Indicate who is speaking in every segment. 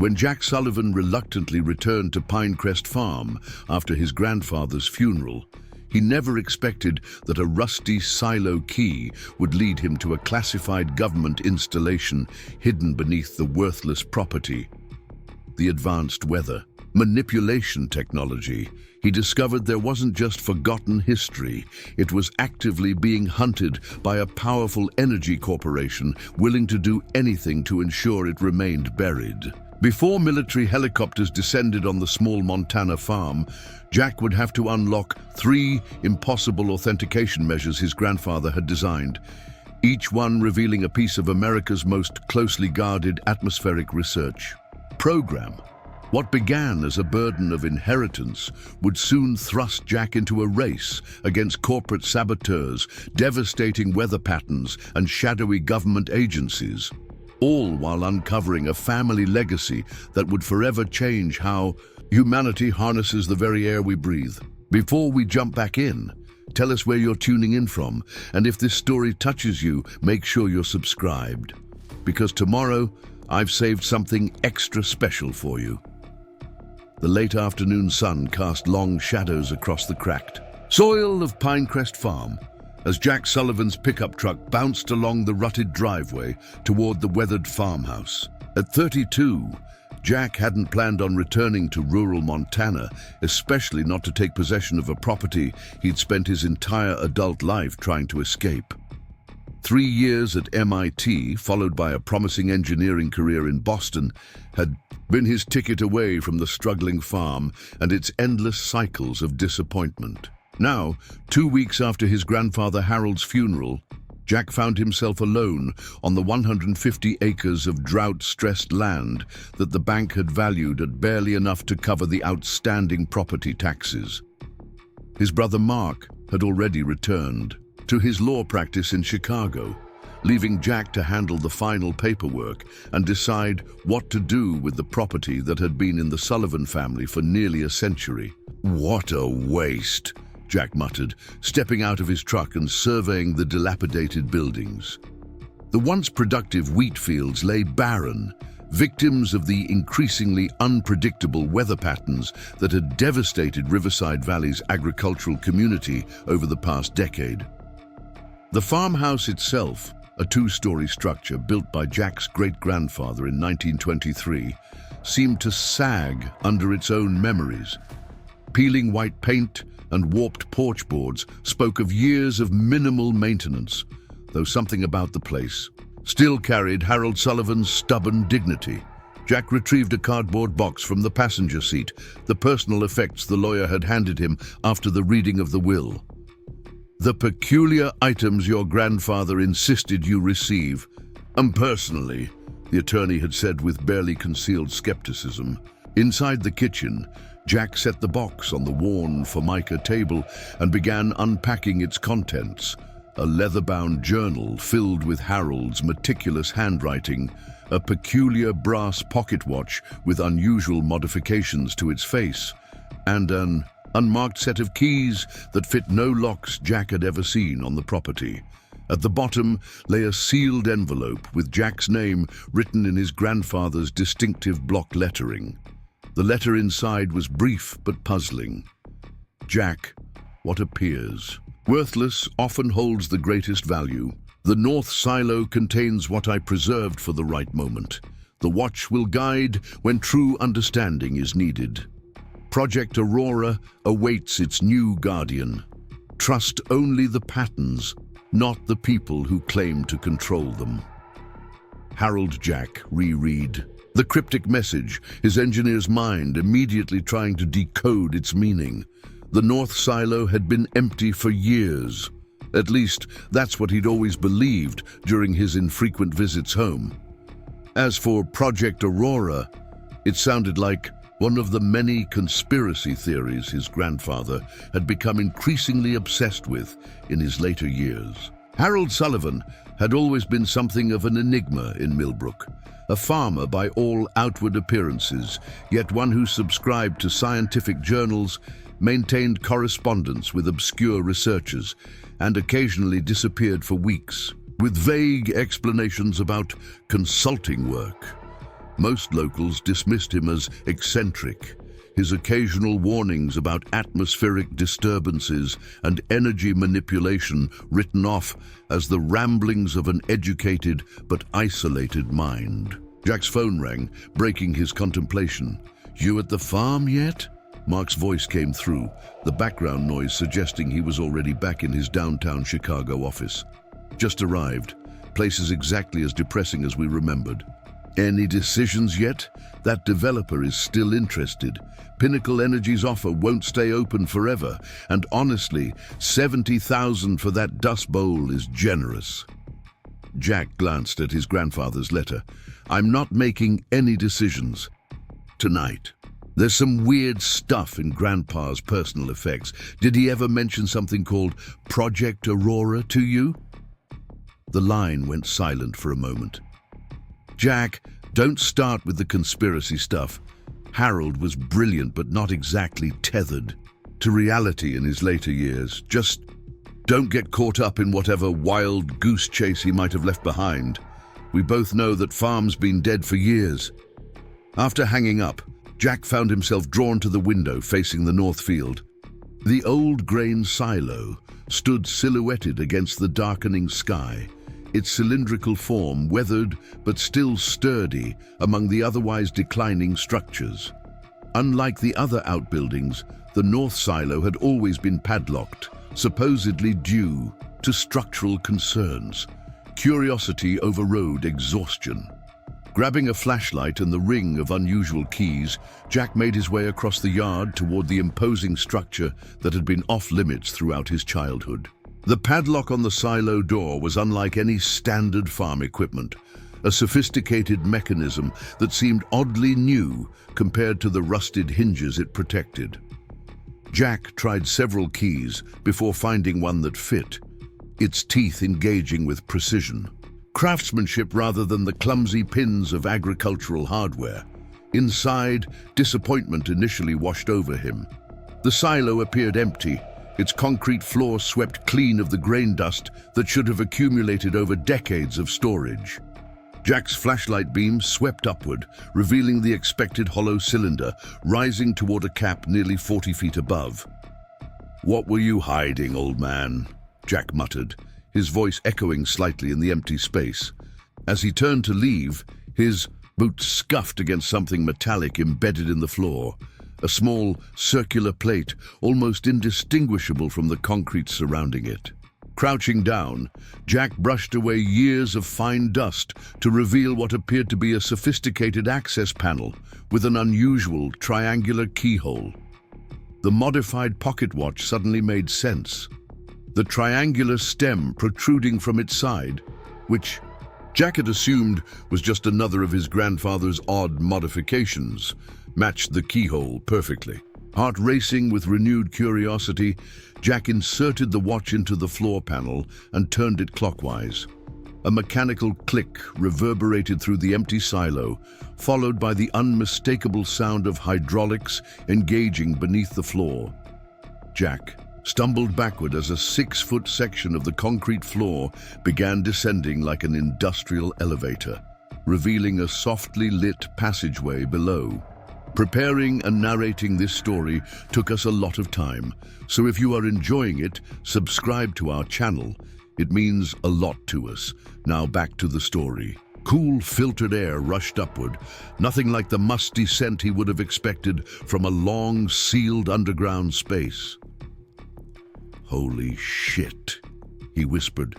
Speaker 1: When Jack Sullivan reluctantly returned to Pinecrest Farm after his grandfather's funeral, he never expected that a rusty silo key would lead him to a classified government installation hidden beneath the worthless property. The advanced weather manipulation technology. He discovered there wasn't just forgotten history, it was actively being hunted by a powerful energy corporation willing to do anything to ensure it remained buried. Before military helicopters descended on the small Montana farm, Jack would have to unlock 3 impossible authentication measures his grandfather had designed, each one revealing a piece of America's most closely guarded atmospheric research program. What began as a burden of inheritance would soon thrust Jack into a race against corporate saboteurs, devastating weather patterns, and shadowy government agencies, all while uncovering a family legacy that would forever change how humanity harnesses the very air we breathe. Before we jump back in, tell us where you're tuning in from, and if this story touches you, make sure you're subscribed, because tomorrow I've saved something extra special for you. The late afternoon sun cast long shadows across the cracked soil of Pinecrest Farm as Jack Sullivan's pickup truck bounced along the rutted driveway toward the weathered farmhouse. At 32, Jack hadn't planned on returning to rural Montana, especially not to take possession of a property he'd spent his entire adult life trying to escape. 3 years at MIT, followed by a promising engineering career in Boston, had been his ticket away from the struggling farm and its endless cycles of disappointment. Now, 2 weeks after his grandfather Harold's funeral, Jack found himself alone on the 150 acres of drought-stressed land that the bank had valued at barely enough to cover the outstanding property taxes. His brother Mark had already returned to his law practice in Chicago, leaving Jack to handle the final paperwork and decide what to do with the property that had been in the Sullivan family for nearly a century. "What a waste," Jack muttered, stepping out of his truck and surveying the dilapidated buildings. The once productive wheat fields lay barren, victims of the increasingly unpredictable weather patterns that had devastated Riverside Valley's agricultural community over the past decade. The farmhouse itself, a 2-story structure built by Jack's great-grandfather in 1923, seemed to sag under its own memories. Peeling white paint and warped porch boards spoke of years of minimal maintenance, though something about the place still carried Harold Sullivan's stubborn dignity. Jack retrieved a cardboard box from the passenger seat, the personal effects the lawyer had handed him after the reading of the will. "The peculiar items your grandfather insisted you receive. Personally," the attorney had said with barely concealed skepticism. Inside the kitchen, Jack set the box on the worn Formica table and began unpacking its contents. A leather-bound journal filled with Harold's meticulous handwriting, a peculiar brass pocket watch with unusual modifications to its face, and an unmarked set of keys that fit no locks Jack had ever seen on the property. At the bottom lay a sealed envelope with Jack's name written in his grandfather's distinctive block lettering. The letter inside was brief but puzzling. "Jack, what appears worthless often holds the greatest value. The north silo contains what I preserved for the right moment. The watch will guide when true understanding is needed. Project Aurora awaits its new guardian. Trust only the patterns, not the people who claim to control them." Harold Jack reread the cryptic message, his engineer's mind immediately trying to decode its meaning. The north silo had been empty for years. At least, that's what he'd always believed during his infrequent visits home. As for Project Aurora, it sounded like one of the many conspiracy theories his grandfather had become increasingly obsessed with in his later years. Harold Sullivan had always been something of an enigma in Millbrook, a farmer by all outward appearances, yet one who subscribed to scientific journals, maintained correspondence with obscure researchers, and occasionally disappeared for weeks, with vague explanations about consulting work. Most locals dismissed him as eccentric, his occasional warnings about atmospheric disturbances and energy manipulation written off as the ramblings of an educated but isolated mind. Jack's phone rang, breaking his contemplation. "You at the farm yet?" Mark's voice came through, the background noise suggesting he was already back in his downtown Chicago office. "Just arrived. Place is exactly as depressing as we remembered." "Any decisions yet? That developer is still interested. Pinnacle Energy's offer won't stay open forever, and honestly, 70,000 for that dust bowl is generous." Jack glanced at his grandfather's letter. "I'm not making any decisions tonight. There's some weird stuff in Grandpa's personal effects. Did he ever mention something called Project Aurora to you?" The line went silent for a moment. "Jack, don't start with the conspiracy stuff. Harold was brilliant but not exactly tethered to reality in his later years. Just don't get caught up in whatever wild goose chase he might have left behind. We both know that Farm's been dead for years." After hanging up, Jack found himself drawn to the window facing the north field. The old grain silo stood silhouetted against the darkening sky, its cylindrical form weathered but still sturdy among the otherwise declining structures. Unlike the other outbuildings, the north silo had always been padlocked, supposedly due to structural concerns. Curiosity overrode exhaustion. Grabbing a flashlight and the ring of unusual keys, Jack made his way across the yard toward the imposing structure that had been off-limits throughout his childhood. The padlock on the silo door was unlike any standard farm equipment, a sophisticated mechanism that seemed oddly new compared to the rusted hinges it protected. Jack tried several keys before finding one that fit, its teeth engaging with precision. Craftsmanship rather than the clumsy pins of agricultural hardware. Inside, disappointment initially washed over him. The silo appeared empty, its concrete floor swept clean of the grain dust that should have accumulated over decades of storage. Jack's flashlight beam swept upward, revealing the expected hollow cylinder, rising toward a cap nearly 40 feet above. "What were you hiding, old man?" Jack muttered, his voice echoing slightly in the empty space. As he turned to leave, his boots scuffed against something metallic embedded in the floor, a small, circular plate almost indistinguishable from the concrete surrounding it. Crouching down, Jack brushed away years of fine dust to reveal what appeared to be a sophisticated access panel with an unusual triangular keyhole. The modified pocket watch suddenly made sense. The triangular stem protruding from its side, which Jack had assumed was just another of his grandfather's odd modifications, matched the keyhole perfectly. Heart racing with renewed curiosity, Jack inserted the watch into the floor panel and turned it clockwise. A mechanical click reverberated through the empty silo, followed by the unmistakable sound of hydraulics engaging beneath the floor. Jack stumbled backward as a 6-foot section of the concrete floor began descending like an industrial elevator, revealing a softly lit passageway below. Preparing and narrating this story took us a lot of time, so if you are enjoying it, subscribe to our channel. It means a lot to us. Now back to the story. Cool, filtered air rushed upward, nothing like the musty scent he would have expected from a long, sealed underground space. "Holy shit," he whispered,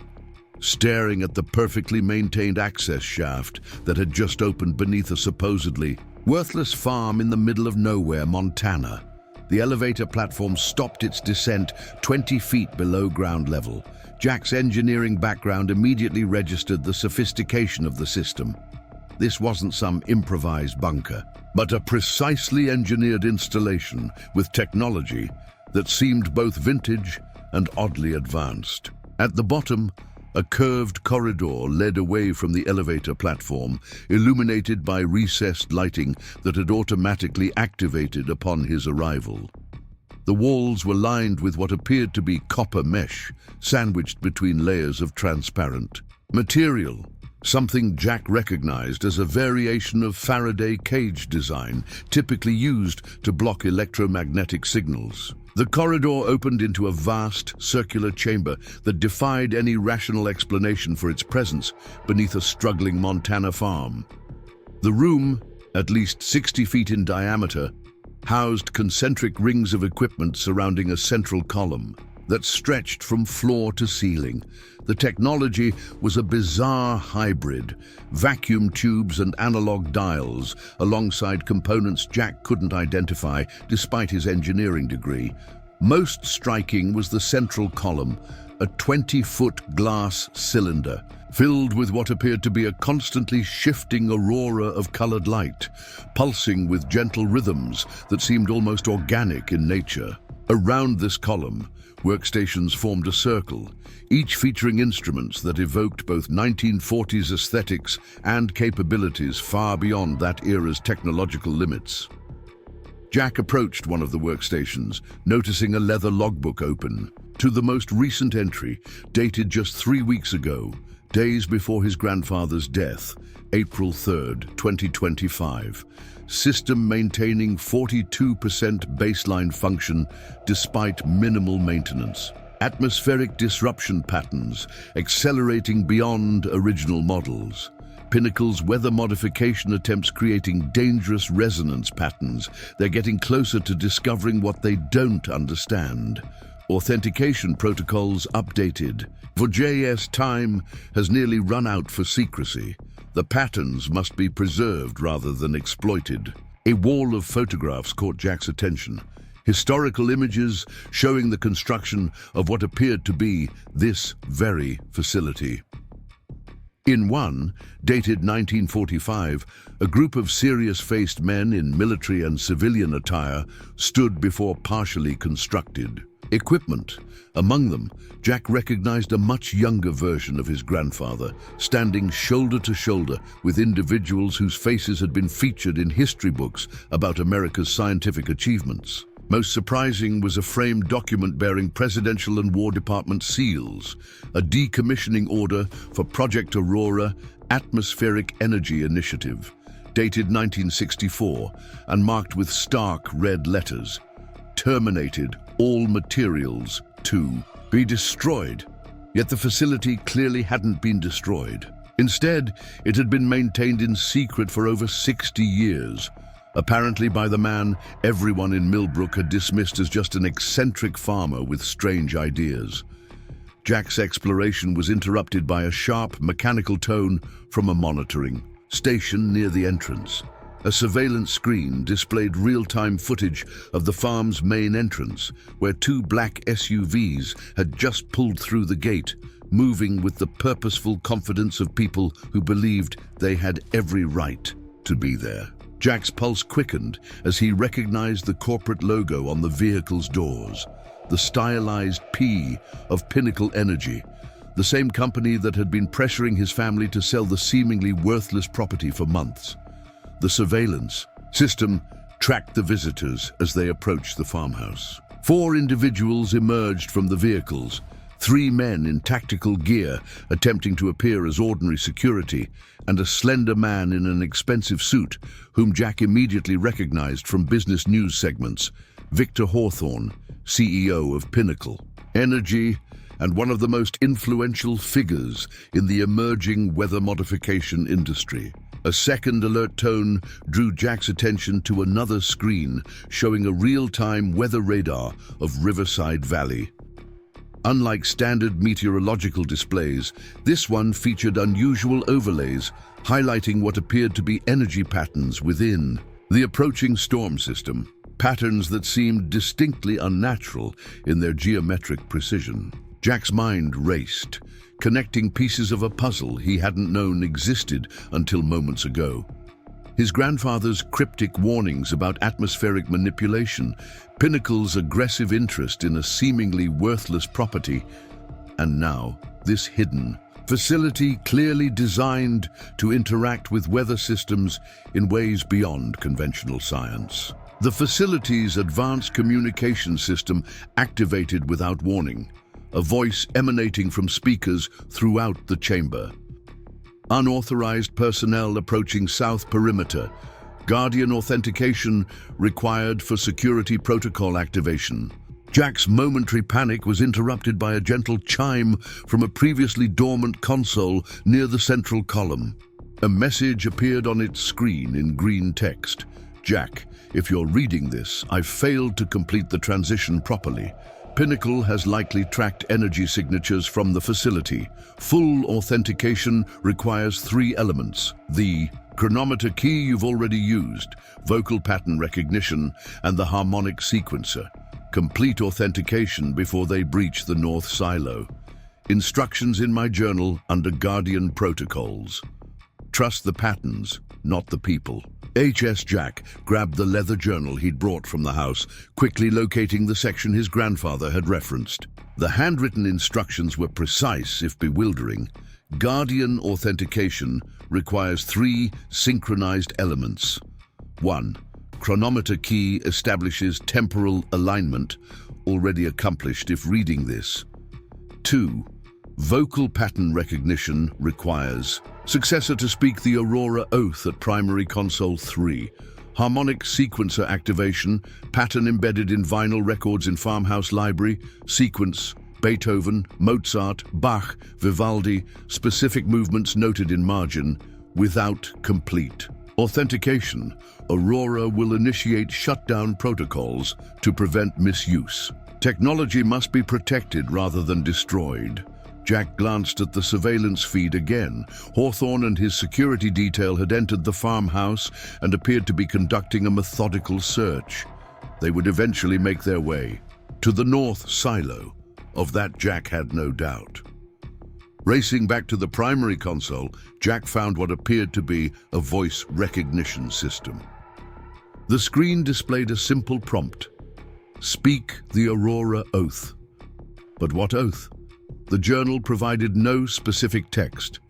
Speaker 1: staring at the perfectly maintained access shaft that had just opened beneath a supposedly worthless farm in the middle of nowhere, Montana. The elevator platform stopped its descent 20 feet below ground level. Jack's engineering background immediately registered the sophistication of the system. This wasn't some improvised bunker, but a precisely engineered installation with technology that seemed both vintage and oddly advanced. At the bottom, a curved corridor led away from the elevator platform, illuminated by recessed lighting that had automatically activated upon his arrival. The walls were lined with what appeared to be copper mesh, sandwiched between layers of transparent material. something Jack recognized as a variation of Faraday cage design typically used to block electromagnetic signals. The corridor opened into a vast, circular chamber that defied any rational explanation for its presence beneath a struggling Montana farm. The room, at least 60 feet in diameter, housed concentric rings of equipment surrounding a central column that stretched from floor to ceiling. The technology was a bizarre hybrid, vacuum tubes and analog dials, alongside components Jack couldn't identify despite his engineering degree. Most striking was the central column, a 20-foot glass cylinder, filled with what appeared to be a constantly shifting aurora of colored light, pulsing with gentle rhythms that seemed almost organic in nature. Around this column, workstations formed a circle, each featuring instruments that evoked both 1940s aesthetics and capabilities far beyond that era's technological limits. Jack approached one of the workstations, noticing a leather logbook open to the most recent entry, dated just 3 weeks ago, days before his grandfather's death, April 3rd, 2025. System maintaining 42% baseline function despite minimal maintenance. Atmospheric disruption patterns accelerating beyond original models. Pinnacle's weather modification attempts creating dangerous resonance patterns. They're getting closer to discovering what they don't understand. Authentication protocols updated. For JS, time has nearly run out for secrecy. The patterns must be preserved rather than exploited. A wall of photographs caught Jack's attention. Historical images showing the construction of what appeared to be this very facility. In one, dated 1945, a group of serious-faced men in military and civilian attire stood before partially constructed equipment. Among them, Jack recognized a much younger version of his grandfather, standing shoulder to shoulder with individuals whose faces had been featured in history books about America's scientific achievements. Most surprising was a framed document bearing Presidential and War Department seals, a decommissioning order for Project Aurora Atmospheric Energy Initiative, dated 1964 and marked with stark red letters. Terminated all materials to be destroyed. Yet the facility clearly hadn't been destroyed. Instead, it had been maintained in secret for over 60 years, apparently by the man everyone in Millbrook had dismissed as just an eccentric farmer with strange ideas. Jack's exploration was interrupted by a sharp mechanical tone from a monitoring station near the entrance. A surveillance screen displayed real-time footage of the farm's main entrance, where 2 black SUVs had just pulled through the gate, moving with the purposeful confidence of people who believed they had every right to be there. Jack's pulse quickened as he recognized the corporate logo on the vehicle's doors, the stylized P of Pinnacle Energy, the same company that had been pressuring his family to sell the seemingly worthless property for months. The surveillance system tracked the visitors as they approached the farmhouse. 4 individuals emerged from the vehicles, 3 men in tactical gear attempting to appear as ordinary security, and a slender man in an expensive suit whom Jack immediately recognized from business news segments, Victor Hawthorne, CEO of Pinnacle Energy and one of the most influential figures in the emerging weather modification industry. A second alert tone drew Jack's attention to another screen showing a real-time weather radar of Riverside Valley. Unlike standard meteorological displays, this one featured unusual overlays highlighting what appeared to be energy patterns within the approaching storm system, patterns that seemed distinctly unnatural in their geometric precision. Jack's mind raced, connecting pieces of a puzzle he hadn't known existed until moments ago. His grandfather's cryptic warnings about atmospheric manipulation, Pinnacle's aggressive interest in a seemingly worthless property, and now this hidden facility clearly designed to interact with weather systems in ways beyond conventional science. The facility's advanced communication system activated without warning, a voice emanating from speakers throughout the chamber. Unauthorized personnel approaching south perimeter. Guardian authentication required for security protocol activation. Jack's momentary panic was interrupted by a gentle chime from a previously dormant console near the central column. A message appeared on its screen in green text. Jack, if you're reading this, I've failed to complete the transition properly. Pinnacle has likely tracked energy signatures from the facility. Full authentication requires 3 elements: the chronometer key you've already used, vocal pattern recognition, and the harmonic sequencer. Complete authentication before they breach the north silo. Instructions in my journal under Guardian protocols. Trust the patterns, not the people. HS Jack grabbed the leather journal he'd brought from the house, quickly locating the section his grandfather had referenced. The handwritten instructions were precise, if bewildering. Guardian authentication requires 3 synchronized elements. 1. Chronometer key establishes temporal alignment, already accomplished if reading this. 2. Vocal pattern recognition requires successor to speak the Aurora Oath at primary console 3. Harmonic sequencer activation, pattern embedded in vinyl records in farmhouse library, sequence, Beethoven, Mozart, Bach, Vivaldi, specific movements noted in margin, without complete. Authentication, Aurora will initiate shutdown protocols to prevent misuse. Technology must be protected rather than destroyed. Jack glanced at the surveillance feed again. Hawthorne and his security detail had entered the farmhouse and appeared to be conducting a methodical search. They would eventually make their way to the north silo. Of that, Jack had no doubt. Racing back to the primary console, Jack found what appeared to be a voice recognition system. The screen displayed a simple prompt: speak the Aurora Oath. But what oath? The journal provided no specific text.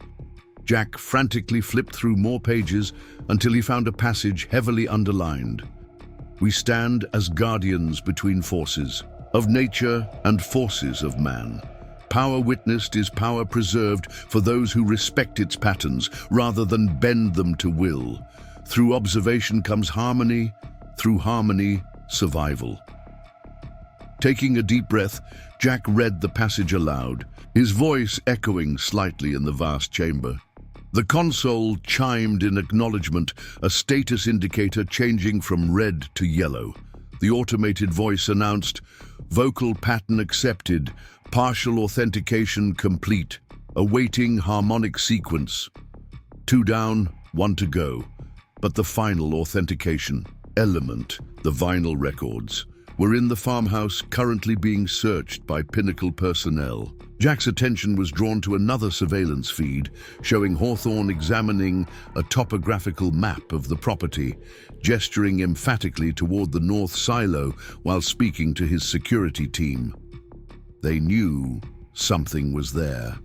Speaker 1: Jack frantically flipped through more pages until he found a passage heavily underlined. We stand as guardians between forces of nature and forces of man. Power witnessed is power preserved for those who respect its patterns rather than bend them to will. Through observation comes harmony, through harmony, survival. Taking a deep breath, Jack read the passage aloud, his voice echoing slightly in the vast chamber. The console chimed in acknowledgement, a status indicator changing from red to yellow. The automated voice announced, vocal pattern accepted, partial authentication complete, awaiting harmonic sequence. 2 down, 1 to go. But the final authentication element, the vinyl records, were in the farmhouse, currently being searched by Pinnacle personnel. Jack's attention was drawn to another surveillance feed, showing Hawthorne examining a topographical map of the property, gesturing emphatically toward the north silo while speaking to his security team. They knew something was there.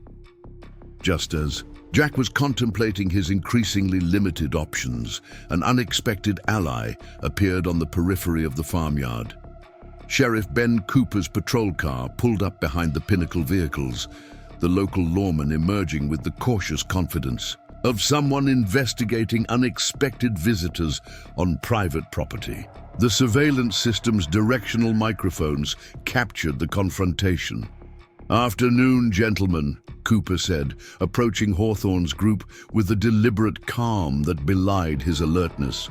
Speaker 1: Just as Jack was contemplating his increasingly limited options, an unexpected ally appeared on the periphery of the farmyard. Sheriff Ben Cooper's patrol car pulled up behind the Pinnacle vehicles, the local lawman emerging with the cautious confidence of someone investigating unexpected visitors on private property. The surveillance system's directional microphones captured the confrontation. "Afternoon, gentlemen," Cooper said, approaching Hawthorne's group with a deliberate calm that belied his alertness.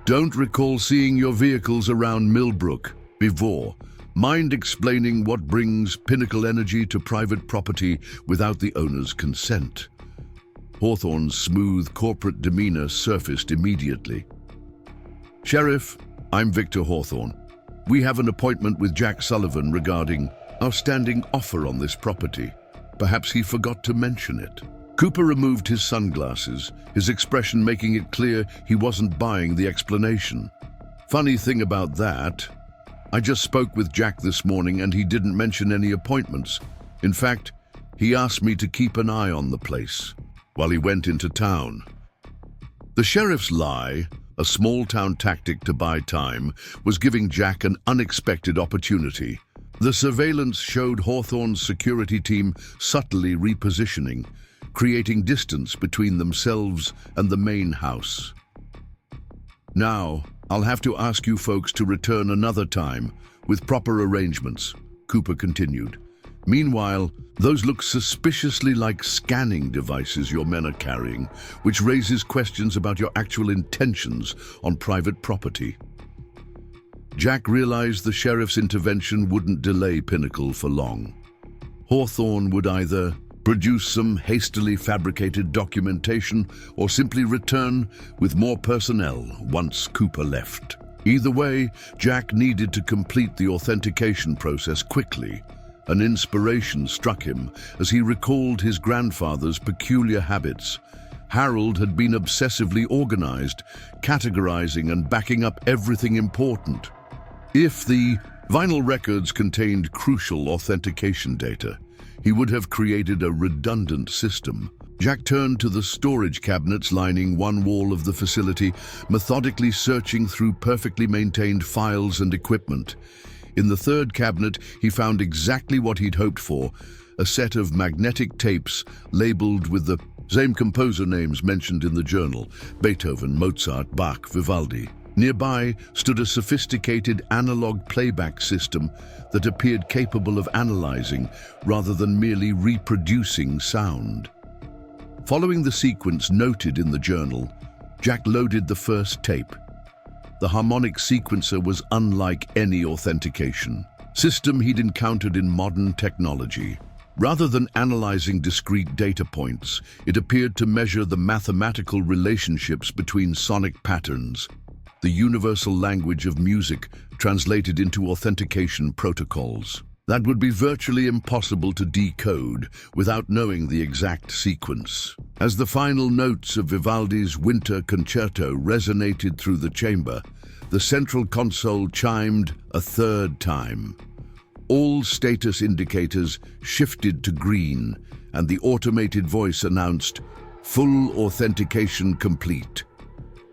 Speaker 1: "Don't recall seeing your vehicles around Millbrook before. Mind explaining what brings Pinnacle Energy to private property without the owner's consent?" Hawthorne's smooth corporate demeanor surfaced immediately. "Sheriff, I'm Victor Hawthorne. We have an appointment with Jack Sullivan regarding our standing offer on this property. Perhaps he forgot to mention it." Cooper removed his sunglasses, his expression making it clear he wasn't buying the explanation. "Funny thing about that, I just spoke with Jack this morning and he didn't mention any appointments. In fact, he asked me to keep an eye on the place while he went into town." The sheriff's lie, a small-town tactic to buy time, was giving Jack an unexpected opportunity. The surveillance showed Hawthorne's security team subtly repositioning, creating distance between themselves and the main house. "Now, I'll have to ask you folks to return another time, with proper arrangements," Cooper continued. "Meanwhile, those look suspiciously like scanning devices your men are carrying, which raises questions about your actual intentions on private property." Jack realized the sheriff's intervention wouldn't delay Pinnacle for long. Hawthorne would either produce some hastily fabricated documentation or simply return with more personnel once Cooper left. Either way, Jack needed to complete the authentication process quickly. An inspiration struck him as he recalled his grandfather's peculiar habits. Harold had been obsessively organized, categorizing and backing up everything important. If the vinyl records contained crucial authentication data, he would have created a redundant system. Jack turned to the storage cabinets lining one wall of the facility, methodically searching through perfectly maintained files and equipment. In the third cabinet, he found exactly what he'd hoped for, a set of magnetic tapes labeled with the same composer names mentioned in the journal: Beethoven, Mozart, Bach, Vivaldi. Nearby stood a sophisticated analog playback system that appeared capable of analyzing rather than merely reproducing sound. Following the sequence noted in the journal, Jack loaded the first tape. The harmonic sequencer was unlike any authentication system he'd encountered in modern technology. Rather than analyzing discrete data points, it appeared to measure the mathematical relationships between sonic patterns, the universal language of music translated into authentication protocols. That would be virtually impossible to decode without knowing the exact sequence. As the final notes of Vivaldi's Winter Concerto resonated through the chamber, the central console chimed a third time. All status indicators shifted to green, and the automated voice announced, "Full authentication complete.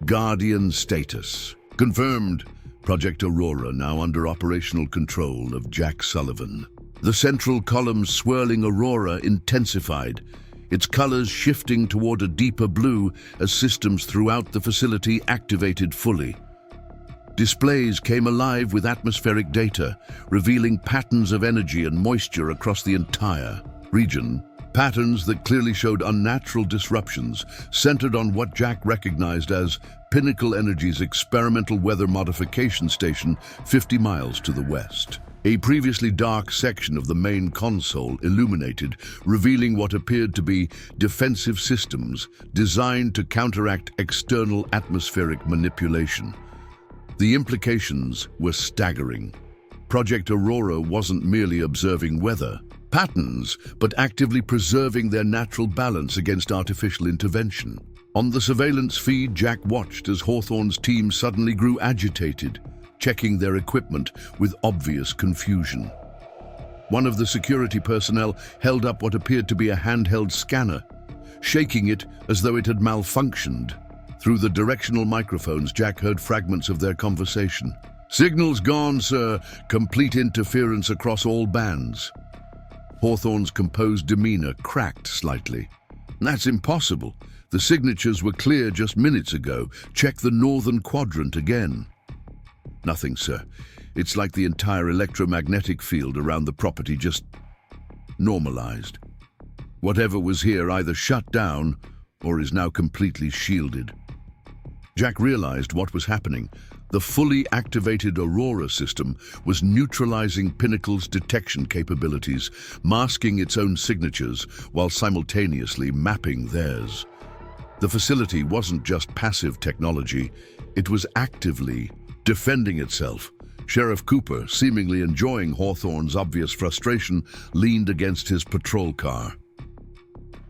Speaker 1: Guardian status confirmed. Project Aurora now under operational control of Jack Sullivan." The central column's swirling aurora intensified, its colors shifting toward a deeper blue as systems throughout the facility activated fully. Displays came alive with atmospheric data, revealing patterns of energy and moisture across the entire region. Patterns that clearly showed unnatural disruptions, centered on what Jack recognized as Pinnacle Energy's experimental weather modification station 50 miles to the west. A previously dark section of the main console illuminated, revealing what appeared to be defensive systems designed to counteract external atmospheric manipulation. The implications were staggering. Project Aurora wasn't merely observing weather patterns, but actively preserving their natural balance against artificial intervention. On the surveillance feed, Jack watched as Hawthorne's team suddenly grew agitated, checking their equipment with obvious confusion. One of the security personnel held up what appeared to be a handheld scanner, shaking it as though it had malfunctioned. Through the directional microphones, Jack heard fragments of their conversation. "Signals gone, sir. Complete interference across all bands." Hawthorne's composed demeanor cracked slightly. "That's impossible. The signatures were clear just minutes ago. Check the northern quadrant again." "Nothing, sir. It's like the entire electromagnetic field around the property just normalized. Whatever was here either shut down or is now completely shielded." Jack realized what was happening. The fully activated Aurora system was neutralizing Pinnacle's detection capabilities, masking its own signatures while simultaneously mapping theirs. The facility wasn't just passive technology, it was actively defending itself. Sheriff Cooper, seemingly enjoying Hawthorne's obvious frustration, leaned against his patrol car.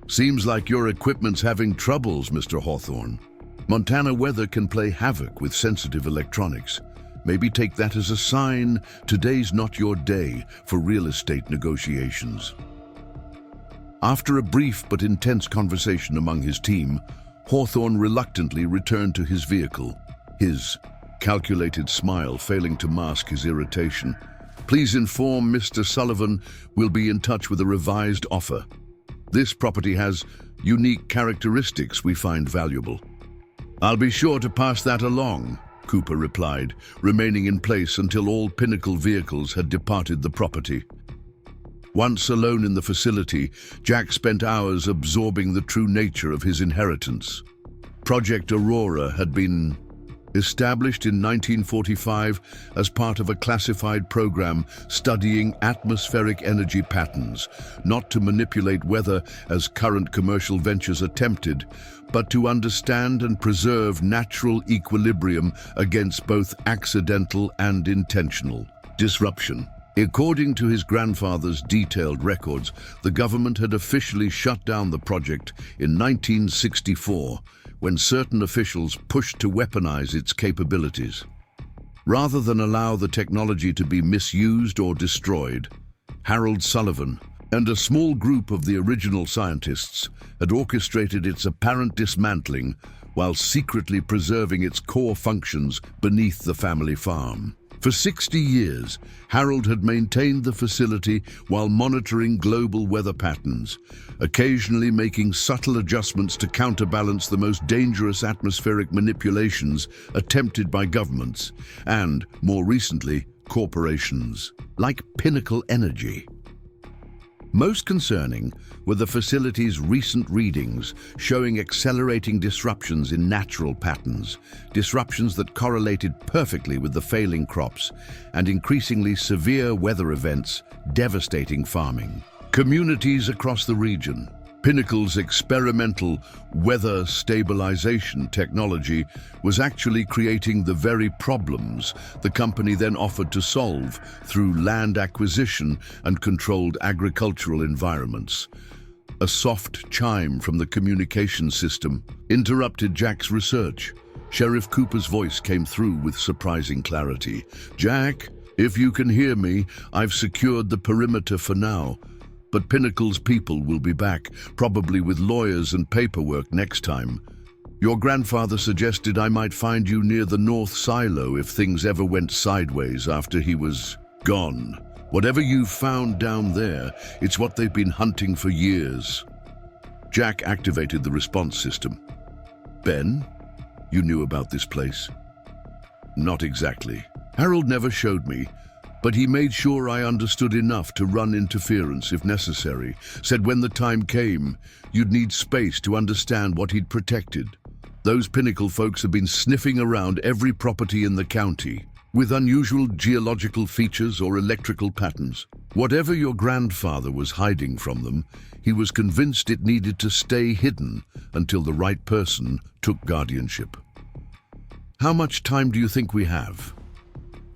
Speaker 1: "Seems like your equipment's having troubles, Mr. Hawthorne. Montana weather can play havoc with sensitive electronics. Maybe take that as a sign today's not your day for real estate negotiations." After a brief but intense conversation among his team, Hawthorne reluctantly returned to his vehicle, his calculated smile failing to mask his irritation. "Please inform Mr. Sullivan we'll be in touch with a revised offer. This property has unique characteristics we find valuable. "I'll be sure to pass that along," Cooper replied, remaining in place until all Pinnacle vehicles had departed the property. Once alone in the facility, Jack spent hours absorbing the true nature of his inheritance. Project Aurora had been established in 1945 as part of a classified program studying atmospheric energy patterns, not to manipulate weather as current commercial ventures attempted, but to understand and preserve natural equilibrium against both accidental and intentional disruption. According to his grandfather's detailed records, the government had officially shut down the project in 1964, when certain officials pushed to weaponize its capabilities. Rather than allow the technology to be misused or destroyed, Harold Sullivan and a small group of the original scientists had orchestrated its apparent dismantling while secretly preserving its core functions beneath the family farm. For 60 years, Harold had maintained the facility while monitoring global weather patterns, occasionally making subtle adjustments to counterbalance the most dangerous atmospheric manipulations attempted by governments and, more recently, corporations, like Pinnacle Energy. Most concerning were the facility's recent readings showing accelerating disruptions in natural patterns, disruptions that correlated perfectly with the failing crops and increasingly severe weather events devastating farming. Communities across the region, Pinnacle's experimental weather stabilization technology was actually creating the very problems the company then offered to solve through land acquisition and controlled agricultural environments. A soft chime from the communication system interrupted Jack's research. Sheriff Cooper's voice came through with surprising clarity. "Jack, if you can hear me, I've secured the perimeter for now. But Pinnacle's people will be back, probably with lawyers and paperwork next time. Your grandfather suggested I might find you near the North Silo if things ever went sideways after he was gone. Whatever you've found down there, it's what they've been hunting for years." Jack activated the response system. "Ben, you knew about this place?" "Not exactly. Harold never showed me, but he made sure I understood enough to run interference if necessary. Said when the time came, you'd need space to understand what he'd protected. Those Pinnacle folks have been sniffing around every property in the county, with unusual geological features or electrical patterns. Whatever your grandfather was hiding from them, he was convinced it needed to stay hidden until the right person took guardianship. How much time do you think we have?"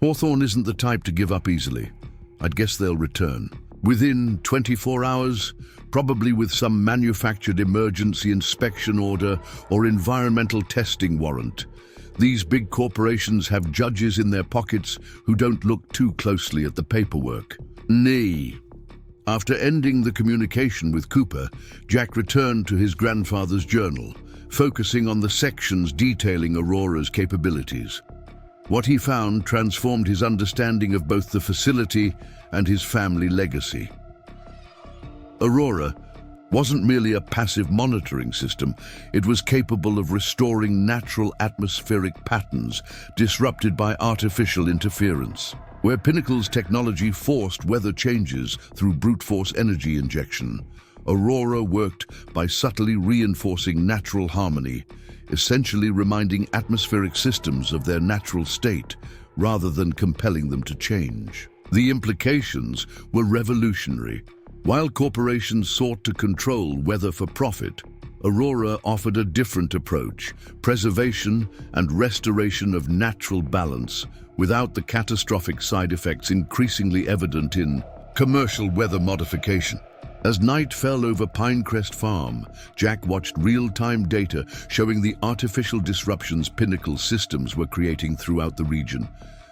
Speaker 1: "Hawthorne isn't the type to give up easily. I'd guess they'll return. Within 24 hours, probably with some manufactured emergency inspection order or environmental testing warrant. These big corporations have judges in their pockets who don't look too closely at the paperwork." "Nay." After ending the communication with Cooper, Jack returned to his grandfather's journal, focusing on the sections detailing Aurora's capabilities. What he found transformed his understanding of both the facility and his family legacy. Aurora wasn't merely a passive monitoring system, it was capable of restoring natural atmospheric patterns disrupted by artificial interference. Where Pinnacle's technology forced weather changes through brute force energy injection, Aurora worked by subtly reinforcing natural harmony, essentially reminding atmospheric systems of their natural state rather than compelling them to change. The implications were revolutionary. While corporations sought to control weather for profit, Aurora offered a different approach: preservation and restoration of natural balance without the catastrophic side effects increasingly evident in commercial weather modification. As night fell over Pinecrest Farm, Jack watched real-time data showing the artificial disruptions Pinnacle systems were creating throughout the region.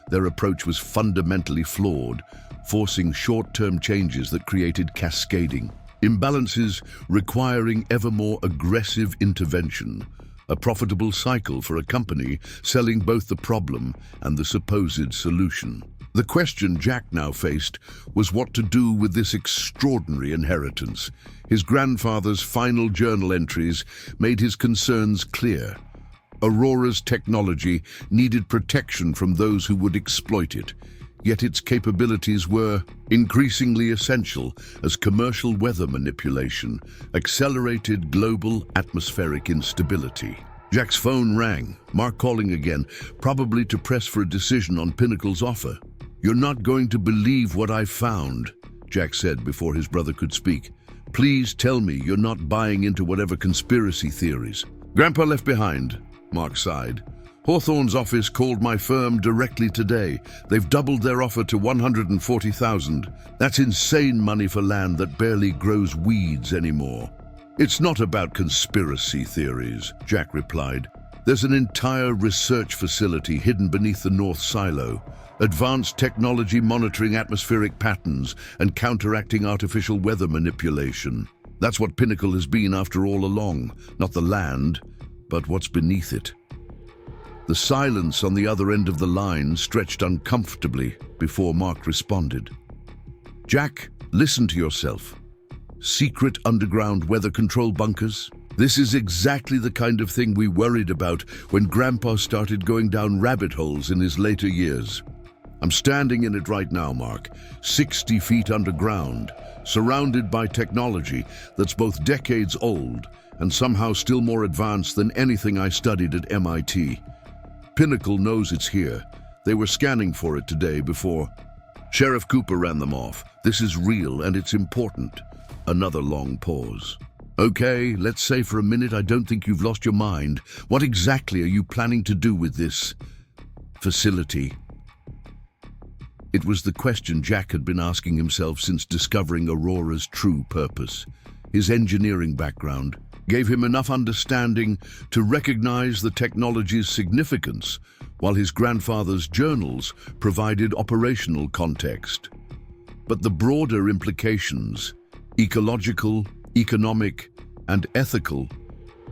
Speaker 1: Their approach was fundamentally flawed, forcing short-term changes that created cascading imbalances requiring ever more aggressive intervention, a profitable cycle for a company selling both the problem and the supposed solution. The question Jack now faced was what to do with this extraordinary inheritance. His grandfather's final journal entries made his concerns clear. Aurora's technology needed protection from those who would exploit it, yet its capabilities were increasingly essential as commercial weather manipulation accelerated global atmospheric instability. Jack's phone rang, Mark calling again, probably to press for a decision on Pinnacle's offer. "You're not going to believe what I found," Jack said before his brother could speak. "Please tell me you're not buying into whatever conspiracy theories." "Grandpa left behind," Mark sighed. "Hawthorne's office called my firm directly today. They've doubled their offer to $140,000. That's insane money for land that barely grows weeds anymore." "It's not about conspiracy theories," Jack replied. "There's an entire research facility hidden beneath the North Silo. Advanced technology monitoring atmospheric patterns and counteracting artificial weather manipulation. That's what Pinnacle has been after all along, not the land, but what's beneath it." The silence on the other end of the line stretched uncomfortably before Mark responded. "Jack, listen to yourself. Secret underground weather control bunkers? This is exactly the kind of thing we worried about when Grandpa started going down rabbit holes in his later years. I'm standing in it right now, Mark, 60 feet underground, surrounded by technology that's both decades old and somehow still more advanced than anything I studied at MIT. Pinnacle knows it's here. They were scanning for it today before. Sheriff Cooper ran them off. This is real and it's important." Another long pause. "Okay, let's say for a minute I don't think you've lost your mind. What exactly are you planning to do with this facility?" It was the question Jack had been asking himself since discovering Aurora's true purpose. His engineering background gave him enough understanding to recognize the technology's significance, while his grandfather's journals provided operational context. But the broader implications, ecological, economic, and ethical,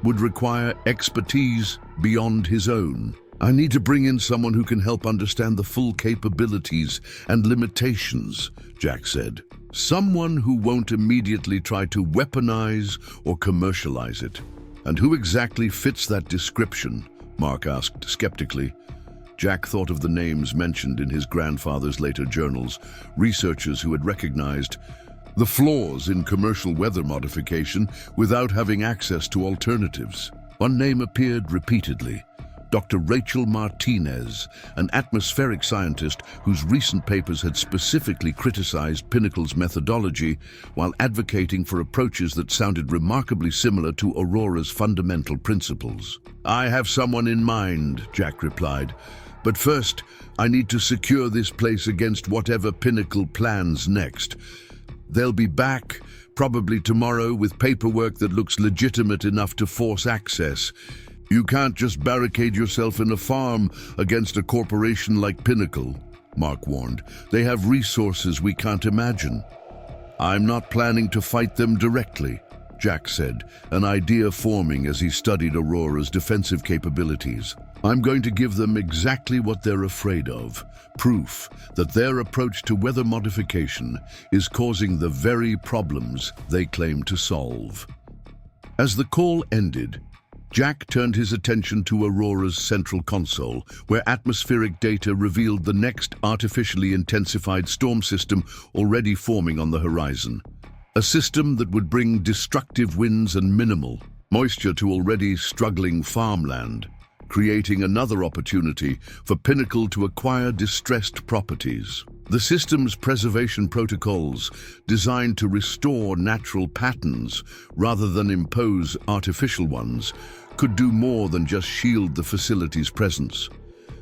Speaker 1: would require expertise beyond his own. "I need to bring in someone who can help understand the full capabilities and limitations," Jack said. "Someone who won't immediately try to weaponize or commercialize it." "And who exactly fits that description?" Mark asked skeptically. Jack thought of the names mentioned in his grandfather's later journals, researchers who had recognized the flaws in commercial weather modification without having access to alternatives. One name appeared repeatedly: Dr. Rachel Martinez, an atmospheric scientist whose recent papers had specifically criticized Pinnacle's methodology while advocating for approaches that sounded remarkably similar to Aurora's fundamental principles. "I have someone in mind," Jack replied. "But first, I need to secure this place against whatever Pinnacle plans next. They'll be back, probably tomorrow, with paperwork that looks legitimate enough to force access. You can't just barricade yourself in a farm against a corporation like Pinnacle," Mark warned. "They have resources we can't imagine." "I'm not planning to fight them directly," Jack said, an idea forming as he studied Aurora's defensive capabilities. "I'm going to give them exactly what they're afraid of, proof that their approach to weather modification is causing the very problems they claim to solve." As the call ended, Jack turned his attention to Aurora's central console, where atmospheric data revealed the next artificially intensified storm system already forming on the horizon. A system that would bring destructive winds and minimal moisture to already struggling farmland, creating another opportunity for Pinnacle to acquire distressed properties. The system's preservation protocols, designed to restore natural patterns rather than impose artificial ones, could do more than just shield the facility's presence.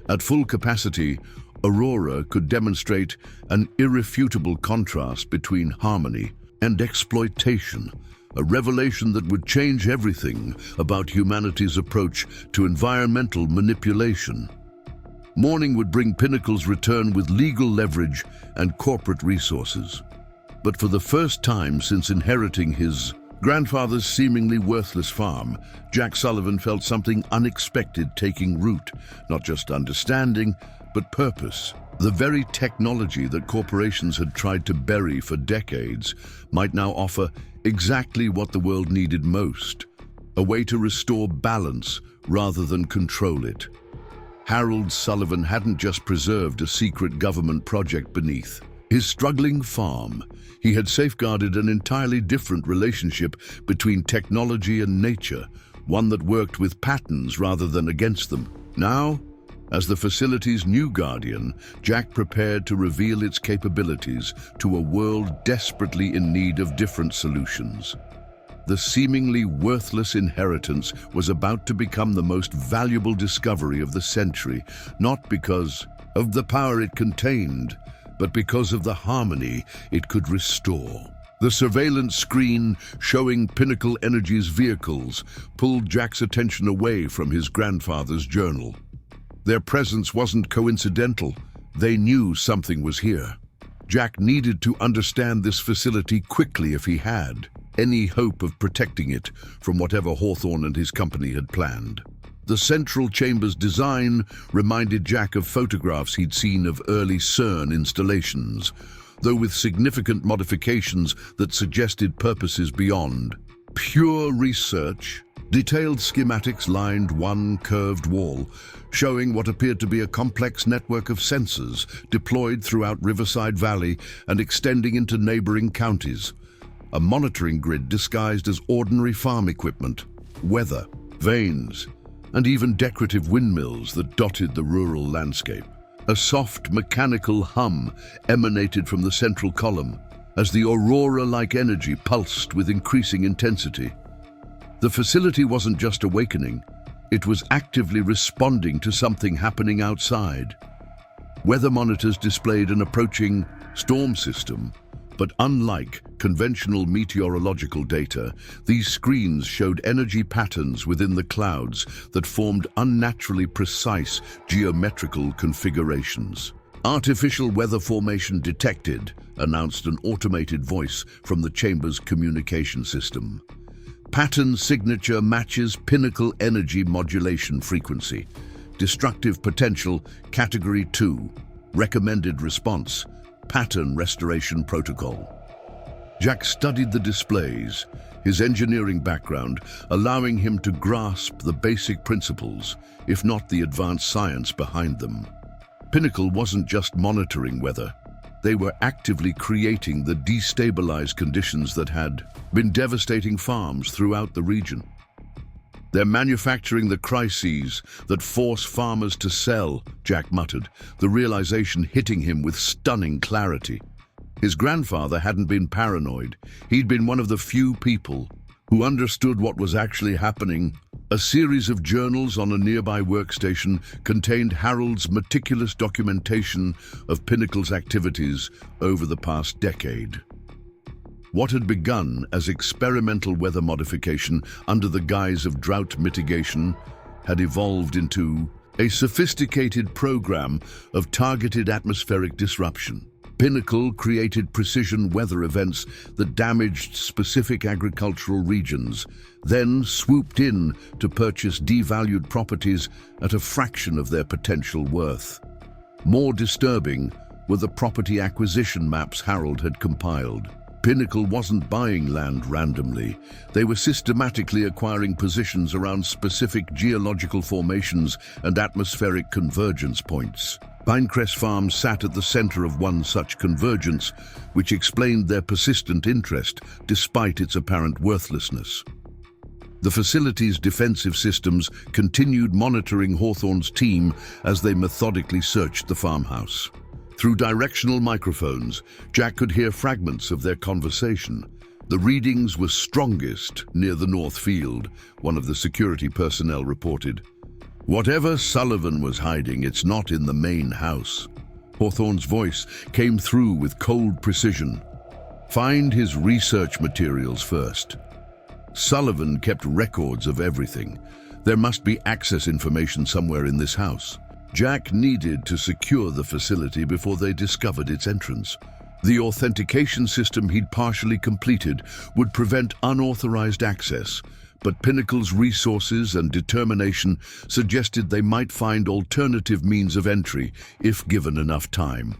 Speaker 1: At full capacity, Aurora could demonstrate an irrefutable contrast between harmony and exploitation, a revelation that would change everything about humanity's approach to environmental manipulation. Morning would bring Pinnacle's return with legal leverage and corporate resources. But for the first time since inheriting his grandfather's seemingly worthless farm, Jack Sullivan felt something unexpected taking root, not just understanding, but purpose. The very technology that corporations had tried to bury for decades might now offer exactly what the world needed most, a way to restore balance rather than control it. Harold Sullivan hadn't just preserved a secret government project beneath his struggling farm. He had safeguarded an entirely different relationship between technology and nature, one that worked with patterns rather than against them. Now, as the facility's new guardian, Jack prepared to reveal its capabilities to a world desperately in need of different solutions. The seemingly worthless inheritance was about to become the most valuable discovery of the century, not because of the power it contained, but because of the harmony it could restore. The surveillance screen showing Pinnacle Energy's vehicles pulled Jack's attention away from his grandfather's journal. Their presence wasn't coincidental. They knew something was here. Jack needed to understand this facility quickly if he had any hope of protecting it from whatever Hawthorne and his company had planned. The central chamber's design reminded Jack of photographs he'd seen of early CERN installations, though with significant modifications that suggested purposes beyond pure research. Detailed schematics lined one curved wall, showing what appeared to be a complex network of sensors deployed throughout Riverside Valley and extending into neighboring counties. A monitoring grid disguised as ordinary farm equipment, weather, vanes, and even decorative windmills that dotted the rural landscape. A soft mechanical hum emanated from the central column as the aurora-like energy pulsed with increasing intensity. The facility wasn't just awakening, it was actively responding to something happening outside. Weather monitors displayed an approaching storm system, but unlike conventional meteorological data, these screens showed energy patterns within the clouds that formed unnaturally precise geometrical configurations. "Artificial weather formation detected," announced an automated voice from the chamber's communication system. "Pattern signature matches Pinnacle Energy modulation frequency. Destructive potential, Category 2. Recommended response, pattern restoration protocol." Jack studied the displays, his engineering background allowing him to grasp the basic principles, if not the advanced science behind them. Pinnacle wasn't just monitoring weather. They were actively creating the destabilized conditions that had been devastating farms throughout the region. "They're manufacturing the crises that force farmers to sell," Jack muttered, the realization hitting him with stunning clarity. His grandfather hadn't been paranoid. He'd been one of the few people who understood what was actually happening. A series of journals on a nearby workstation contained Harold's meticulous documentation of Pinnacle's activities over the past decade. What had begun as experimental weather modification under the guise of drought mitigation had evolved into a sophisticated program of targeted atmospheric disruption. Pinnacle created precision weather events that damaged specific agricultural regions, then swooped in to purchase devalued properties at a fraction of their potential worth. More disturbing were the property acquisition maps Harold had compiled. Pinnacle wasn't buying land randomly. They were systematically acquiring positions around specific geological formations and atmospheric convergence points. Pinecrest Farm sat at the center of one such convergence, which explained their persistent interest despite its apparent worthlessness. The facility's defensive systems continued monitoring Hawthorne's team as they methodically searched the farmhouse. Through directional microphones, Jack could hear fragments of their conversation. The readings were strongest near the north field, one of the security personnel reported. "Whatever Sullivan was hiding, it's not in the main house." Hawthorne's voice came through with cold precision. "Find his research materials first." Sullivan kept records of everything. There must be access information somewhere in this house. Jack needed to secure the facility before they discovered its entrance. The authentication system he'd partially completed would prevent unauthorized access, but Pinnacle's resources and determination suggested they might find alternative means of entry if given enough time.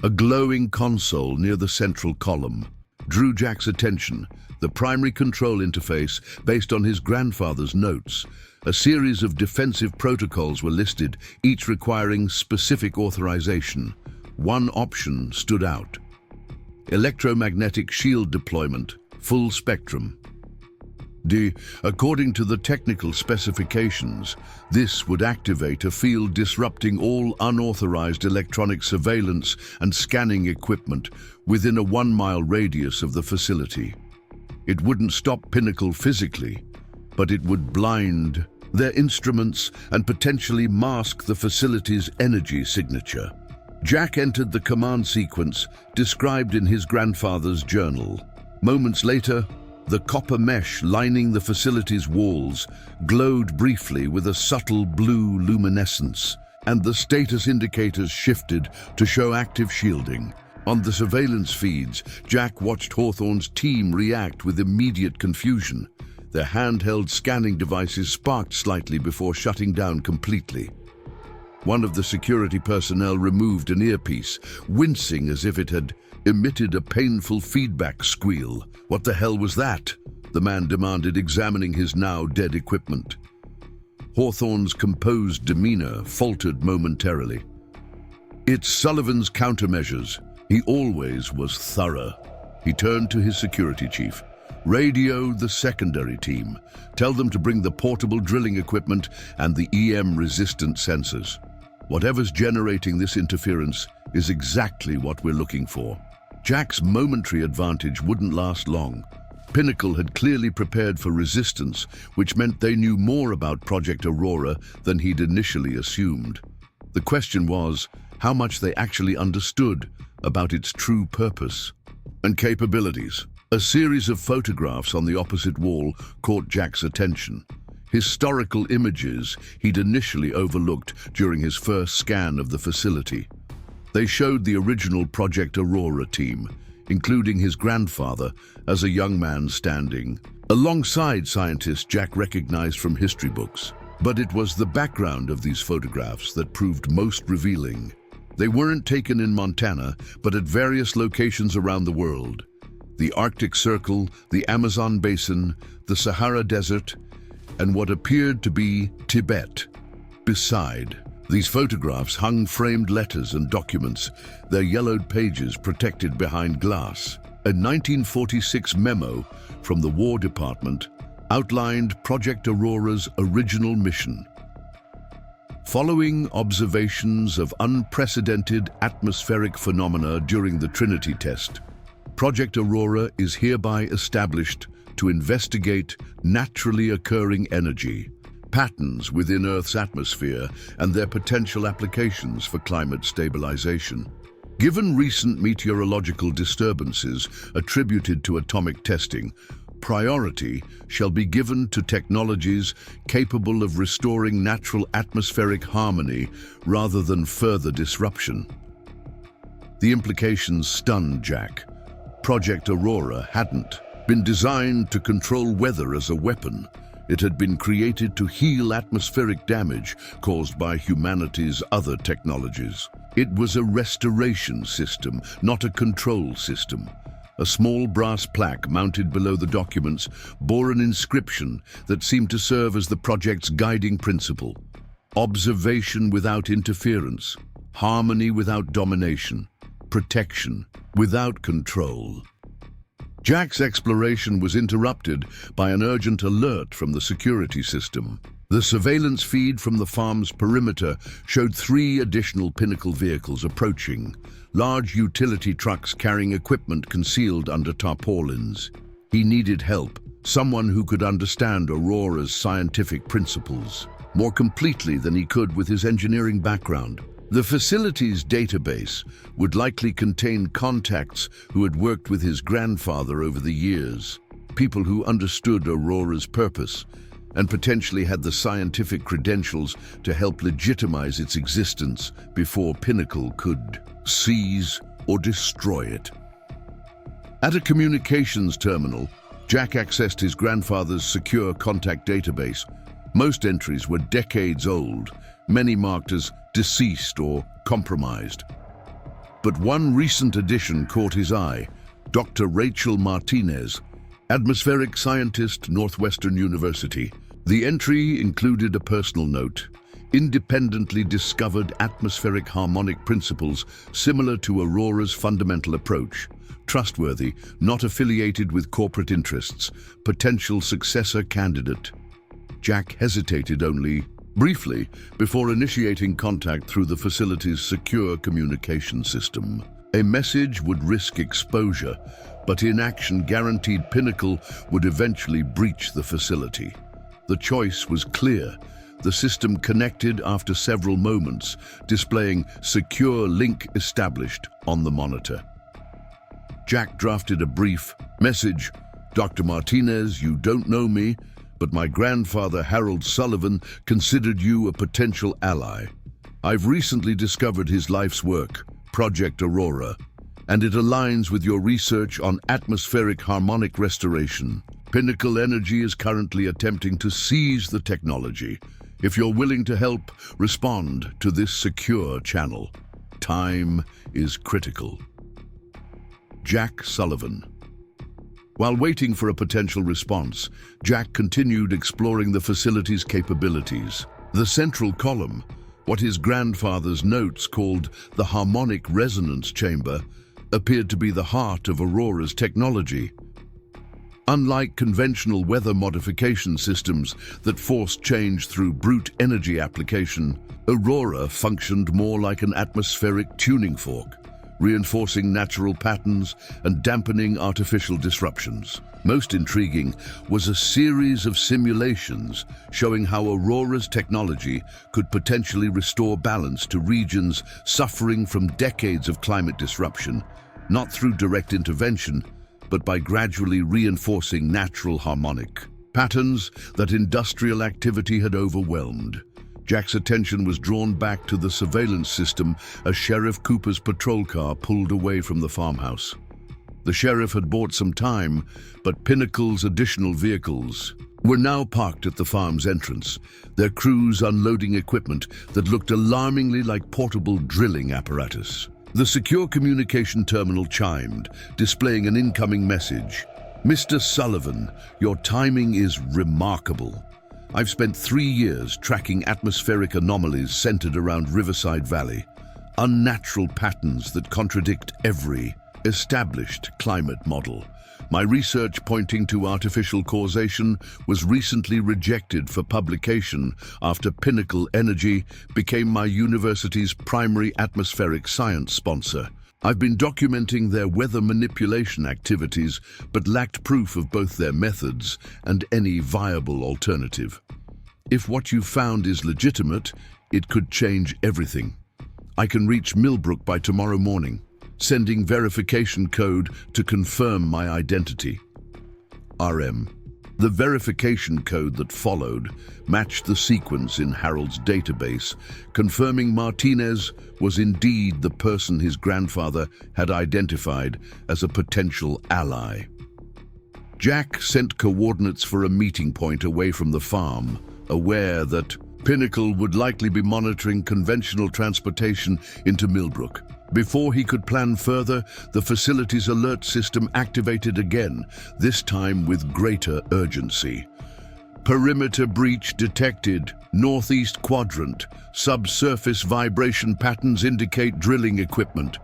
Speaker 1: A glowing console near the central column drew Jack's attention, the primary control interface based on his grandfather's notes. A series of defensive protocols were listed, each requiring specific authorization. One option stood out: electromagnetic shield deployment, full spectrum. According to the technical specifications, this would activate a field disrupting all unauthorized electronic surveillance and scanning equipment within a 1-mile radius of the facility. It wouldn't stop Pinnacle physically, but it would blind their instruments and potentially mask the facility's energy signature. Jack entered the command sequence described in his grandfather's journal. Moments later, the copper mesh lining the facility's walls glowed briefly with a subtle blue luminescence, and the status indicators shifted to show active shielding. On the surveillance feeds, Jack watched Hawthorne's team react with immediate confusion. Their handheld scanning devices sparked slightly before shutting down completely. One of the security personnel removed an earpiece, wincing as if it had emitted a painful feedback squeal. "What the hell was that?" the man demanded, examining his now dead equipment. Hawthorne's composed demeanor faltered momentarily. "It's Sullivan's countermeasures. He always was thorough." He turned to his security chief. "Radio the secondary team. Tell them to bring the portable drilling equipment and the EM-resistant sensors. Whatever's generating this interference is exactly what we're looking for." Jack's momentary advantage wouldn't last long. Pinnacle had clearly prepared for resistance, which meant they knew more about Project Aurora than he'd initially assumed. The question was how much they actually understood about its true purpose and capabilities. A series of photographs on the opposite wall caught Jack's attention. Historical images he'd initially overlooked during his first scan of the facility. They showed the original Project Aurora team, including his grandfather as a young man standing alongside scientists Jack recognized from history books. But it was the background of these photographs that proved most revealing. They weren't taken in Montana, but at various locations around the world. The Arctic Circle, the Amazon Basin, the Sahara Desert, and what appeared to be Tibet. Beside these photographs hung framed letters and documents, their yellowed pages protected behind glass. A 1946 memo from the War Department outlined Project Aurora's original mission. Following observations of unprecedented atmospheric phenomena during the Trinity test, Project Aurora is hereby established to investigate naturally occurring energy patterns within Earth's atmosphere and their potential applications for climate stabilization. Given recent meteorological disturbances attributed to atomic testing, priority shall be given to technologies capable of restoring natural atmospheric harmony rather than further disruption. The implications stunned Jack. Project Aurora hadn't been designed to control weather as a weapon. It had been created to heal atmospheric damage caused by humanity's other technologies. It was a restoration system, not a control system. A small brass plaque mounted below the documents bore an inscription that seemed to serve as the project's guiding principle: observation without interference, harmony without domination, protection without control. Jack's exploration was interrupted by an urgent alert from the security system. The surveillance feed from the farm's perimeter showed 3 additional Pinnacle vehicles approaching, large utility trucks carrying equipment concealed under tarpaulins. He needed help, someone who could understand Aurora's scientific principles more completely than he could with his engineering background. The facility's database would likely contain contacts who had worked with his grandfather over the years, people who understood Aurora's purpose and potentially had the scientific credentials to help legitimize its existence before Pinnacle could seize or destroy it. At a communications terminal, Jack accessed his grandfather's secure contact database. Most entries were decades old, many marked as deceased or compromised. But one recent addition caught his eye: Dr. Rachel Martinez, atmospheric scientist, Northwestern University. The entry included a personal note: independently discovered atmospheric harmonic principles similar to Aurora's fundamental approach. Trustworthy, not affiliated with corporate interests, potential successor candidate. Jack hesitated only briefly before initiating contact through the facility's secure communication system. A message would risk exposure, but inaction guaranteed Pinnacle would eventually breach the facility. The choice was clear. The system connected after several moments, displaying "secure link established" on the monitor. Jack drafted a brief message: "Dr. Martinez, you don't know me, but my grandfather Harold Sullivan considered you a potential ally. I've recently discovered his life's work, Project Aurora, and it aligns with your research on atmospheric harmonic restoration. Pinnacle Energy is currently attempting to seize the technology. If you're willing to help, respond to this secure channel. Time is critical." Jack Sullivan. While waiting for a potential response, Jack continued exploring the facility's capabilities. The central column, what his grandfather's notes called the harmonic resonance chamber, appeared to be the heart of Aurora's technology. Unlike conventional weather modification systems that force change through brute energy application, Aurora functioned more like an atmospheric tuning fork, reinforcing natural patterns and dampening artificial disruptions. Most intriguing was a series of simulations showing how Aurora's technology could potentially restore balance to regions suffering from decades of climate disruption, not through direct intervention, but by gradually reinforcing natural harmonic patterns that industrial activity had overwhelmed. Jack's attention was drawn back to the surveillance system as Sheriff Cooper's patrol car pulled away from the farmhouse. The sheriff had bought some time, but Pinnacle's additional vehicles were now parked at the farm's entrance, their crews unloading equipment that looked alarmingly like portable drilling apparatus. The secure communication terminal chimed, displaying an incoming message: "Mr. Sullivan, your timing is remarkable. I've spent 3 years tracking atmospheric anomalies centered around Riverside Valley, unnatural patterns that contradict every established climate model. My research pointing to artificial causation was recently rejected for publication after Pinnacle Energy became my university's primary atmospheric science sponsor. I've been documenting their weather manipulation activities, but lacked proof of both their methods and any viable alternative. If what you found is legitimate, it could change everything. I can reach Millbrook by tomorrow morning, sending verification code to confirm my identity. RM. The verification code that followed matched the sequence in Harold's database, confirming Martinez was indeed the person his grandfather had identified as a potential ally. Jack sent coordinates for a meeting point away from the farm, aware that Pinnacle would likely be monitoring conventional transportation into Millbrook. Before he could plan further, the facility's alert system activated again, this time with greater urgency. "Perimeter breach detected. Northeast quadrant. Subsurface vibration patterns indicate drilling equipment."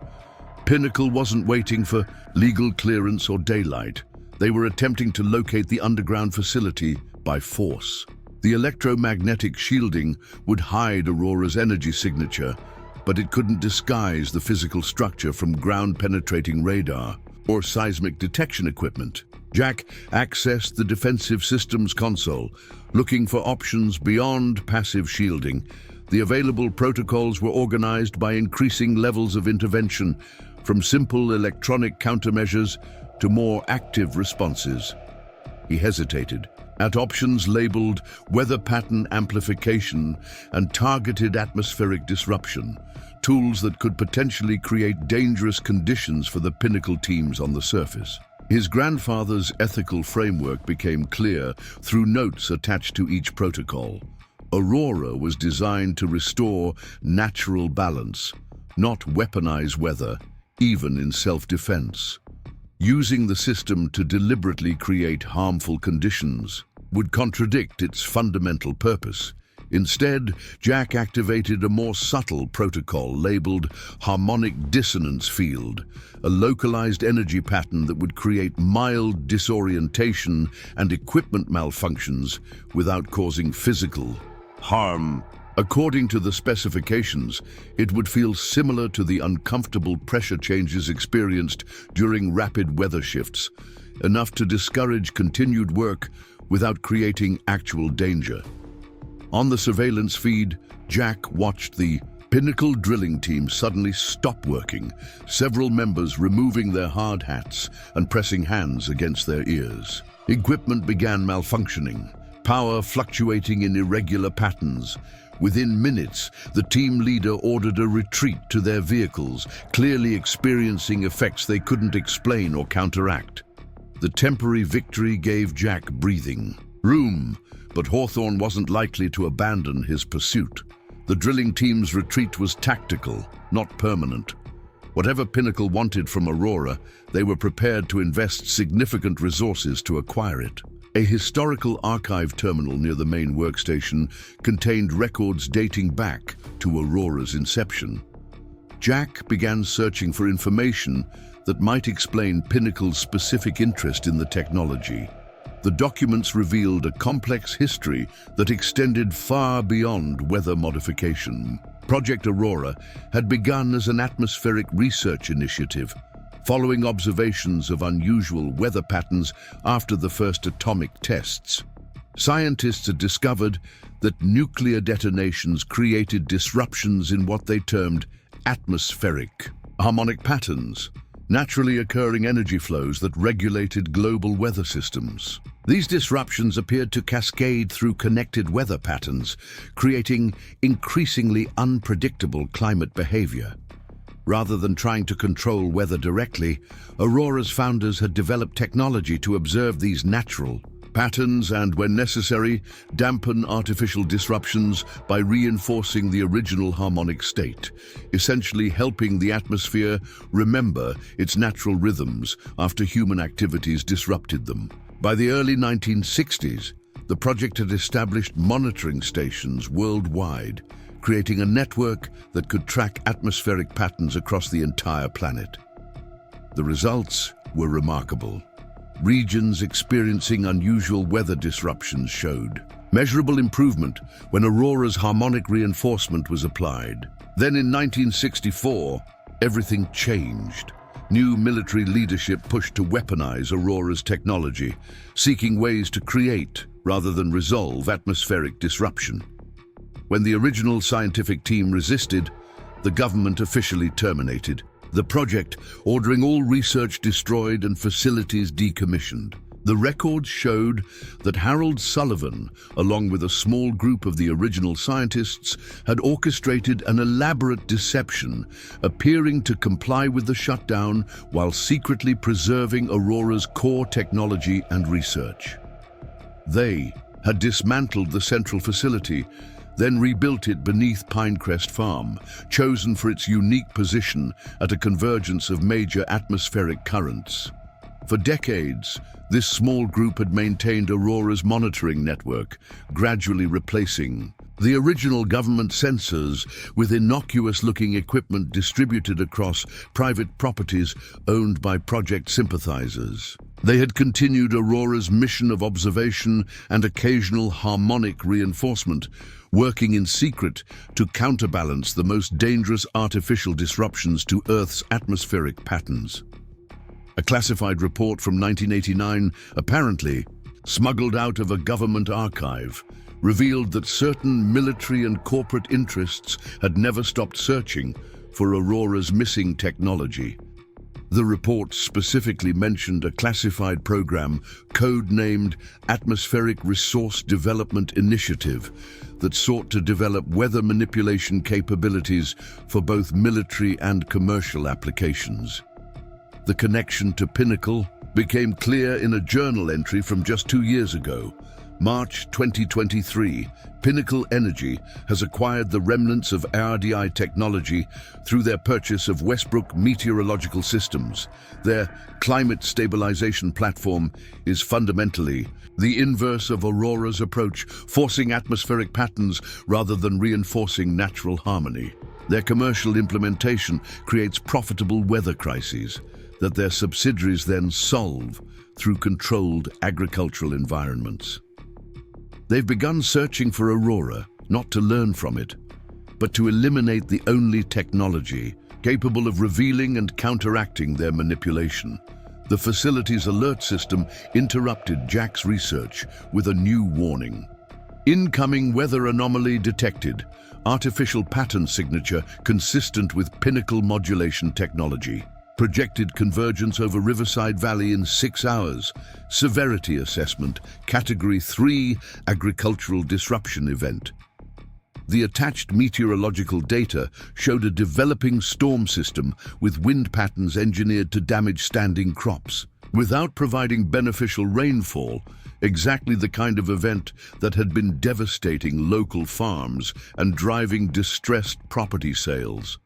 Speaker 1: Pinnacle wasn't waiting for legal clearance or daylight. They were attempting to locate the underground facility by force. The electromagnetic shielding would hide Aurora's energy signature, but it couldn't disguise the physical structure from ground-penetrating radar or seismic detection equipment. Jack accessed the defensive systems console, looking for options beyond passive shielding. The available protocols were organized by increasing levels of intervention, from simple electronic countermeasures to more active responses. He hesitated at options labeled weather pattern amplification and targeted atmospheric disruption, tools that could potentially create dangerous conditions for the Pinnacle teams on the surface. His grandfather's ethical framework became clear through notes attached to each protocol. Aurora was designed to restore natural balance, not weaponize weather, even in self-defense. Using the system to deliberately create harmful conditions would contradict its fundamental purpose. Instead, Jack activated a more subtle protocol labeled harmonic dissonance field, a localized energy pattern that would create mild disorientation and equipment malfunctions without causing physical harm. According to the specifications, it would feel similar to the uncomfortable pressure changes experienced during rapid weather shifts, enough to discourage continued work without creating actual danger. On the surveillance feed, Jack watched the Pinnacle drilling team suddenly stop working, several members removing their hard hats and pressing hands against their ears. Equipment began malfunctioning, power fluctuating in irregular patterns. Within minutes, the team leader ordered a retreat to their vehicles, clearly experiencing effects they couldn't explain or counteract. The temporary victory gave Jack breathing room, but Hawthorne wasn't likely to abandon his pursuit. The drilling team's retreat was tactical, not permanent. Whatever Pinnacle wanted from Aurora, they were prepared to invest significant resources to acquire it. A historical archive terminal near the main workstation contained records dating back to Aurora's inception. Jack began searching for information that might explain Pinnacle's specific interest in the technology. The documents revealed a complex history that extended far beyond weather modification. Project Aurora had begun as an atmospheric research initiative, following observations of unusual weather patterns after the first atomic tests. Scientists had discovered that nuclear detonations created disruptions in what they termed atmospheric harmonic patterns, naturally occurring energy flows that regulated global weather systems. These disruptions appeared to cascade through connected weather patterns, creating increasingly unpredictable climate behavior. Rather than trying to control weather directly, Aurora's founders had developed technology to observe these natural patterns and, when necessary, dampen artificial disruptions by reinforcing the original harmonic state, essentially helping the atmosphere remember its natural rhythms after human activities disrupted them. By the early 1960s, the project had established monitoring stations worldwide, creating a network that could track atmospheric patterns across the entire planet. The results were remarkable. Regions experiencing unusual weather disruptions showed measurable improvement when Aurora's harmonic reinforcement was applied. Then in 1964, everything changed. New military leadership pushed to weaponize Aurora's technology, seeking ways to create rather than resolve atmospheric disruption. When the original scientific team resisted, the government officially terminated the project, ordering all research destroyed and facilities decommissioned. The records showed that Jack Sullivan, along with a small group of the original scientists, had orchestrated an elaborate deception, appearing to comply with the shutdown while secretly preserving Aurora's core technology and research. They had dismantled the central facility, then rebuilt it beneath Pinecrest Farm, chosen for its unique position at a convergence of major atmospheric currents. For decades, this small group had maintained Aurora's monitoring network, gradually replacing the original government sensors with innocuous-looking equipment distributed across private properties owned by project sympathizers. They had continued Aurora's mission of observation and occasional harmonic reinforcement, working in secret to counterbalance the most dangerous artificial disruptions to Earth's atmospheric patterns. A classified report from 1989, apparently smuggled out of a government archive, revealed that certain military and corporate interests had never stopped searching for Aurora's missing technology. The report specifically mentioned a classified program code-named Atmospheric Resource Development Initiative that sought to develop weather manipulation capabilities for both military and commercial applications. The connection to Pinnacle became clear in a journal entry from just 2 years ago. March 2023, Pinnacle Energy has acquired the remnants of RDI technology through their purchase of Westbrook Meteorological Systems. Their climate stabilization platform is fundamentally the inverse of Aurora's approach, forcing atmospheric patterns rather than reinforcing natural harmony. Their commercial implementation creates profitable weather crises that their subsidiaries then solve through controlled agricultural environments. They've begun searching for Aurora, not to learn from it, but to eliminate the only technology capable of revealing and counteracting their manipulation. The facility's alert system interrupted Jack's research with a new warning. Incoming weather anomaly detected. Artificial pattern signature consistent with Pinnacle modulation technology. Projected convergence over Riverside Valley in 6 hours. Severity assessment, Category 3, agricultural disruption event. The attached meteorological data showed a developing storm system with wind patterns engineered to damage standing crops, without providing beneficial rainfall, exactly the kind of event that had been devastating local farms and driving distressed property sales.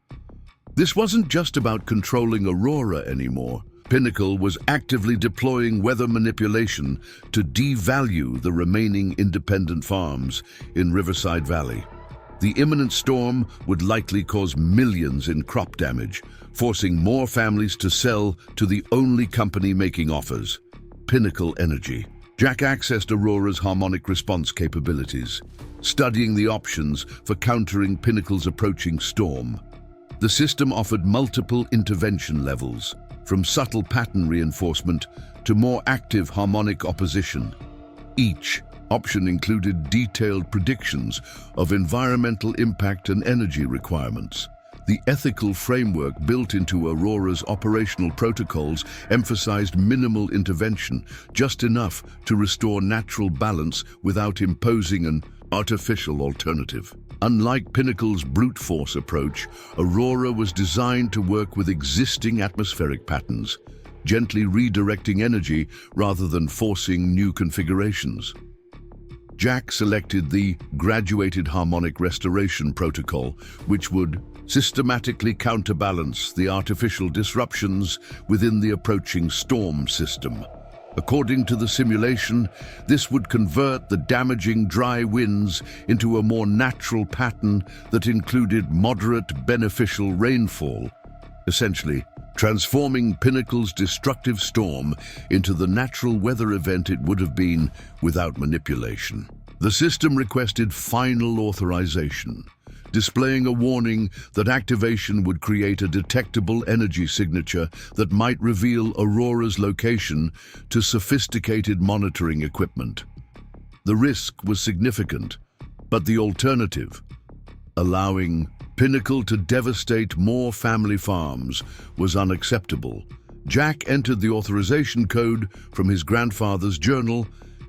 Speaker 1: This wasn't just about controlling Aurora anymore. Pinnacle was actively deploying weather manipulation to devalue the remaining independent farms in Riverside Valley. The imminent storm would likely cause millions in crop damage, forcing more families to sell to the only company making offers, Pinnacle Energy. Jack accessed Aurora's harmonic response capabilities, studying the options for countering Pinnacle's approaching storm. The system offered multiple intervention levels, from subtle pattern reinforcement to more active harmonic opposition. Each option included detailed predictions of environmental impact and energy requirements. The ethical framework built into Aurora's operational protocols emphasized minimal intervention, just enough to restore natural balance without imposing an artificial alternative. Unlike Pinnacle's brute force approach, Aurora was designed to work with existing atmospheric patterns, gently redirecting energy rather than forcing new configurations. Jack selected the graduated harmonic restoration protocol, which would systematically counterbalance the artificial disruptions within the approaching storm system. According to the simulation, this would convert the damaging dry winds into a more natural pattern that included moderate beneficial rainfall, essentially transforming Pinnacle's destructive storm into the natural weather event it would have been without manipulation. The system requested final authorization, displaying a warning that activation would create a detectable energy signature that might reveal Aurora's location to sophisticated monitoring equipment. The risk was significant, but the alternative, allowing Pinnacle to devastate more family farms, was unacceptable. Jack entered the authorization code from his grandfather's journal,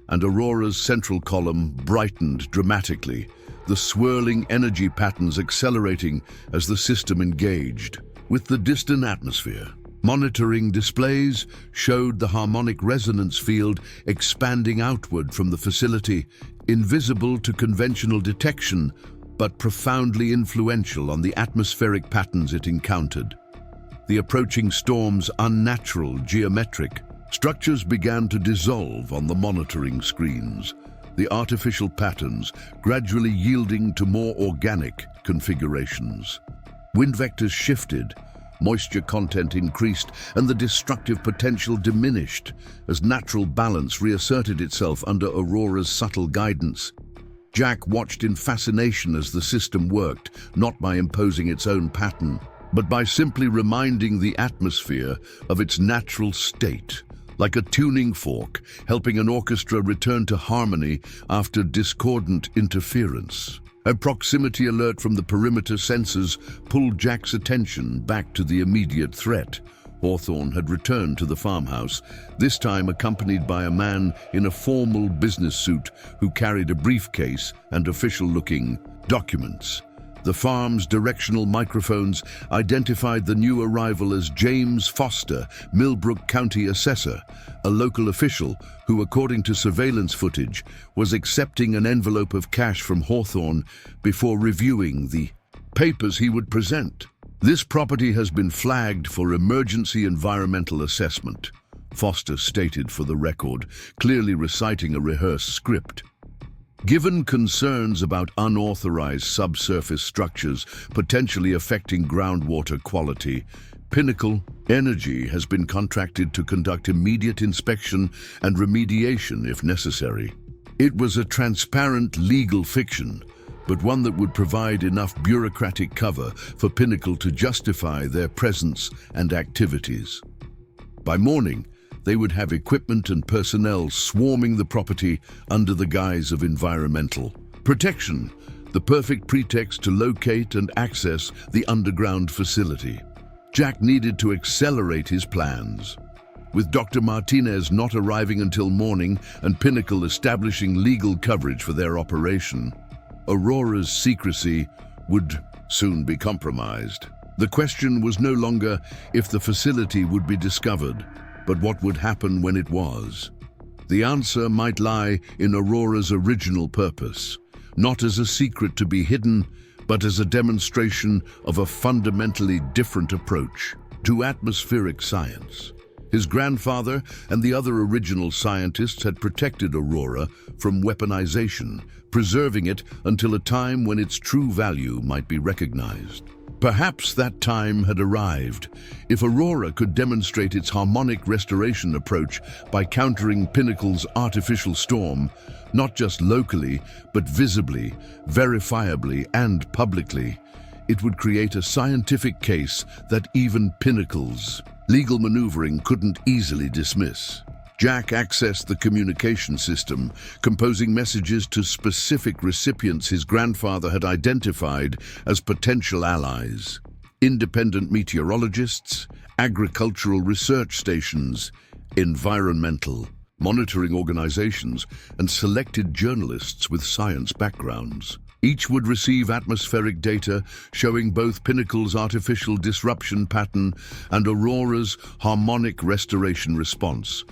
Speaker 1: and Aurora's central column brightened dramatically, the swirling energy patterns accelerating as the system engaged with the distant atmosphere. Monitoring displays showed the harmonic resonance field expanding outward from the facility, invisible to conventional detection, but profoundly influential on the atmospheric patterns it encountered. The approaching storm's unnatural geometric structures began to dissolve on the monitoring screens, the artificial patterns gradually yielding to more organic configurations. Wind vectors shifted, moisture content increased, and the destructive potential diminished as natural balance reasserted itself under Aurora's subtle guidance. Jack watched in fascination as the system worked, not by imposing its own pattern, but by simply reminding the atmosphere of its natural state, like a tuning fork, helping an orchestra return to harmony after discordant interference. A proximity alert from the perimeter sensors pulled Jack's attention back to the immediate threat. Hawthorne had returned to the farmhouse, this time accompanied by a man in a formal business suit who carried a briefcase and official-looking documents. The farm's directional microphones identified the new arrival as James Foster, Millbrook County Assessor, a local official who, according to surveillance footage, was accepting an envelope of cash from Hawthorne before reviewing the papers he would present. "This property has been flagged for emergency environmental assessment," Foster stated for the record, clearly reciting a rehearsed script. Given concerns about unauthorized subsurface structures potentially affecting groundwater quality, Pinnacle Energy has been contracted to conduct immediate inspection and remediation if necessary. It was a transparent legal fiction, but one that would provide enough bureaucratic cover for Pinnacle to justify their presence and activities. By morning, they would have equipment and personnel swarming the property under the guise of environmental protection, the perfect pretext to locate and access the underground facility. Jack needed to accelerate his plans. With Dr. Martinez not arriving until morning and Pinnacle establishing legal coverage for their operation, Aurora's secrecy would soon be compromised. The question was no longer if the facility would be discovered, but what would happen when it was. The answer might lie in Aurora's original purpose, not as a secret to be hidden, but as a demonstration of a fundamentally different approach to atmospheric science. His grandfather and the other original scientists had protected Aurora from weaponization, preserving it until a time when its true value might be recognized. Perhaps that time had arrived. If Aurora could demonstrate its harmonic restoration approach by countering Pinnacle's artificial storm, not just locally, but visibly, verifiably, and publicly, it would create a scientific case that even Pinnacle's legal maneuvering couldn't easily dismiss. Jack accessed the communication system, composing messages to specific recipients his grandfather had identified as potential allies: independent meteorologists, agricultural research stations, environmental monitoring organizations, and selected journalists with science backgrounds. Each would receive atmospheric data showing both Pinnacle's artificial disruption pattern and Aurora's harmonic restoration response,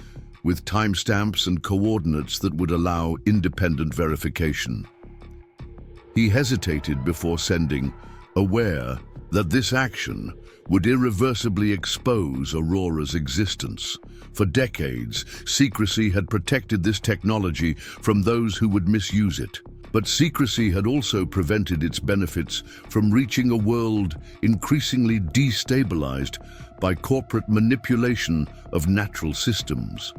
Speaker 1: with timestamps and coordinates that would allow independent verification. He hesitated before sending, aware that this action would irreversibly expose Aurora's existence. For decades, secrecy had protected this technology from those who would misuse it. But secrecy had also prevented its benefits from reaching a world increasingly destabilized by corporate manipulation of natural systems.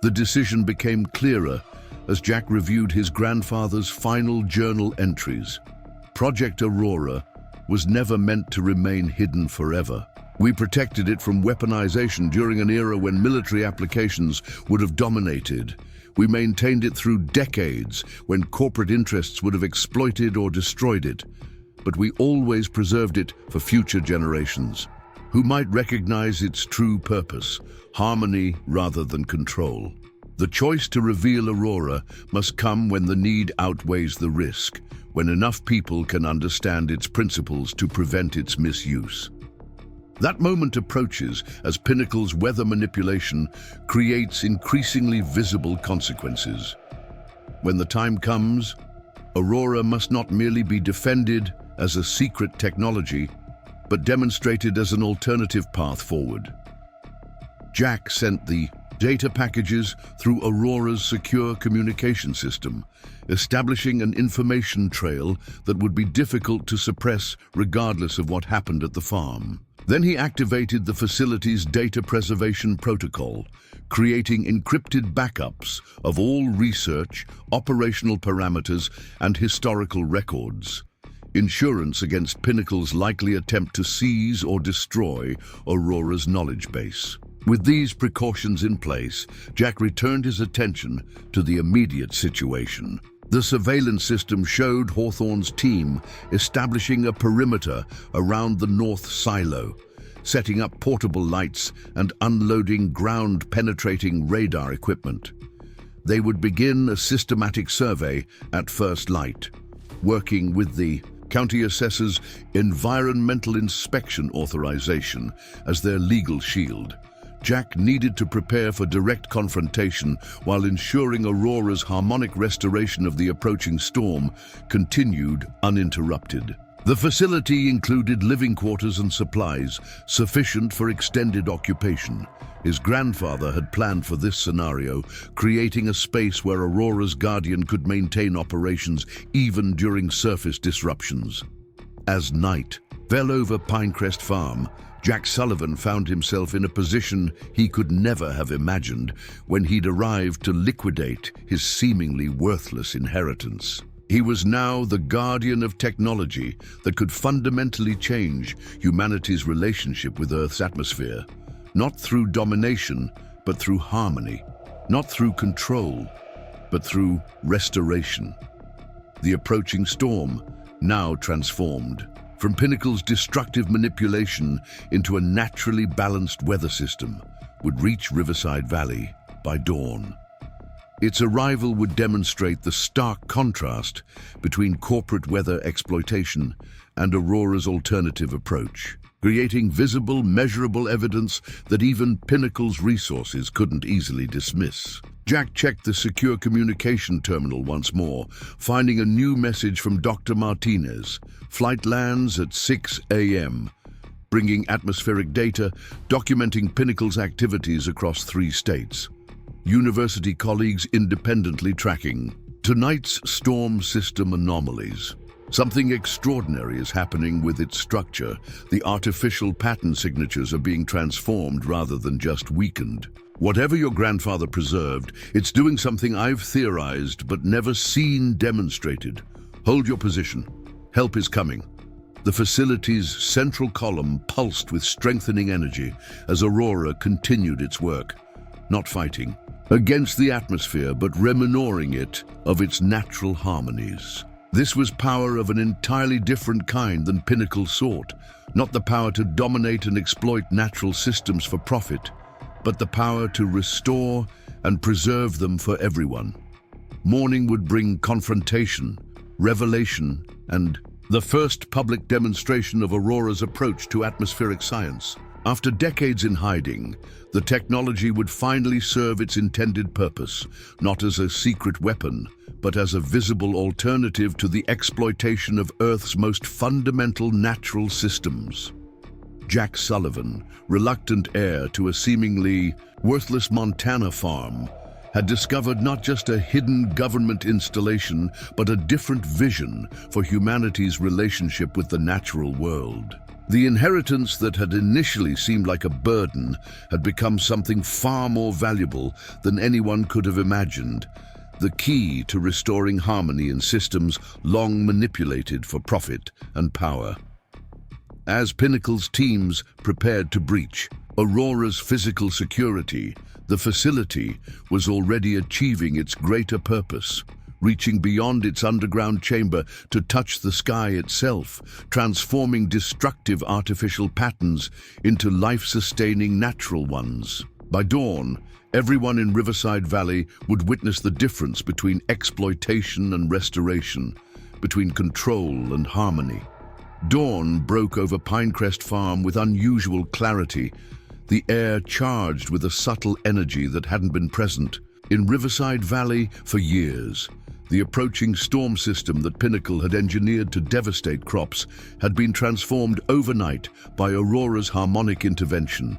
Speaker 1: The decision became clearer as Jack reviewed his grandfather's final journal entries. Project Aurora was never meant to remain hidden forever. We protected it from weaponization during an era when military applications would have dominated. We maintained it through decades when corporate interests would have exploited or destroyed it. But we always preserved it for future generations, who might recognize its true purpose, harmony rather than control. The choice to reveal Aurora must come when the need outweighs the risk, when enough people can understand its principles to prevent its misuse. That moment approaches as Pinnacle's weather manipulation creates increasingly visible consequences. When the time comes, Aurora must not merely be defended as a secret technology, but demonstrated as an alternative path forward. Jack sent the data packages through Aurora's secure communication system, establishing an information trail that would be difficult to suppress regardless of what happened at the farm. Then he activated the facility's data preservation protocol, creating encrypted backups of all research, operational parameters, and historical records. Insurance against Pinnacle's likely attempt to seize or destroy Aurora's knowledge base. With these precautions in place, Jack returned his attention to the immediate situation. The surveillance system showed Hawthorne's team establishing a perimeter around the north silo, setting up portable lights and unloading ground-penetrating radar equipment. They would begin a systematic survey at first light, working with the County assessors environmental inspection authorization as their legal shield. Jack needed to prepare for direct confrontation while ensuring Aurora's harmonic restoration of the approaching storm continued uninterrupted. The facility included living quarters and supplies sufficient for extended occupation. His grandfather had planned for this scenario, creating a space where Aurora's guardian could maintain operations even during surface disruptions. As night fell over Pinecrest Farm, Jack Sullivan found himself in a position he could never have imagined when he'd arrived to liquidate his seemingly worthless inheritance. He was now the guardian of technology that could fundamentally change humanity's relationship with Earth's atmosphere, not through domination, but through harmony, not through control, but through restoration. The approaching storm, now transformed from Pinnacle's destructive manipulation into a naturally balanced weather system, would reach Riverside Valley by dawn. Its arrival would demonstrate the stark contrast between corporate weather exploitation and Aurora's alternative approach, creating visible, measurable evidence that even Pinnacle's resources couldn't easily dismiss. Jack checked the secure communication terminal once more, finding a new message from Dr. Martinez. Flight lands at 6 a.m., bringing atmospheric data documenting Pinnacle's activities across 3 states. University colleagues independently tracking tonight's storm system anomalies. Something extraordinary is happening with its structure. The artificial pattern signatures are being transformed rather than just weakened. Whatever your grandfather preserved, it's doing something I've theorized but never seen demonstrated. Hold your position. Help is coming. The facility's central column pulsed with strengthening energy as Aurora continued its work, not fighting against the atmosphere but reminoring it of its natural harmonies. This was power of an entirely different kind than Pinnacle sought, not the power to dominate and exploit natural systems for profit, but the power to restore and preserve them for everyone. Morning would bring confrontation, revelation, and the first public demonstration of Aurora's approach to atmospheric science. After decades in hiding, the technology would finally serve its intended purpose, not as a secret weapon, but as a visible alternative to the exploitation of Earth's most fundamental natural systems. Jack Sullivan, reluctant heir to a seemingly worthless Montana farm, had discovered not just a hidden government installation, but a different vision for humanity's relationship with the natural world. The inheritance that had initially seemed like a burden had become something far more valuable than anyone could have imagined, the key to restoring harmony in systems long manipulated for profit and power. As Pinnacle's teams prepared to breach Aurora's physical security, the facility was already achieving its greater purpose, reaching beyond its underground chamber to touch the sky itself, transforming destructive artificial patterns into life-sustaining natural ones. By dawn, everyone in Riverside Valley would witness the difference between exploitation and restoration, between control and harmony. Dawn broke over Pinecrest Farm with unusual clarity, the air charged with a subtle energy that hadn't been present in Riverside Valley for years. The approaching storm system that Pinnacle had engineered to devastate crops had been transformed overnight by Aurora's harmonic intervention.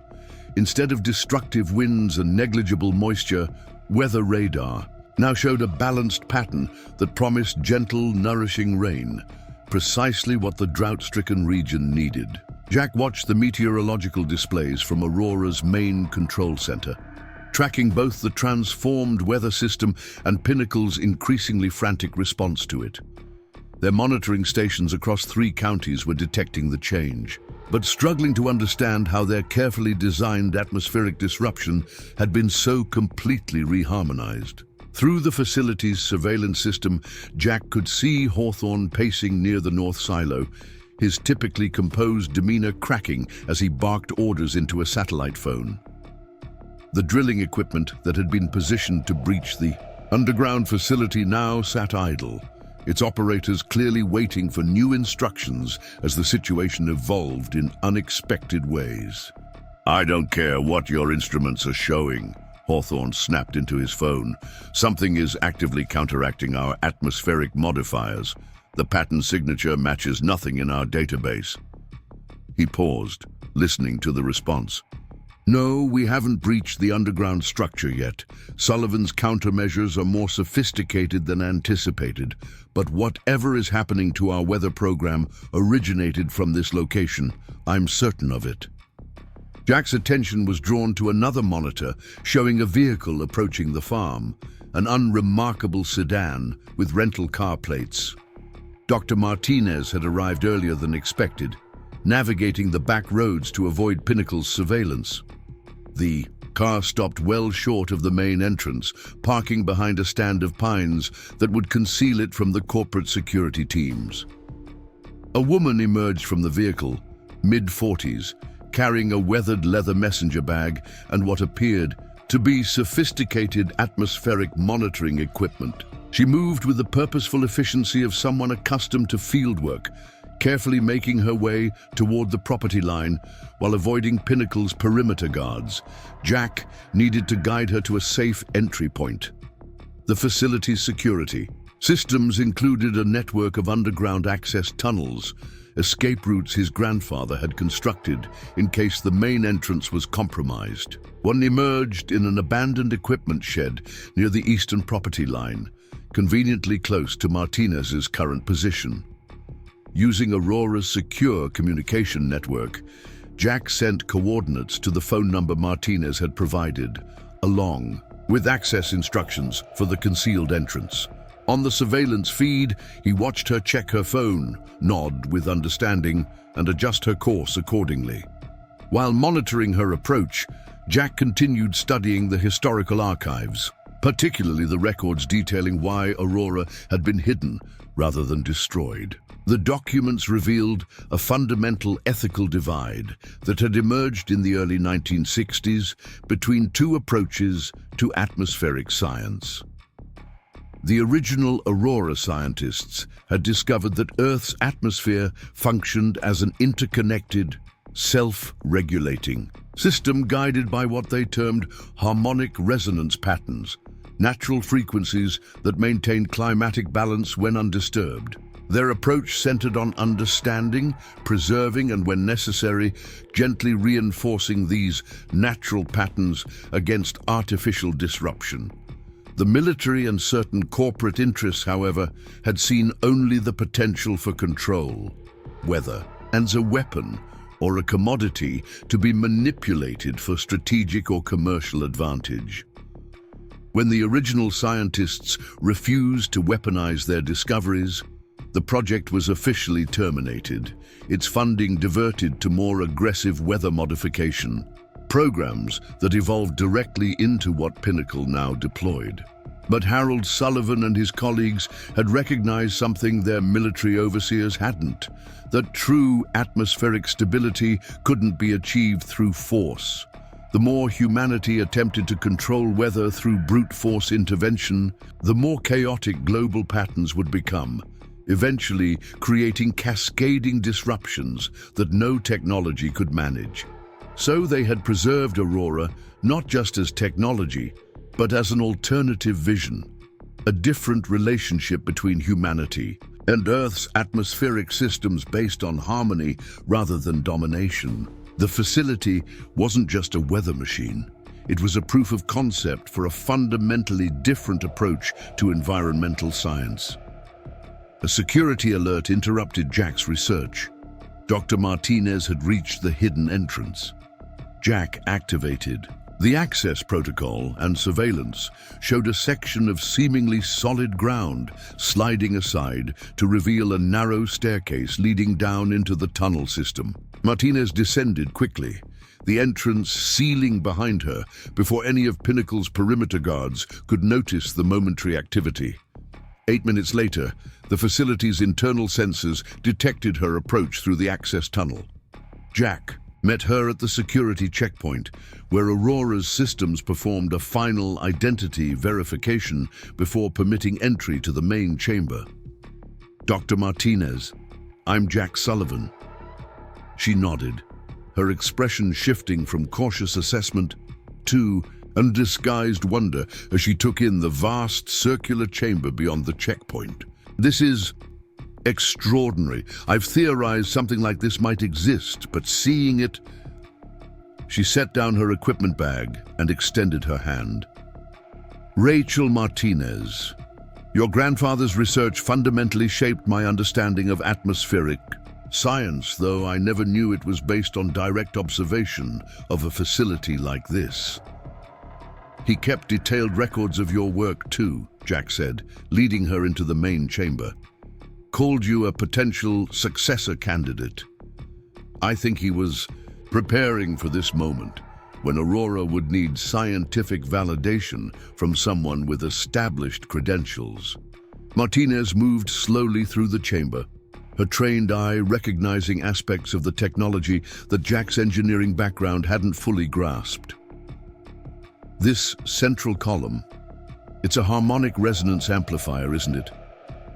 Speaker 1: Instead of destructive winds and negligible moisture, weather radar now showed a balanced pattern that promised gentle, nourishing rain, precisely what the drought-stricken region needed. Jack watched the meteorological displays from Aurora's main control center, tracking both the transformed weather system and Pinnacle's increasingly frantic response to it. Their monitoring stations across 3 counties were detecting the change, but struggling to understand how their carefully designed atmospheric disruption had been so completely reharmonized. Through the facility's surveillance system, Jack could see Hawthorne pacing near the north silo, his typically composed demeanor cracking as he barked orders into a satellite phone. The drilling equipment that had been positioned to breach the underground facility now sat idle, its operators clearly waiting for new instructions as the situation evolved in unexpected ways. "I don't care what your instruments are showing," Hawthorne snapped into his phone. "Something is actively counteracting our atmospheric modifiers. The pattern signature matches nothing in our database." He paused, listening to the response. "No, we haven't breached the underground structure yet. Sullivan's countermeasures are more sophisticated than anticipated, but whatever is happening to our weather program originated from this location. I'm certain of it." Jack's attention was drawn to another monitor showing a vehicle approaching the farm, an unremarkable sedan with rental car plates. Dr. Martinez had arrived earlier than expected, navigating the back roads to avoid Pinnacle's surveillance. The car stopped well short of the main entrance, parking behind a stand of pines that would conceal it from the corporate security teams. A woman emerged from the vehicle, mid-40s, carrying a weathered leather messenger bag and what appeared to be sophisticated atmospheric monitoring equipment. She moved with the purposeful efficiency of someone accustomed to fieldwork, carefully making her way toward the property line while avoiding Pinnacle's perimeter guards. Jack needed to guide her to a safe entry point. The facility's security systems included a network of underground access tunnels, escape routes his grandfather had constructed in case the main entrance was compromised. One emerged in an abandoned equipment shed near the eastern property line, conveniently close to Martinez's current position. Using Aurora's secure communication network, Jack sent coordinates to the phone number Martinez had provided, along with access instructions for the concealed entrance. On the surveillance feed, he watched her check her phone, nod with understanding, and adjust her course accordingly. While monitoring her approach, Jack continued studying the historical archives, particularly the records detailing why Aurora had been hidden rather than destroyed. The documents revealed a fundamental ethical divide that had emerged in the early 1960s between two approaches to atmospheric science. The original Aurora scientists had discovered that Earth's atmosphere functioned as an interconnected, self-regulating system guided by what they termed harmonic resonance patterns, natural frequencies that maintained climatic balance when undisturbed. Their approach centered on understanding, preserving, and when necessary, gently reinforcing these natural patterns against artificial disruption. The military and certain corporate interests, however, had seen only the potential for control, whether as a weapon or a commodity to be manipulated for strategic or commercial advantage. When the original scientists refused to weaponize their discoveries, the project was officially terminated, its funding diverted to more aggressive weather modification, programs that evolved directly into what Pinnacle now deployed. But Harold Sullivan and his colleagues had recognized something their military overseers hadn't, that true atmospheric stability couldn't be achieved through force. The more humanity attempted to control weather through brute force intervention, the more chaotic global patterns would become, eventually creating cascading disruptions that no technology could manage. So they had preserved Aurora not just as technology, but as an alternative vision, a different relationship between humanity and Earth's atmospheric systems based on harmony rather than domination. The facility wasn't just a weather machine. It was a proof of concept for a fundamentally different approach to environmental science. A security alert interrupted Jack's research. Dr. Martinez had reached the hidden entrance. Jack activated. The access protocol and surveillance showed a section of seemingly solid ground sliding aside to reveal a narrow staircase leading down into the tunnel system. Martinez descended quickly, the entrance sealing behind her before any of Pinnacle's perimeter guards could notice the momentary activity. 8 minutes later, the facility's internal sensors detected her approach through the access tunnel. Jack met her at the security checkpoint, where Aurora's systems performed a final identity verification before permitting entry to the main chamber. Dr. Martinez, I'm Jack Sullivan. She nodded, her expression shifting from cautious assessment to undisguised wonder as she took in the vast circular chamber beyond the checkpoint. This is extraordinary. I've theorized something like this might exist, but seeing it... She set down her equipment bag and extended her hand. Rachel Martinez, your grandfather's research fundamentally shaped my understanding of atmospheric science, though I never knew it was based on direct observation of a facility like this. He kept detailed records of your work too, Jack said, leading her into the main chamber. Called you a potential successor candidate. I think he was preparing for this moment, when Aurora would need scientific validation from someone with established credentials. Martinez moved slowly through the chamber, her trained eye recognizing aspects of the technology that Jack's engineering background hadn't fully grasped. This central column, it's a harmonic resonance amplifier, isn't it?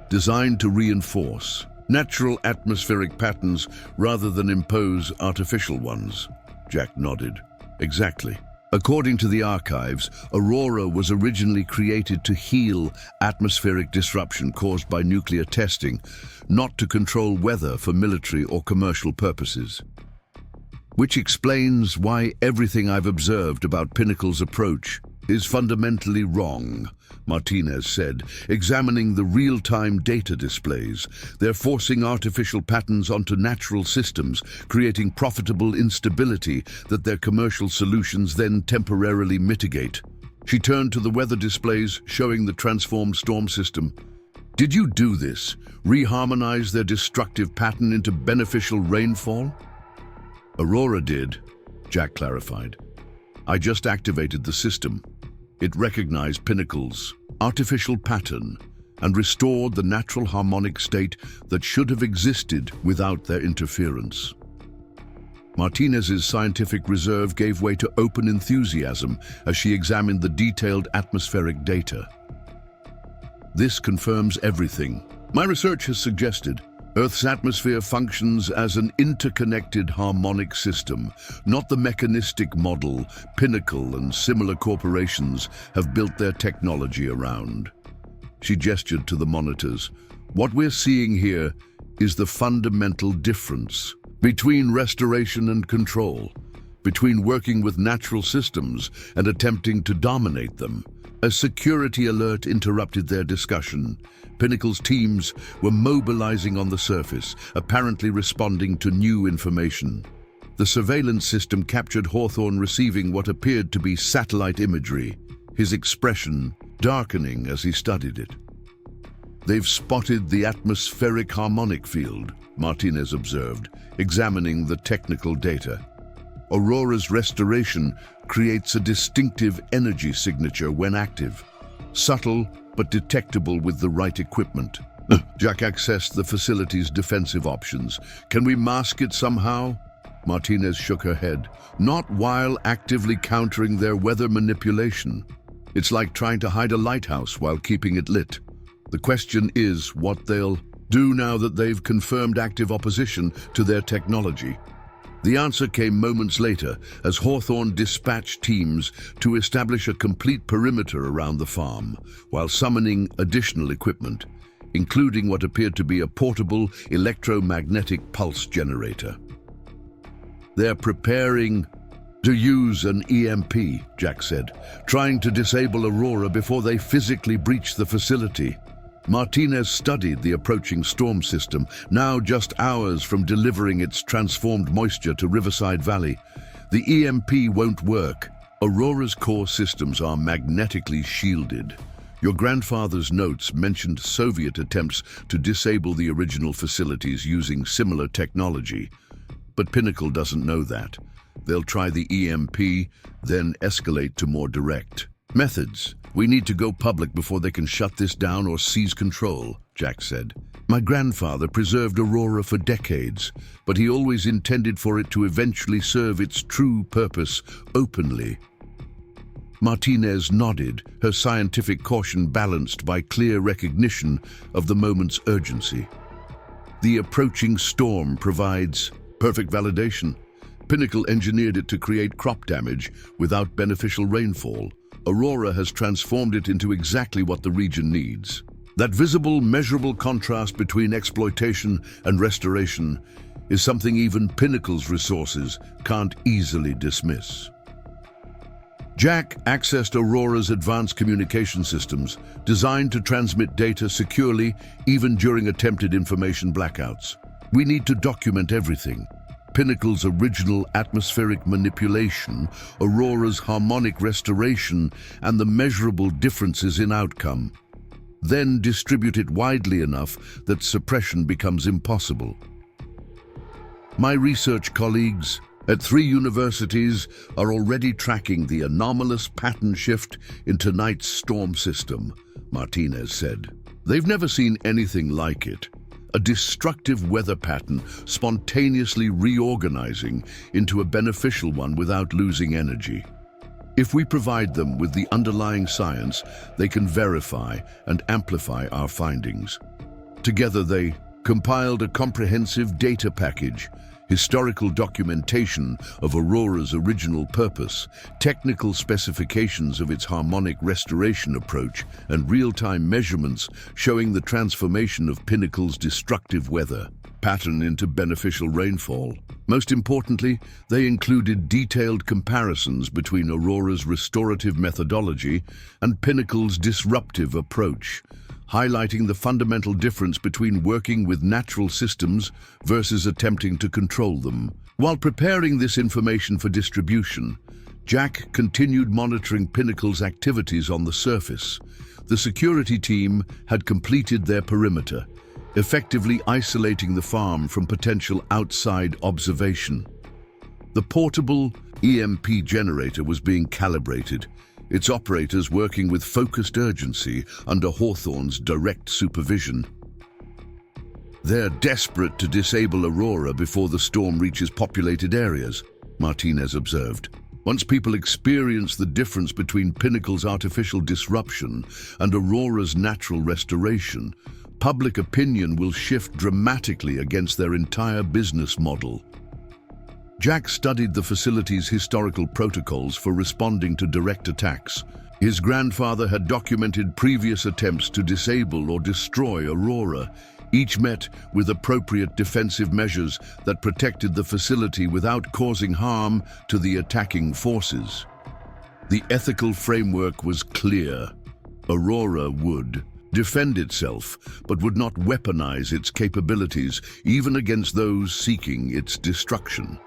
Speaker 1: Designed to reinforce natural atmospheric patterns rather than impose artificial ones. Jack nodded. Exactly. According to the archives, Aurora was originally created to heal atmospheric disruption caused by nuclear testing, not to control weather for military or commercial purposes. Which explains why everything I've observed about Pinnacle's approach is fundamentally wrong, Martinez said, examining the real-time data displays. They're forcing artificial patterns onto natural systems, creating profitable instability that their commercial solutions then temporarily mitigate. She turned to the weather displays showing the transformed storm system. Did you do this? Reharmonize their destructive pattern into beneficial rainfall? Aurora did, Jack clarified. I just activated the system. It recognized Pinnacle's artificial pattern and restored the natural harmonic state that should have existed without their interference. Martinez's scientific reserve gave way to open enthusiasm as she examined the detailed atmospheric data. This confirms everything my research has suggested. Earth's atmosphere functions as an interconnected harmonic system, not the mechanistic model Pinnacle and similar corporations have built their technology around. She gestured to the monitors. What we're seeing here is the fundamental difference between restoration and control, between working with natural systems and attempting to dominate them. A security alert interrupted their discussion. Pinnacle's teams were mobilizing on the surface, apparently responding to new information. The surveillance system captured Hawthorne receiving what appeared to be satellite imagery, his expression darkening as he studied it. They've spotted the atmospheric harmonic field, Martinez observed, examining the technical data. Aurora's restoration creates a distinctive energy signature when active, subtle but detectable with the right equipment. Jack accessed the facility's defensive options. Can we mask it somehow? Martinez shook her head. Not while actively countering their weather manipulation. It's like trying to hide a lighthouse while keeping it lit. The question is what they'll do now that they've confirmed active opposition to their technology. The answer came moments later as Hawthorne dispatched teams to establish a complete perimeter around the farm, while summoning additional equipment, including what appeared to be a portable electromagnetic pulse generator. They're preparing to use an EMP, Jack said, trying to disable Aurora before they physically breach the facility. Martinez studied the approaching storm system, now just hours from delivering its transformed moisture to Riverside Valley. The EMP won't work. Aurora's core systems are magnetically shielded. Your grandfather's notes mentioned Soviet attempts to disable the original facilities using similar technology. But Pinnacle doesn't know that. They'll try the EMP, then escalate to more direct methods. We need to go public before they can shut this down or seize control, Jack said. My grandfather preserved Aurora for decades, but he always intended for it to eventually serve its true purpose openly. Martinez nodded, her scientific caution balanced by clear recognition of the moment's urgency. The approaching storm provides perfect validation. Pinnacle engineered it to create crop damage without beneficial rainfall. Aurora has transformed it into exactly what the region needs. That visible, measurable contrast between exploitation and restoration is something even Pinnacle's resources can't easily dismiss. Jack accessed Aurora's advanced communication systems, designed to transmit data securely even during attempted information blackouts. We need to document everything. Pinnacle's original atmospheric manipulation, Aurora's harmonic restoration, and the measurable differences in outcome. Then distribute it widely enough that suppression becomes impossible. My research colleagues at 3 universities are already tracking the anomalous pattern shift in tonight's storm system, Martinez said. They've never seen anything like it. A destructive weather pattern spontaneously reorganizing into a beneficial one without losing energy. If we provide them with the underlying science, they can verify and amplify our findings. Together they compiled a comprehensive data package, historical documentation of Aurora's original purpose, technical specifications of its harmonic restoration approach, and real-time measurements showing the transformation of Pinnacle's destructive weather pattern into beneficial rainfall. Most importantly, they included detailed comparisons between Aurora's restorative methodology and Pinnacle's disruptive approach, highlighting the fundamental difference between working with natural systems versus attempting to control them. While preparing this information for distribution, Jack continued monitoring Pinnacle's activities on the surface. The security team had completed their perimeter, effectively isolating the farm from potential outside observation. The portable EMP generator was being calibrated, its operators working with focused urgency under Hawthorne's direct supervision. They're desperate to disable Aurora before the storm reaches populated areas, Martinez observed. Once people experience the difference between Pinnacle's artificial disruption and Aurora's natural restoration, public opinion will shift dramatically against their entire business model. Jack studied the facility's historical protocols for responding to direct attacks. His grandfather had documented previous attempts to disable or destroy Aurora, each met with appropriate defensive measures that protected the facility without causing harm to the attacking forces. The ethical framework was clear. Aurora would defend itself, but would not weaponize its capabilities even against those seeking its destruction.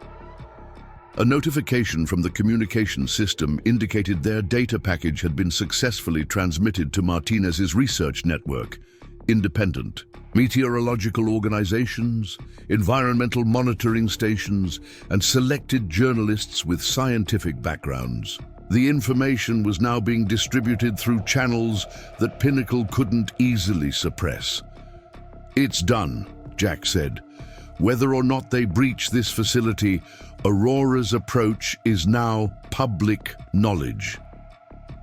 Speaker 1: A notification from the communication system indicated their data package had been successfully transmitted to Martinez's research network. Independent meteorological organizations, environmental monitoring stations, and selected journalists with scientific backgrounds. The information was now being distributed through channels that Pinnacle couldn't easily suppress. "It's done," Jack said. "Whether or not they breach this facility, Aurora's approach is now public knowledge."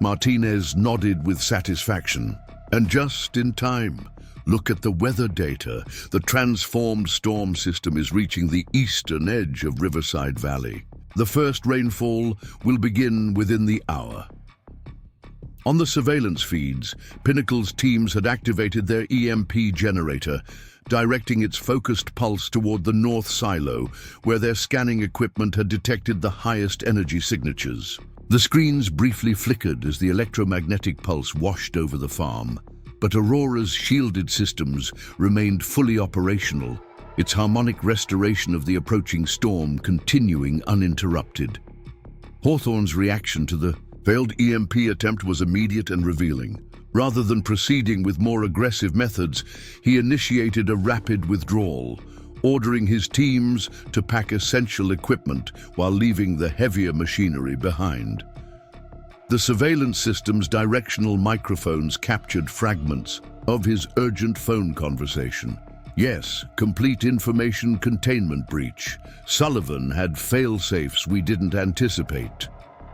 Speaker 1: Martinez nodded with satisfaction. And just in time. Look at the weather data. The transformed storm system is reaching the eastern edge of Riverside Valley. The first rainfall will begin within the hour. On the surveillance feeds, Pinnacle's teams had activated their EMP generator, directing its focused pulse toward the north silo, where their scanning equipment had detected the highest energy signatures. The screens briefly flickered as the electromagnetic pulse washed over the farm, but Aurora's shielded systems remained fully operational, its harmonic restoration of the approaching storm continuing uninterrupted. Hawthorne's reaction to the failed EMP attempt was immediate and revealing. Rather than proceeding with more aggressive methods, he initiated a rapid withdrawal, ordering his teams to pack essential equipment while leaving the heavier machinery behind. The surveillance system's directional microphones captured fragments of his urgent phone conversation. Yes, complete information containment breach. Sullivan had fail-safes we didn't anticipate.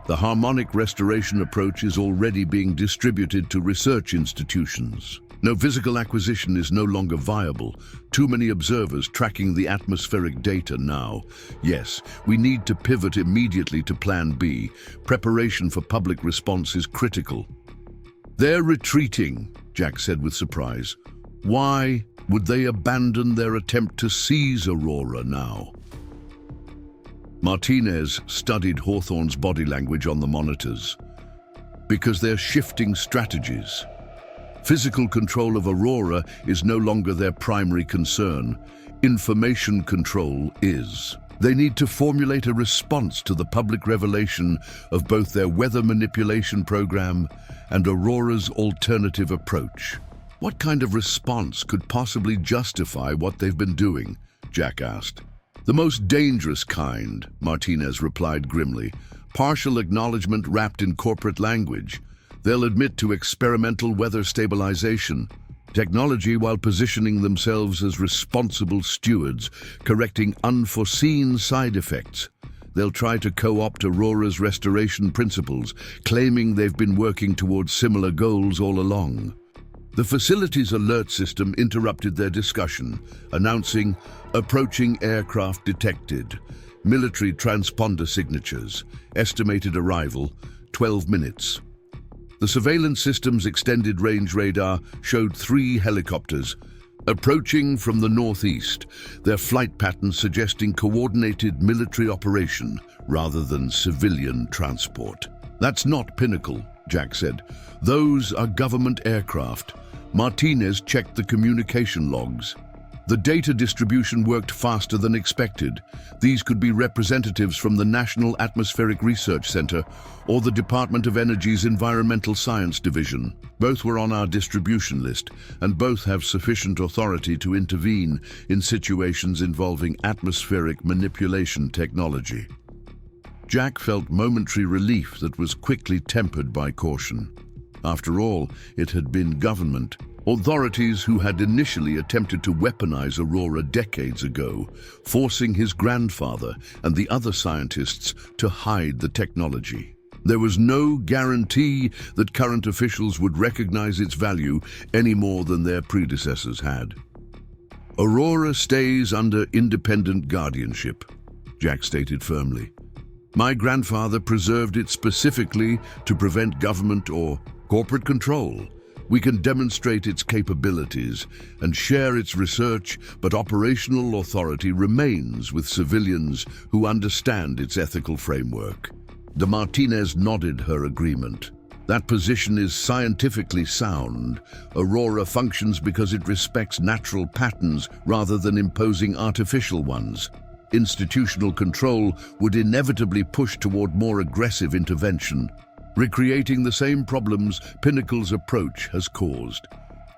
Speaker 1: The harmonic restoration approach is already being distributed to research institutions. No physical acquisition is no longer viable. Too many observers tracking the atmospheric data now. Yes, we need to pivot immediately to Plan B. Preparation for public response is critical. They're retreating, Jack said with surprise. Why would they abandon their attempt to seize Aurora now? Martinez studied Hawthorne's body language on the monitors. Because they're shifting strategies. Physical control of Aurora is no longer their primary concern. Information control is. They need to formulate a response to the public revelation of both their weather manipulation program and Aurora's alternative approach. What kind of response could possibly justify what they've been doing? Jack asked. The most dangerous kind, Martinez replied grimly. Partial acknowledgement wrapped in corporate language. They'll admit to experimental weather stabilization technology while positioning themselves as responsible stewards, correcting unforeseen side effects. They'll try to co-opt Aurora's restoration principles, claiming they've been working towards similar goals all along. The facility's alert system interrupted their discussion, announcing, "Approaching aircraft detected. Military transponder signatures. Estimated arrival, 12 minutes." The surveillance system's extended range radar showed 3 helicopters, approaching from the northeast, their flight patterns suggesting coordinated military operation rather than civilian transport. "That's not Pinnacle," Jack said. "Those are government aircraft." Martinez checked the communication logs. The data distribution worked faster than expected. These could be representatives from the National Atmospheric Research Center or the Department of Energy's Environmental Science Division. Both were on our distribution list, and both have sufficient authority to intervene in situations involving atmospheric manipulation technology. Jack felt momentary relief that was quickly tempered by caution. After all, it had been government authorities who had initially attempted to weaponize Aurora decades ago, forcing his grandfather and the other scientists to hide the technology. There was no guarantee that current officials would recognize its value any more than their predecessors had. "Aurora stays under independent guardianship," Jack stated firmly. "My grandfather preserved it specifically to prevent government or corporate control. We can demonstrate its capabilities and share its research, but operational authority remains with civilians who understand its ethical framework." De Martinez nodded her agreement. "That position is scientifically sound. Aurora functions because it respects natural patterns rather than imposing artificial ones. Institutional control would inevitably push toward more aggressive intervention, recreating the same problems Pinnacle's approach has caused."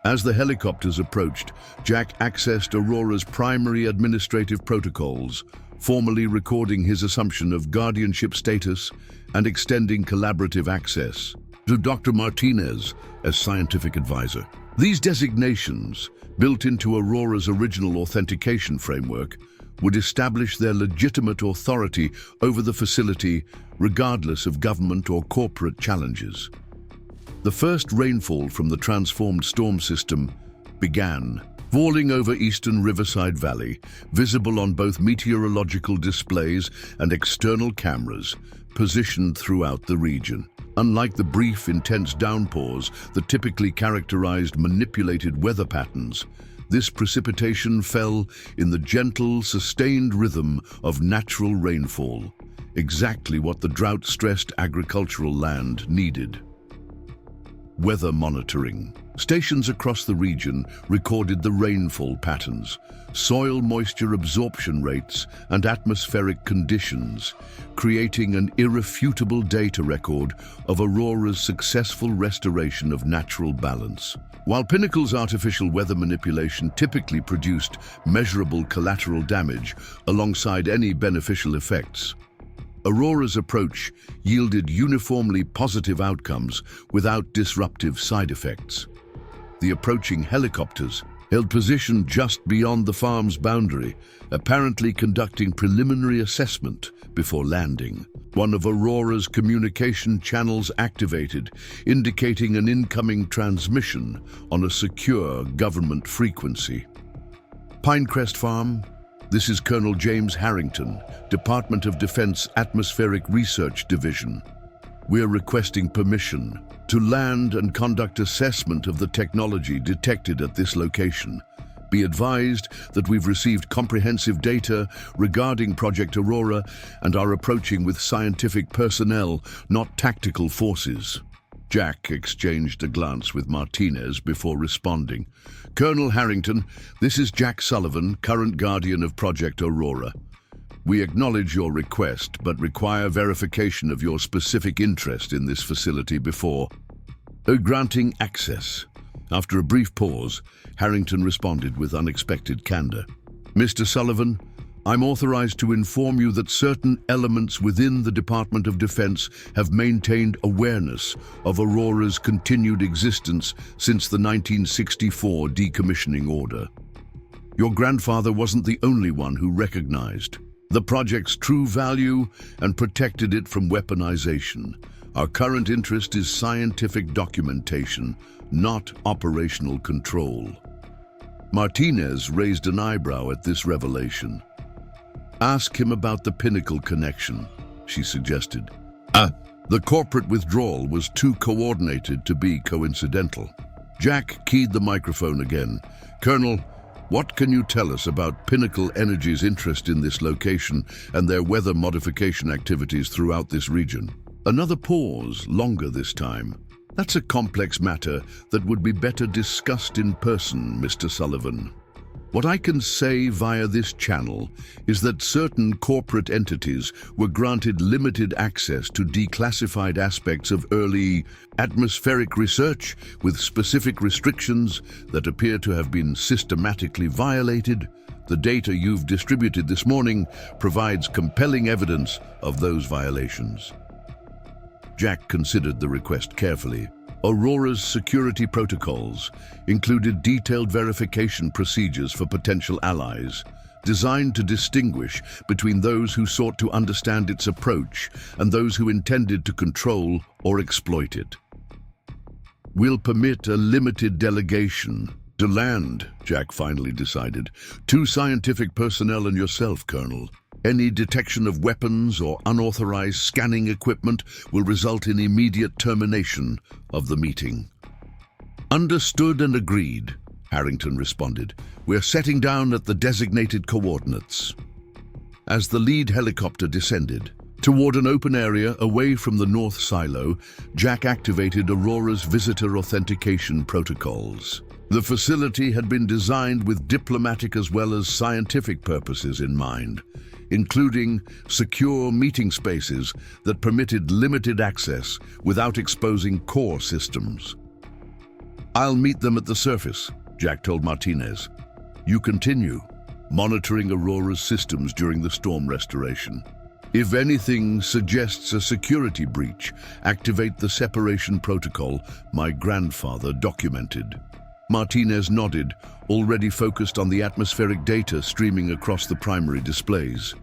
Speaker 1: As the helicopters approached, Jack accessed Aurora's primary administrative protocols, formally recording his assumption of guardianship status and extending collaborative access to Dr. Martinez as scientific advisor. These designations, built into Aurora's original authentication framework, would establish their legitimate authority over the facility regardless of government or corporate challenges. The first rainfall from the transformed storm system began, falling over eastern Riverside Valley, visible on both meteorological displays and external cameras positioned throughout the region. Unlike the brief, intense downpours that typically characterized manipulated weather patterns, this precipitation fell in the gentle, sustained rhythm of natural rainfall, exactly what the drought-stressed agricultural land needed. Weather monitoring. Stations across the region recorded the rainfall patterns, soil moisture absorption rates, and atmospheric conditions, creating an irrefutable data record of Aurora's successful restoration of natural balance. While Pinnacle's artificial weather manipulation typically produced measurable collateral damage alongside any beneficial effects, Aurora's approach yielded uniformly positive outcomes without disruptive side effects. The approaching helicopters, held position just beyond the farm's boundary, apparently conducting preliminary assessment before landing. One of Aurora's communication channels activated, indicating an incoming transmission on a secure government frequency. Pinecrest Farm, this is Colonel James Harrington, Department of Defense Atmospheric Research Division. We're requesting permission to land and conduct assessment of the technology detected at this location. Be advised that we've received comprehensive data regarding Project Aurora and are approaching with scientific personnel, not tactical forces. Jack exchanged a glance with Martinez before responding. Colonel Harrington, this is Jack Sullivan, current guardian of Project Aurora. We acknowledge your request, but require verification of your specific interest in this facility before granting access. After a brief pause, Harrington responded with unexpected candor. Mr. Sullivan, I'm authorized to inform you that certain elements within the Department of Defense have maintained awareness of Aurora's continued existence since the 1964 decommissioning order. Your grandfather wasn't the only one who recognized the project's true value and protected it from weaponization. Our current interest is scientific documentation, not operational control. Martinez raised an eyebrow at this revelation. Ask him about the Pinnacle connection, she suggested. The corporate withdrawal was too coordinated to be coincidental. Jack keyed the microphone again. Colonel, what can you tell us about Pinnacle Energy's interest in this location and their weather modification activities throughout this region? Another pause, longer this time. That's a complex matter that would be better discussed in person, Mr. Sullivan. What I can say via this channel is that certain corporate entities were granted limited access to declassified aspects of early atmospheric research with specific restrictions that appear to have been systematically violated. The data you've distributed this morning provides compelling evidence of those violations. Jack considered the request carefully. Aurora's security protocols included detailed verification procedures for potential allies, designed to distinguish between those who sought to understand its approach and those who intended to control or exploit it. We'll permit a limited delegation to land, Jack finally decided. 2 scientific personnel and yourself, Colonel. Any detection of weapons or unauthorized scanning equipment will result in immediate termination of the meeting. Understood and agreed, Harrington responded. We're setting down at the designated coordinates. As the lead helicopter descended toward an open area away from the North Silo, Jack activated Aurora's visitor authentication protocols. The facility had been designed with diplomatic as well as scientific purposes in mind, including secure meeting spaces that permitted limited access without exposing core systems. I'll meet them at the surface, Jack told Martinez. You continue monitoring Aurora's systems during the storm restoration. If anything suggests a security breach, activate the separation protocol my grandfather documented. Martinez nodded, already focused on the atmospheric data streaming across the primary displays.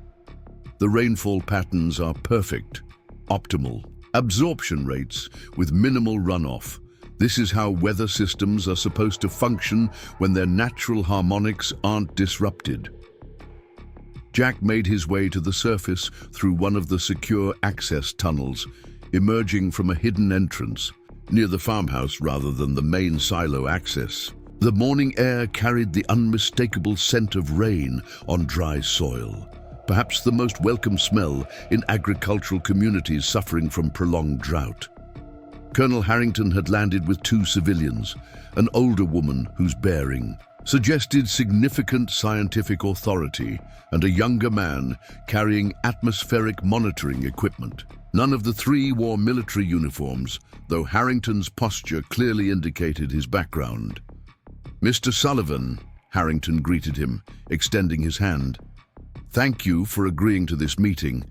Speaker 1: The rainfall patterns are perfect, optimal, absorption rates with minimal runoff. This is how weather systems are supposed to function when their natural harmonics aren't disrupted. Jack made his way to the surface through one of the secure access tunnels, emerging from a hidden entrance near the farmhouse rather than the main silo access. The morning air carried the unmistakable scent of rain on dry soil, perhaps the most welcome smell in agricultural communities suffering from prolonged drought. Colonel Harrington had landed with 2 civilians, an older woman whose bearing suggested significant scientific authority, and a younger man carrying atmospheric monitoring equipment. None of the 3 wore military uniforms, though Harrington's posture clearly indicated his background. Mr. Sullivan, Harrington greeted him, extending his hand. Thank you for agreeing to this meeting.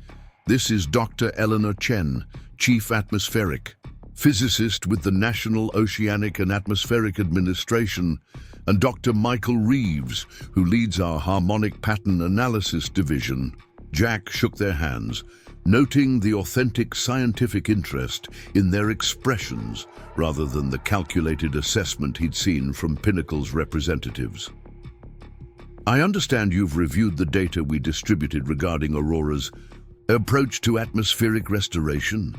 Speaker 1: This is Dr. Eleanor Chen, Chief Atmospheric, physicist with the National Oceanic and Atmospheric Administration, and Dr. Michael Reeves, who leads our harmonic pattern analysis division. Jack shook their hands, noting the authentic scientific interest in their expressions rather than the calculated assessment he'd seen from Pinnacle's representatives. I understand you've reviewed the data we distributed regarding Aurora's approach to atmospheric restoration.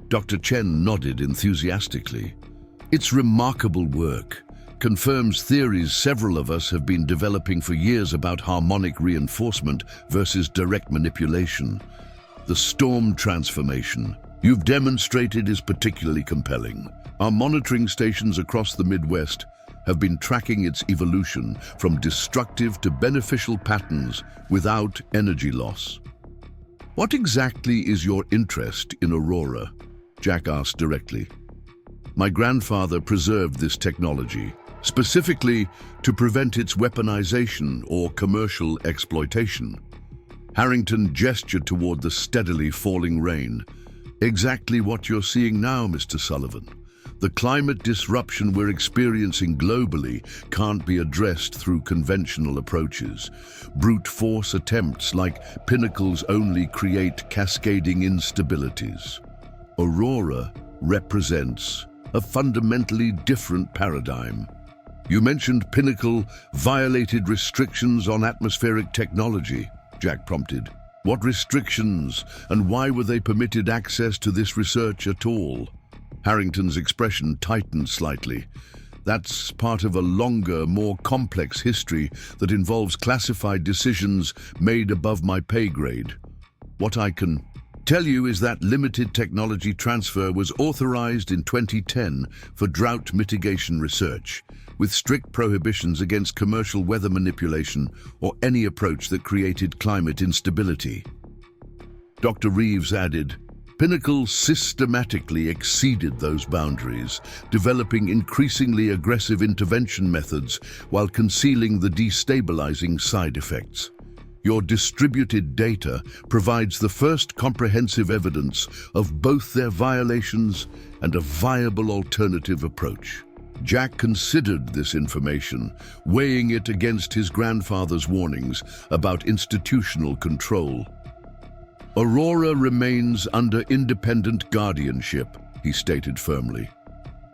Speaker 1: Dr. Chen nodded enthusiastically. It's remarkable work. Confirms theories several of us have been developing for years about harmonic reinforcement versus direct manipulation. The storm transformation you've demonstrated is particularly compelling. Our monitoring stations across the Midwest have been tracking its evolution from destructive to beneficial patterns without energy loss. What exactly is your interest in Aurora? Jack asked directly. My grandfather preserved this technology, specifically to prevent its weaponization or commercial exploitation. Harrington gestured toward the steadily falling rain. Exactly what you're seeing now, Mr. Sullivan. The climate disruption we're experiencing globally can't be addressed through conventional approaches. Brute force attempts like Pinnacle's only create cascading instabilities. Aurora represents a fundamentally different paradigm. You mentioned Pinnacle violated restrictions on atmospheric technology, Jack prompted. What restrictions, and why were they permitted access to this research at all? Harrington's expression tightened slightly. That's part of a longer, more complex history that involves classified decisions made above my pay grade. What I can tell you is that limited technology transfer was authorized in 2010 for drought mitigation research, with strict prohibitions against commercial weather manipulation or any approach that created climate instability. Dr. Reeves added, Pinnacle systematically exceeded those boundaries, developing increasingly aggressive intervention methods while concealing the destabilizing side effects. Your distributed data provides the first comprehensive evidence of both their violations and a viable alternative approach. Jack considered this information, weighing it against his grandfather's warnings about institutional control. Aurora remains under independent guardianship, he stated firmly.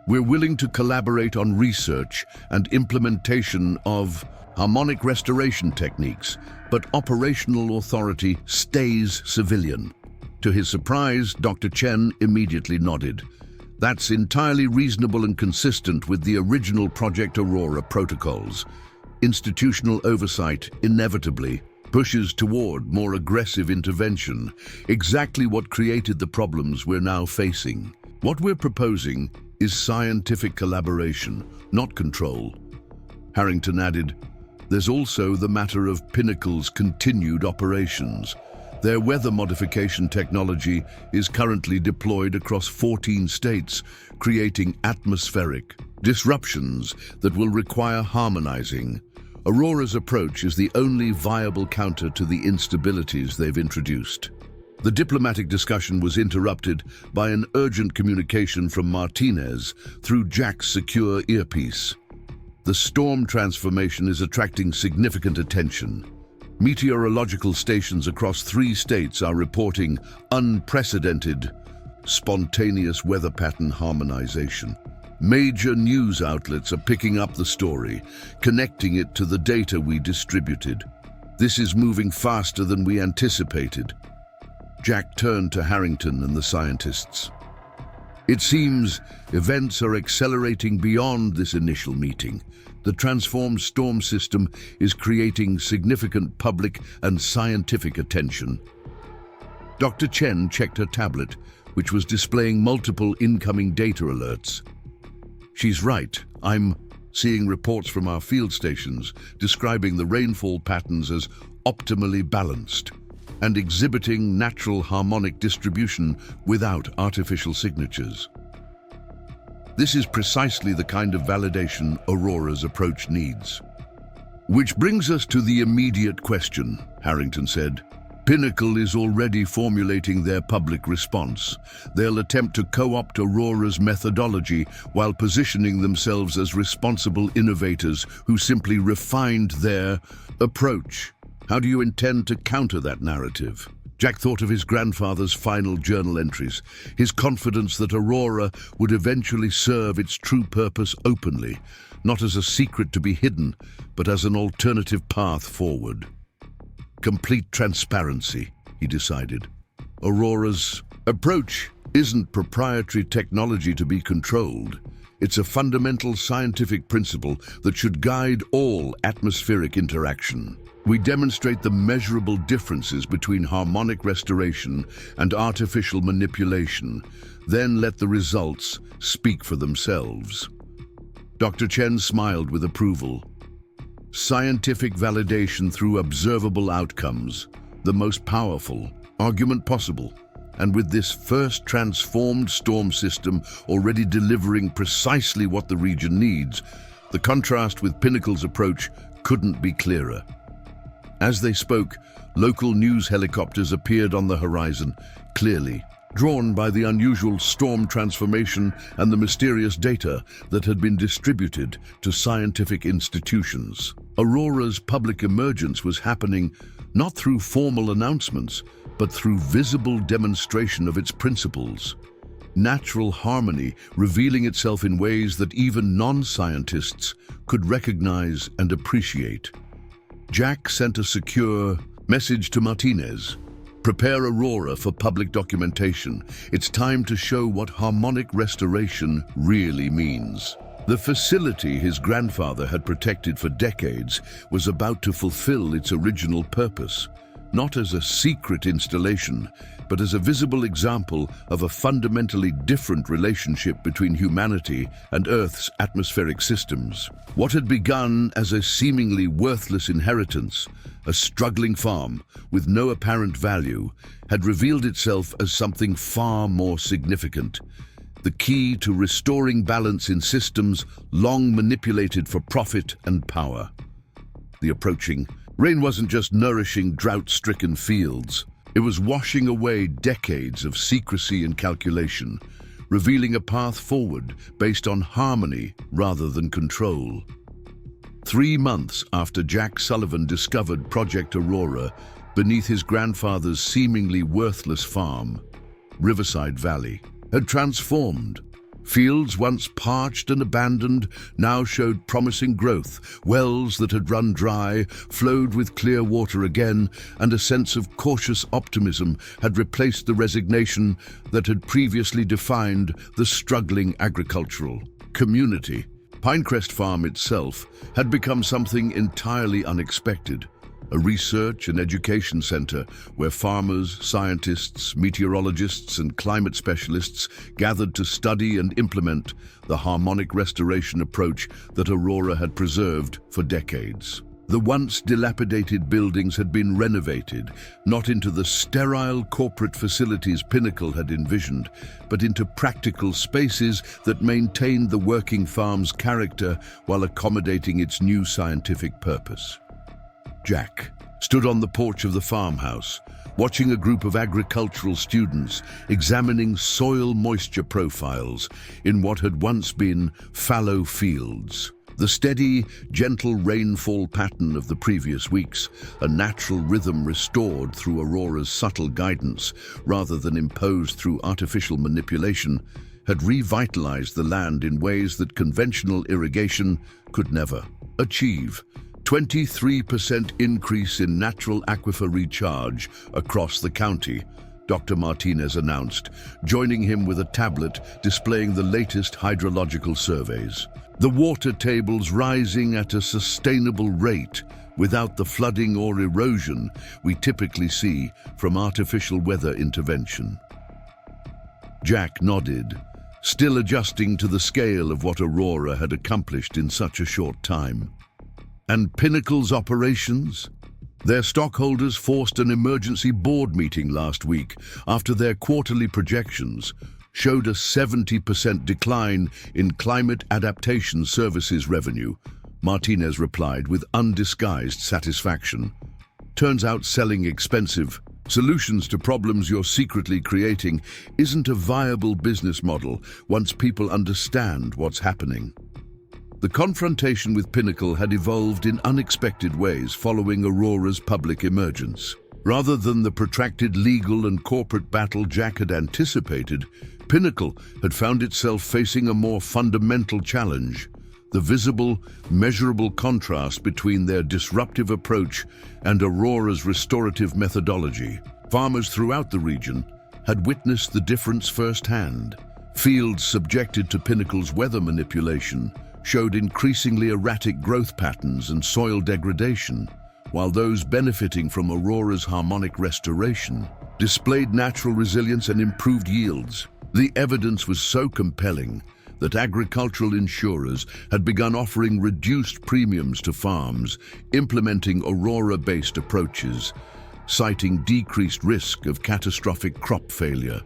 Speaker 1: We're willing to collaborate on research and implementation of harmonic restoration techniques, but operational authority stays civilian. To his surprise, Dr. Chen immediately nodded. That's entirely reasonable and consistent with the original Project Aurora protocols. Institutional oversight inevitably pushes toward more aggressive intervention, exactly what created the problems we're now facing. What we're proposing is scientific collaboration, not control. Harrington added, there's also the matter of Pinnacle's continued operations. Their weather modification technology is currently deployed across 14 states, creating atmospheric disruptions that will require harmonizing. Aurora's approach is the only viable counter to the instabilities they've introduced. The diplomatic discussion was interrupted by an urgent communication from Martinez through Jack's secure earpiece. The storm transformation is attracting significant attention. Meteorological stations across 3 states are reporting unprecedented, spontaneous weather pattern harmonization. Major news outlets are picking up the story, connecting it to the data we distributed. This is moving faster than we anticipated. Jack turned to Harrington and the scientists. It seems events are accelerating beyond this initial meeting. The transformed storm system is creating significant public and scientific attention. Dr. Chen checked her tablet, which was displaying multiple incoming data alerts. She's right. I'm seeing reports from our field stations describing the rainfall patterns as optimally balanced and exhibiting natural harmonic distribution without artificial signatures. This is precisely the kind of validation Aurora's approach needs. Which brings us to the immediate question, Harrington said. Pinnacle is already formulating their public response. They'll attempt to co-opt Aurora's methodology while positioning themselves as responsible innovators who simply refined their approach. How do you intend to counter that narrative? Jack thought of his grandfather's final journal entries, his confidence that Aurora would eventually serve its true purpose openly, not as a secret to be hidden, but as an alternative path forward. Complete transparency, he decided. Aurora's approach isn't proprietary technology to be controlled. It's a fundamental scientific principle that should guide all atmospheric interaction. We demonstrate the measurable differences between harmonic restoration and artificial manipulation, then let the results speak for themselves. Dr. Chen smiled with approval. Scientific validation through observable outcomes, the most powerful argument possible. And with this first transformed storm system already delivering precisely what the region needs, the contrast with Pinnacle's approach couldn't be clearer. As they spoke, local news helicopters appeared on the horizon, clearly drawn by the unusual storm transformation and the mysterious data that had been distributed to scientific institutions. Aurora's public emergence was happening not through formal announcements, but through visible demonstration of its principles. Natural harmony revealing itself in ways that even non-scientists could recognize and appreciate. Jack sent a secure message to Martinez. Prepare Aurora for public documentation. It's time to show what harmonic restoration really means. The facility his grandfather had protected for decades was about to fulfill its original purpose, not as a secret installation, but as a visible example of a fundamentally different relationship between humanity and Earth's atmospheric systems. What had begun as a seemingly worthless inheritance, a struggling farm with no apparent value, had revealed itself as something far more significant. The key to restoring balance in systems long manipulated for profit and power. The approaching rain wasn't just nourishing drought-stricken fields. It was washing away decades of secrecy and calculation, revealing a path forward based on harmony rather than control. 3 months after Jack Sullivan discovered Project Aurora beneath his grandfather's seemingly worthless farm, Riverside Valley had transformed. Fields once parched and abandoned now showed promising growth. Wells that had run dry flowed with clear water again, and a sense of cautious optimism had replaced the resignation that had previously defined the struggling agricultural community. Pinecrest Farm itself had become something entirely unexpected. A research and education center where farmers, scientists, meteorologists, and climate specialists gathered to study and implement the harmonic restoration approach that Aurora had preserved for decades. The once dilapidated buildings had been renovated, not into the sterile corporate facilities Pinnacle had envisioned, but into practical spaces that maintained the working farm's character while accommodating its new scientific purpose. Jack stood on the porch of the farmhouse, watching a group of agricultural students examining soil moisture profiles in what had once been fallow fields. The steady, gentle rainfall pattern of the previous weeks, a natural rhythm restored through Aurora's subtle guidance rather than imposed through artificial manipulation, had revitalized the land in ways that conventional irrigation could never achieve. 23% increase in natural aquifer recharge across the county, Dr. Martinez announced, joining him with a tablet displaying the latest hydrological surveys. The water tables rising at a sustainable rate without the flooding or erosion we typically see from artificial weather intervention. Jack nodded, still adjusting to the scale of what Aurora had accomplished in such a short time. And Pinnacle's operations? Their stockholders forced an emergency board meeting last week after their quarterly projections showed a 70% decline in climate adaptation services revenue. Martinez replied with undisguised satisfaction. Turns out selling expensive Solutions to problems you're secretly creating isn't a viable business model once people understand what's happening. The confrontation with Pinnacle had evolved in unexpected ways following Aurora's public emergence. Rather than the protracted legal and corporate battle Jack had anticipated, Pinnacle had found itself facing a more fundamental challenge: the visible, measurable contrast between their disruptive approach and Aurora's restorative methodology. Farmers throughout the region had witnessed the difference firsthand. Fields subjected to Pinnacle's weather manipulation showed increasingly erratic growth patterns and soil degradation, while those benefiting from Aurora's harmonic restoration displayed natural resilience and improved yields. The evidence was so compelling that agricultural insurers had begun offering reduced premiums to farms implementing Aurora-based approaches, citing decreased risk of catastrophic crop failure.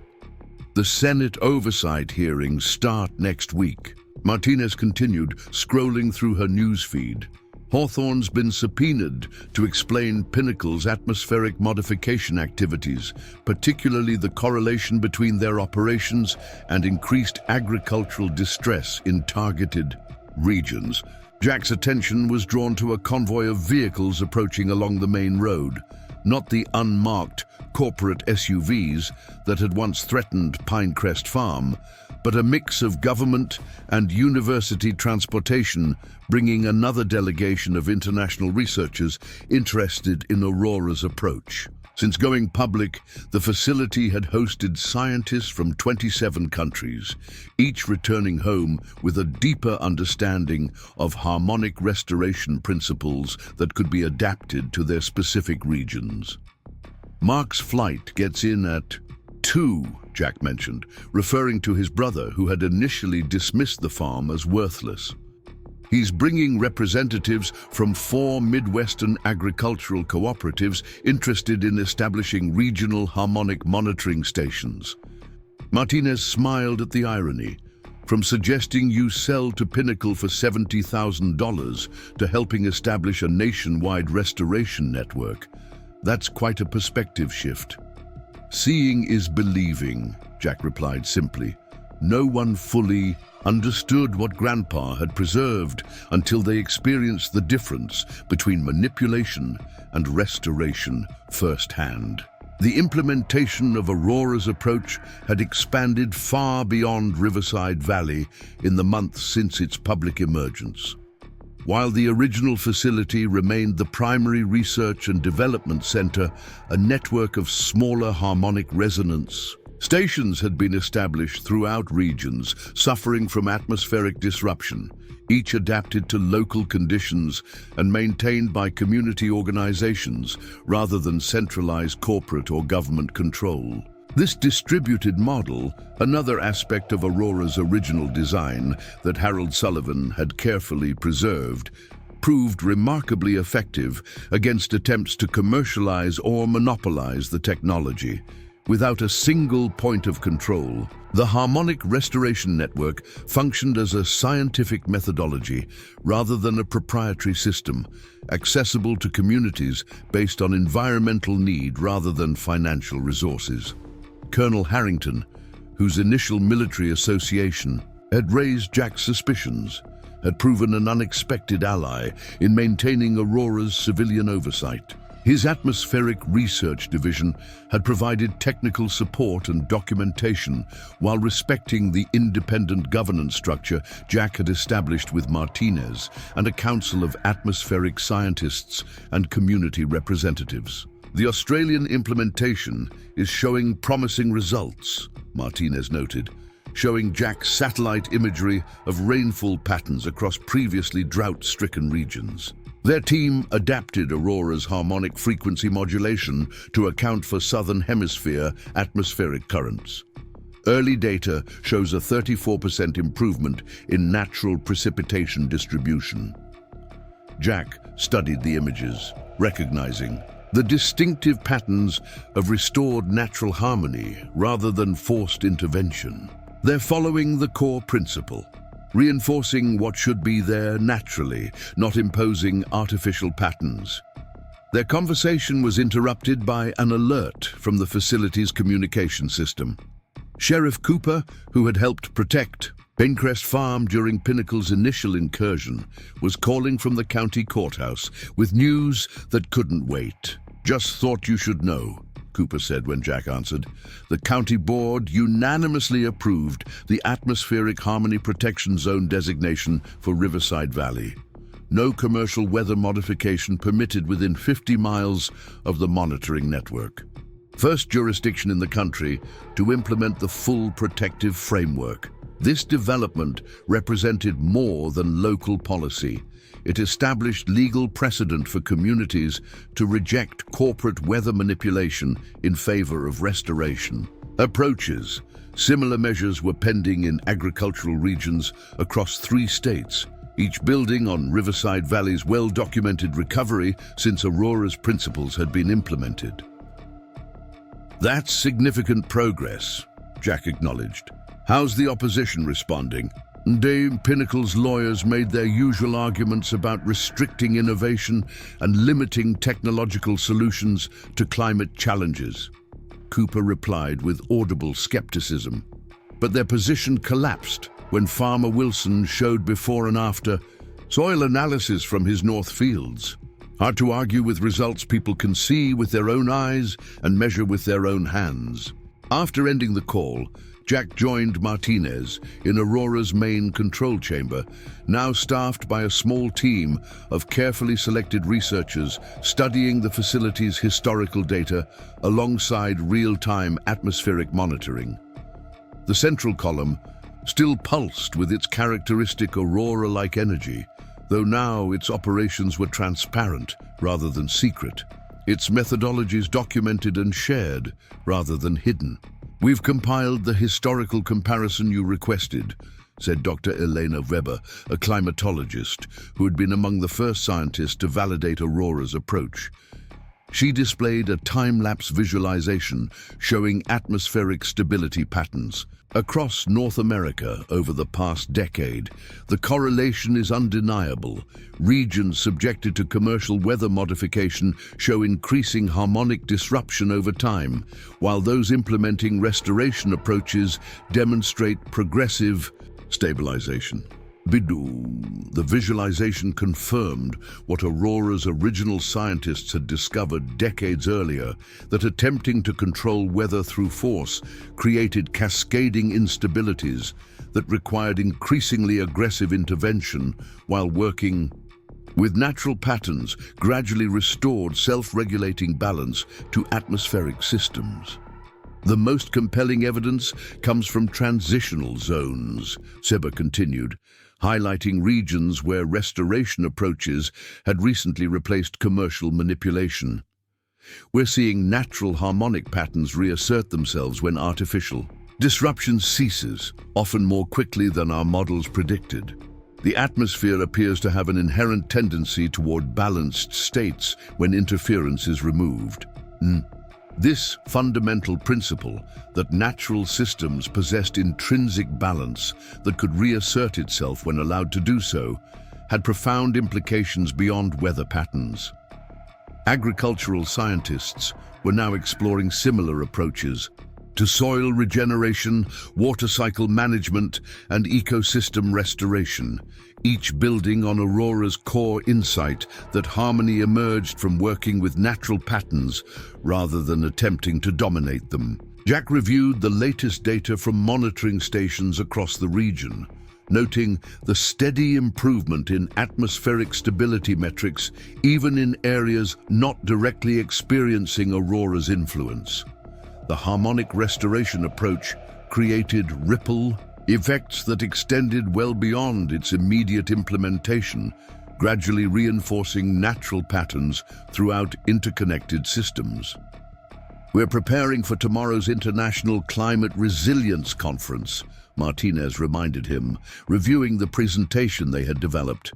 Speaker 1: The Senate oversight hearings start next week. Martinez continued, scrolling through her newsfeed. Hawthorne's been subpoenaed to explain Pinnacle's atmospheric modification activities, particularly the correlation between their operations and increased agricultural distress in targeted regions. Jack's attention was drawn to a convoy of vehicles approaching along the main road, not the unmarked corporate SUVs that had once threatened Pinecrest Farm, but a mix of government and university transportation, bringing another delegation of international researchers interested in Aurora's approach. Since going public, the facility had hosted scientists from 27 countries, each returning home with a deeper understanding of harmonic restoration principles that could be adapted to their specific regions. Mark's flight gets in at 2, Jack mentioned, referring to his brother who had initially dismissed the farm as worthless. He's bringing representatives from 4 Midwestern agricultural cooperatives interested in establishing regional harmonic monitoring stations. Martinez smiled at the irony, from suggesting you sell to Pinnacle for $70,000 to helping establish a nationwide restoration network. That's quite a perspective shift. Seeing is believing, Jack replied simply. No one fully understood what Grandpa had preserved until they experienced the difference between manipulation and restoration firsthand. The implementation of Aurora's approach had expanded far beyond Riverside Valley in the months since its public emergence. While the original facility remained the primary research and development center, a network of smaller harmonic resonance stations had been established throughout regions suffering from atmospheric disruption, each adapted to local conditions and maintained by community organizations rather than centralized corporate or government control. This distributed model, another aspect of Aurora's original design that Jack Sullivan had carefully preserved, proved remarkably effective against attempts to commercialize or monopolize the technology. Without a single point of control, the Harmonic Restoration Network functioned as a scientific methodology rather than a proprietary system, accessible to communities based on environmental need rather than financial resources. Colonel Harrington, whose initial military association had raised Jack's suspicions, had proven an unexpected ally in maintaining Aurora's civilian oversight. His atmospheric research division had provided technical support and documentation while respecting the independent governance structure Jack had established with Martinez and a council of atmospheric scientists and community representatives. The Australian implementation is showing promising results, Martinez noted, showing Jack's satellite imagery of rainfall patterns across previously drought-stricken regions. Their team adapted Aurora's harmonic frequency modulation to account for southern hemisphere atmospheric currents. Early data shows a 34% improvement in natural precipitation distribution. Jack studied the images, recognizing the distinctive patterns of restored natural harmony rather than forced intervention. They're following the core principle, reinforcing what should be there naturally, not imposing artificial patterns. Their conversation was interrupted by an alert from the facility's communication system. Sheriff Cooper, who had helped protect Pinecrest Farm during Pinnacle's initial incursion, was calling from the county courthouse with news that couldn't wait. "Just thought you should know," Cooper said when Jack answered. "The county board unanimously approved the Atmospheric Harmony Protection Zone designation for Riverside Valley. No commercial weather modification permitted within 50 miles of the monitoring network. First jurisdiction in the country to implement the full protective framework. This development represented more than local policy. It established legal precedent for communities to reject corporate weather manipulation in favor of restoration approaches. Similar measures were pending in agricultural regions across 3 states, each building on Riverside Valley's well-documented recovery since Aurora's principles had been implemented." "That's significant progress," Jack acknowledged. "How's the opposition responding?" Dame Pinnacle's lawyers made their usual arguments about restricting innovation and limiting technological solutions to climate challenges. Cooper replied with audible skepticism. But their position collapsed when Farmer Wilson showed before and after soil analysis from his north fields. Hard to argue with results people can see with their own eyes and measure with their own hands. After ending the call, Jack joined Martinez in Aurora's main control chamber, now staffed by a small team of carefully selected researchers studying the facility's historical data alongside real-time atmospheric monitoring. The central column still pulsed with its characteristic aurora-like energy, though now its operations were transparent rather than secret, its methodologies documented and shared rather than hidden. "We've compiled the historical comparison you requested," said Dr. Elena Weber, a climatologist who had been among the first scientists to validate Aurora's approach. She displayed a time-lapse visualization showing atmospheric stability patterns. Across North America over the past decade, the correlation is undeniable. Regions subjected to commercial weather modification show increasing harmonic disruption over time, while those implementing restoration approaches demonstrate progressive stabilization. The visualization confirmed what Aurora's original scientists had discovered decades earlier, that attempting to control weather through force created cascading instabilities that required increasingly aggressive intervention, while working with natural patterns gradually restored self-regulating balance to atmospheric systems. "The most compelling evidence comes from transitional zones," Seba continued, highlighting regions where restoration approaches had recently replaced commercial manipulation. "We're seeing natural harmonic patterns reassert themselves when artificial disruption ceases, often more quickly than our models predicted. The atmosphere appears to have an inherent tendency toward balanced states when interference is removed." This fundamental principle, that natural systems possessed intrinsic balance that could reassert itself when allowed to do so, had profound implications beyond weather patterns. Agricultural scientists were now exploring similar approaches to soil regeneration, water cycle management, and ecosystem restoration, each building on Aurora's core insight that harmony emerged from working with natural patterns rather than attempting to dominate them. Jack reviewed the latest data from monitoring stations across the region, noting the steady improvement in atmospheric stability metrics even in areas not directly experiencing Aurora's influence. The harmonic restoration approach created ripple effects that extended well beyond its immediate implementation, gradually reinforcing natural patterns throughout interconnected systems. "We're preparing for tomorrow's International Climate Resilience Conference," Martinez reminded him, reviewing the presentation they had developed.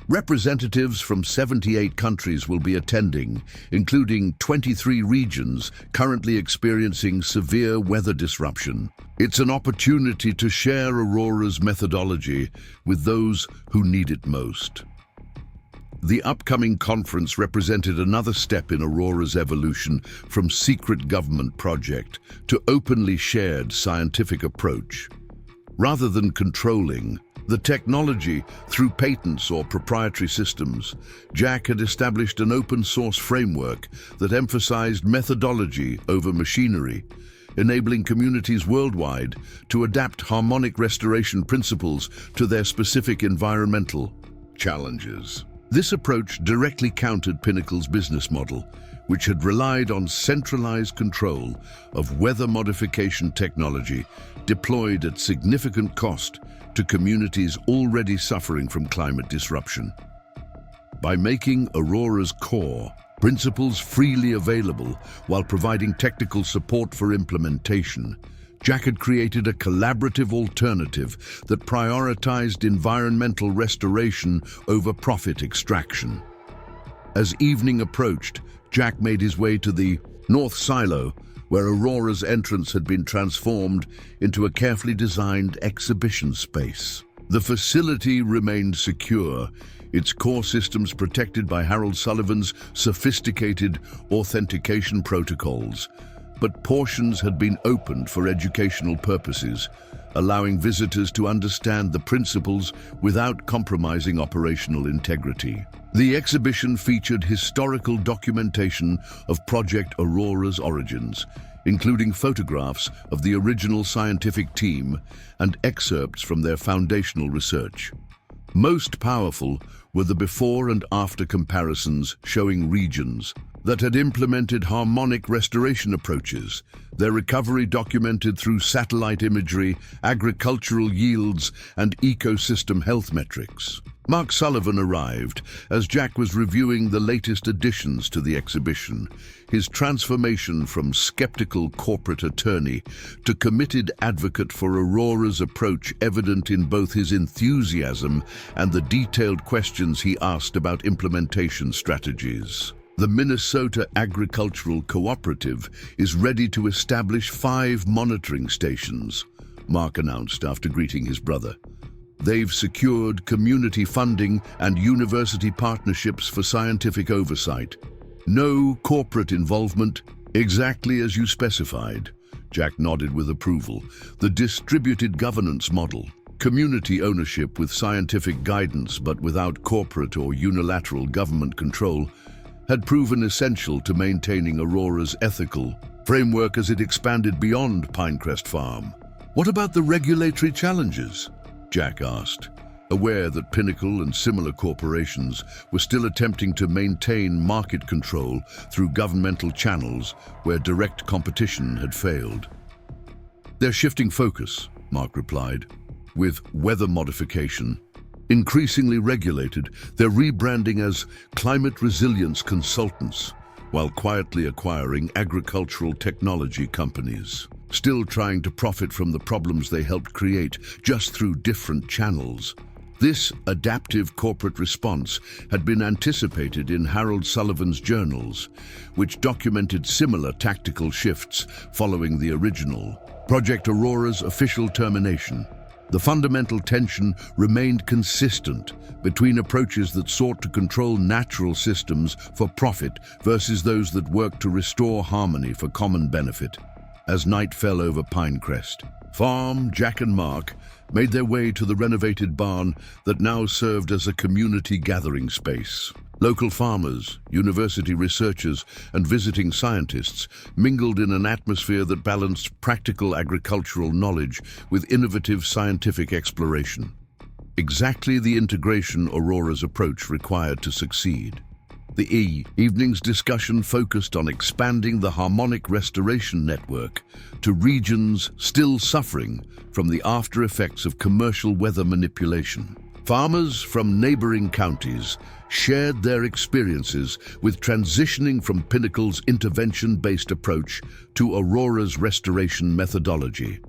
Speaker 1: Representatives from 78 countries will be attending, including 23 regions currently experiencing severe weather disruption. It's an opportunity to share Aurora's methodology with those who need it most. The upcoming conference represented another step in Aurora's evolution from secret government project to openly shared scientific approach. Rather than controlling the technology through patents or proprietary systems, Jack had established an open-source framework that emphasized methodology over machinery, enabling communities worldwide to adapt harmonic restoration principles to their specific environmental challenges. This approach directly countered Pinnacle's business model, which had relied on centralized control of weather modification technology deployed at significant cost to communities already suffering from climate disruption. By making Aurora's core principles freely available while providing technical support for implementation, Jack had created a collaborative alternative that prioritized environmental restoration over profit extraction. As evening approached, Jack made his way to the North Silo, where Aurora's entrance had been transformed into a carefully designed exhibition space. The facility remained secure, its core systems protected by Jack Sullivan's sophisticated authentication protocols, but portions had been opened for educational purposes, allowing visitors to understand the principles without compromising operational integrity. The exhibition featured historical documentation of Project Aurora's origins, including photographs of the original scientific team and excerpts from their foundational research. Most powerful were the before and after comparisons showing regions that had implemented harmonic restoration approaches, their recovery documented through satellite imagery, agricultural yields, and ecosystem health metrics. Jack Sullivan arrived as Jack was reviewing the latest additions to the exhibition, his transformation from skeptical corporate attorney to committed advocate for Aurora's approach evident in both his enthusiasm and the detailed questions he asked about implementation strategies. The Minnesota Agricultural Cooperative is ready to establish 5 monitoring stations, Mark announced after greeting his brother. They've secured community funding and university partnerships for scientific oversight. No corporate involvement, exactly as you specified. Jack nodded with approval. The distributed governance model. Community ownership with scientific guidance but without corporate or unilateral government control had proven essential to maintaining Aurora's ethical framework as it expanded beyond Pinecrest Farm. What about the regulatory challenges? Jack asked, aware that Pinnacle and similar corporations were still attempting to maintain market control through governmental channels where direct competition had failed. They're shifting focus, Mark replied. With weather modification increasingly regulated, they're rebranding as climate resilience consultants, while quietly acquiring agricultural technology companies, still trying to profit from the problems they helped create just through different channels. This adaptive corporate response had been anticipated in Jack Sullivan's journals, which documented similar tactical shifts following the original Project Aurora's official termination. The fundamental tension remained consistent between approaches that sought to control natural systems for profit versus those that worked to restore harmony for common benefit. As night fell over Pinecrest Farm, Jack and Mark made their way to the renovated barn that now served as a community gathering space. Local farmers, university researchers, and visiting scientists mingled in an atmosphere that balanced practical agricultural knowledge with innovative scientific exploration. Exactly the integration Aurora's approach required to succeed. The evening's discussion focused on expanding the harmonic restoration network to regions still suffering from the after effects of commercial weather manipulation. Farmers from neighboring counties shared their experiences with transitioning from Pinnacle's intervention-based approach to Aurora's restoration methodology,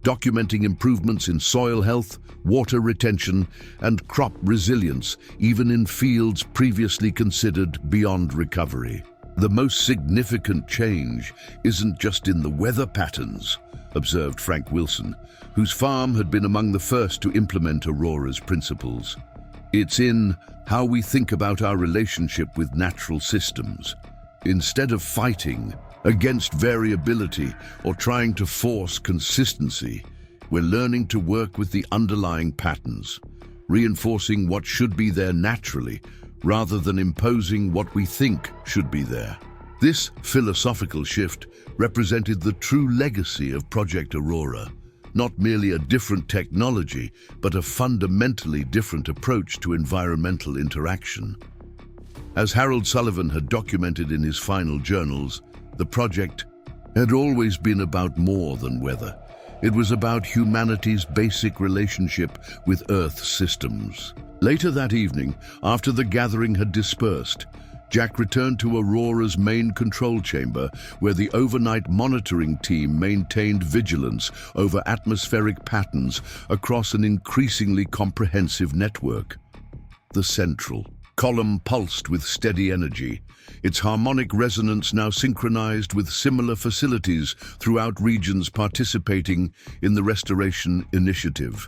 Speaker 1: documenting improvements in soil health, water retention, and crop resilience, even in fields previously considered beyond recovery. The most significant change isn't just in the weather patterns, observed Frank Wilson, whose farm had been among the first to implement Aurora's principles. It's in how we think about our relationship with natural systems. Instead of fighting against variability or trying to force consistency, we're learning to work with the underlying patterns, reinforcing what should be there naturally rather than imposing what we think should be there. This philosophical shift represented the true legacy of Project Aurora, not merely a different technology, but a fundamentally different approach to environmental interaction. As Harold Sullivan had documented in his final journals, the project had always been about more than weather. It was about humanity's basic relationship with Earth's systems. Later that evening, after the gathering had dispersed, Jack returned to Aurora's main control chamber, where the overnight monitoring team maintained vigilance over atmospheric patterns across an increasingly comprehensive network. The central column pulsed with steady energy, its harmonic resonance now synchronized with similar facilities throughout regions participating in the restoration initiative.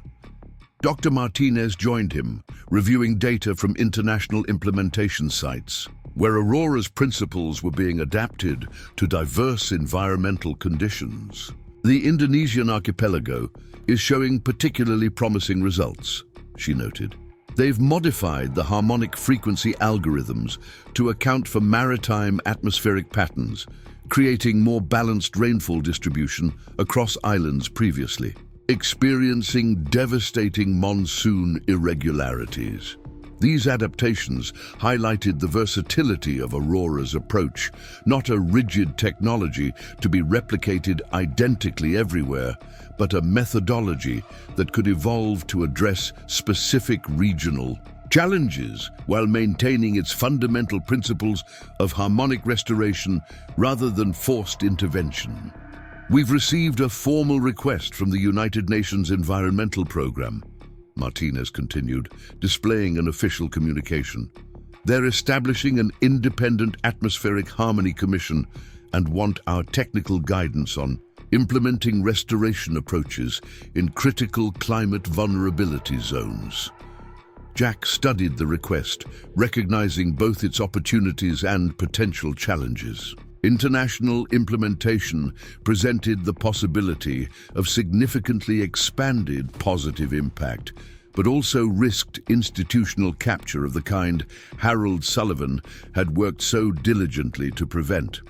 Speaker 1: Dr. Martinez joined him, reviewing data from international implementation sites, where Aurora's principles were being adapted to diverse environmental conditions. The Indonesian archipelago is showing particularly promising results, she noted. They've modified the harmonic frequency algorithms to account for maritime atmospheric patterns, creating more balanced rainfall distribution across islands previously experiencing devastating monsoon irregularities. These adaptations highlighted the versatility of Aurora's approach, not a rigid technology to be replicated identically everywhere, but a methodology that could evolve to address specific regional challenges while maintaining its fundamental principles of harmonic restoration rather than forced intervention. We've received a formal request from the United Nations Environmental Programme, Martinez continued, displaying an official communication. They're establishing an independent atmospheric harmony commission and want our technical guidance on implementing restoration approaches in critical climate vulnerability zones. Jack studied the request, recognizing both its opportunities and potential challenges. International implementation presented the possibility of significantly expanded positive impact, but also risked institutional capture of the kind Harold Sullivan had worked so diligently to prevent.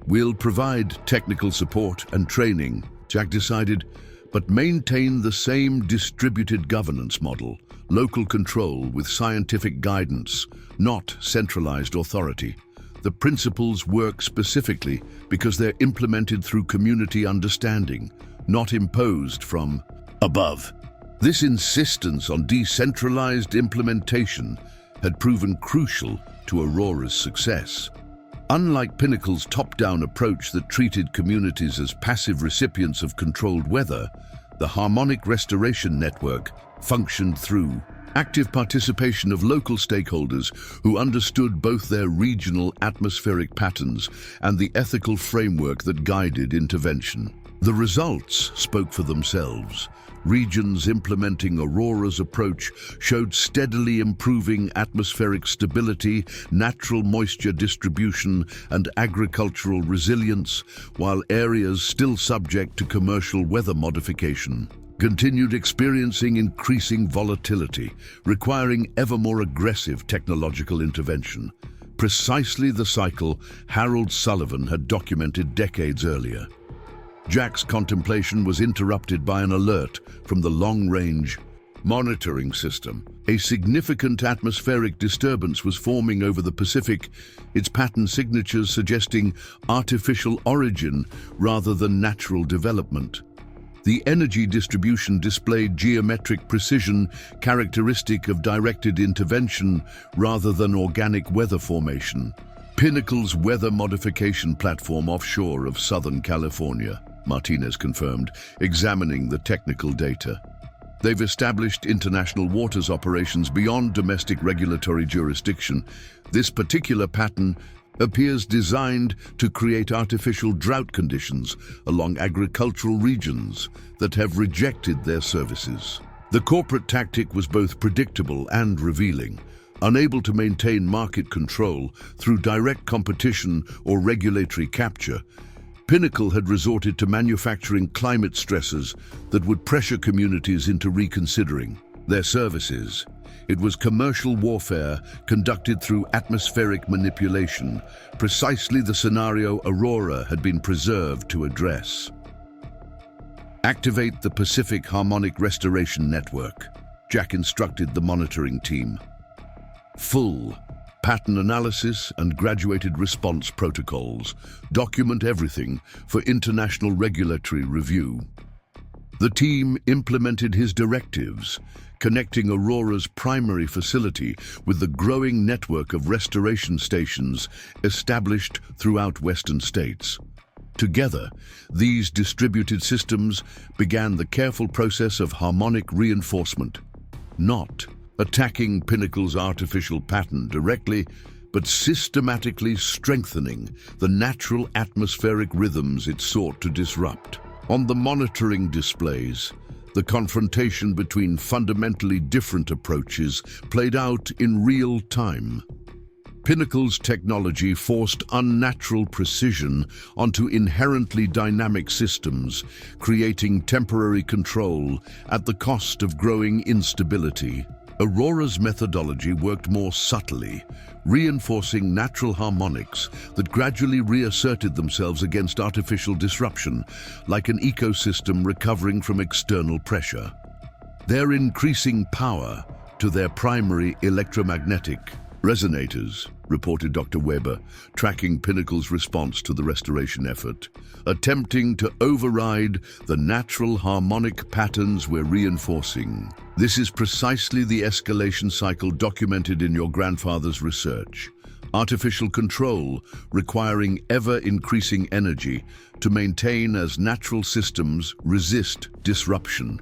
Speaker 1: We'll provide technical support and training, Jack decided, but maintain the same distributed governance model, local control with scientific guidance, not centralized authority. The principles work specifically because they're implemented through community understanding, not imposed from above. This insistence on decentralized implementation had proven crucial to Aurora's success. Unlike Pinnacle's top-down approach that treated communities as passive recipients of controlled weather, the Harmonic Restoration Network functioned through active participation of local stakeholders who understood both their regional atmospheric patterns and the ethical framework that guided intervention. The results spoke for themselves. Regions implementing Aurora's approach showed steadily improving atmospheric stability, natural moisture distribution, and agricultural resilience, while areas still subject to commercial weather modification continued experiencing increasing volatility, requiring ever more aggressive technological intervention. Precisely the cycle Harold Sullivan had documented decades earlier. Jack's contemplation was interrupted by an alert from the long-range monitoring system. A significant atmospheric disturbance was forming over the Pacific, its pattern signatures suggesting artificial origin rather than natural development. The energy distribution displayed geometric precision, characteristic of directed intervention rather than organic weather formation. Pinnacle's weather modification platform offshore of Southern California, Martinez confirmed, examining the technical data. They've established international waters operations beyond domestic regulatory jurisdiction. This particular pattern appears designed to create artificial drought conditions along agricultural regions that have rejected their services. The corporate tactic was both predictable and revealing. Unable to maintain market control through direct competition or regulatory capture, Pinnacle had resorted to manufacturing climate stressors that would pressure communities into reconsidering their services. It was commercial warfare conducted through atmospheric manipulation, precisely the scenario Aurora had been preserved to address. Activate the Pacific Harmonic Restoration Network, Jack instructed the monitoring team. Full pattern analysis and graduated response protocols document everything for international regulatory review. The team implemented his directives, connecting Aurora's primary facility with the growing network of restoration stations established throughout Western states. Together, these distributed systems began the careful process of harmonic reinforcement, not attacking Pinnacle's artificial pattern directly, but systematically strengthening the natural atmospheric rhythms it sought to disrupt. On the monitoring displays, the confrontation between fundamentally different approaches played out in real time. Pinnacle's technology forced unnatural precision onto inherently dynamic systems, creating temporary control at the cost of growing instability. Aurora's methodology worked more subtly, reinforcing natural harmonics that gradually reasserted themselves against artificial disruption, like an ecosystem recovering from external pressure. Their increasing power to their primary electromagnetic resonators, reported Dr. Weber, tracking Pinnacle's response to the restoration effort, attempting to override the natural harmonic patterns we're reinforcing. This is precisely the escalation cycle documented in your grandfather's research. Artificial control requiring ever-increasing energy to maintain as natural systems resist disruption.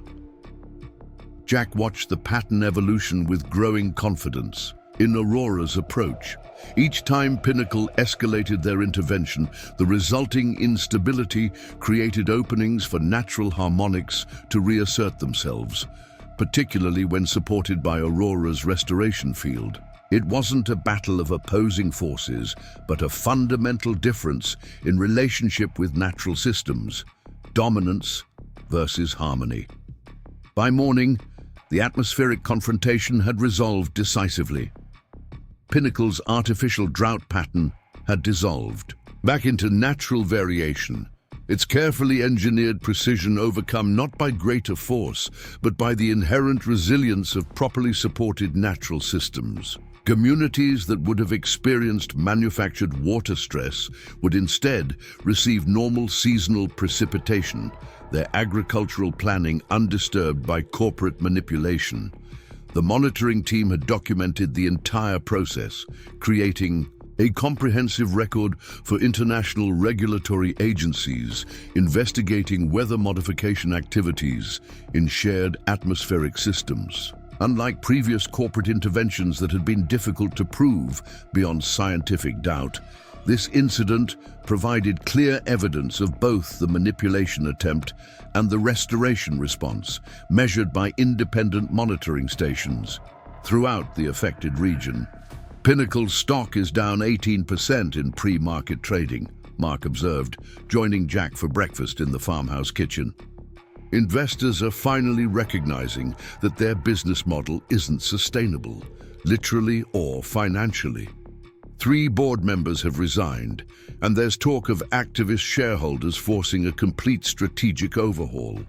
Speaker 1: Jack watched the pattern evolution with growing confidence in Aurora's approach. Each time Pinnacle escalated their intervention, the resulting instability created openings for natural harmonics to reassert themselves, particularly when supported by Aurora's restoration field. It wasn't a battle of opposing forces, but a fundamental difference in relationship with natural systems: dominance versus harmony. By morning, the atmospheric confrontation had resolved decisively. Pinnacle's artificial drought pattern had dissolved back into natural variation, its carefully engineered precision overcome not by greater force, but by the inherent resilience of properly supported natural systems. Communities that would have experienced manufactured water stress would instead receive normal seasonal precipitation, their agricultural planning undisturbed by corporate manipulation. The monitoring team had documented the entire process, creating a comprehensive record for international regulatory agencies investigating weather modification activities in shared atmospheric systems. Unlike previous corporate interventions that had been difficult to prove beyond scientific doubt, this incident provided clear evidence of both the manipulation attempt and the restoration response, measured by independent monitoring stations throughout the affected region. Pinnacle's stock is down 18% in pre-market trading, Mark observed, joining Jack for breakfast in the farmhouse kitchen. Investors are finally recognizing that their business model isn't sustainable, literally or financially. 3 board members have resigned, and there's talk of activist shareholders forcing a complete strategic overhaul.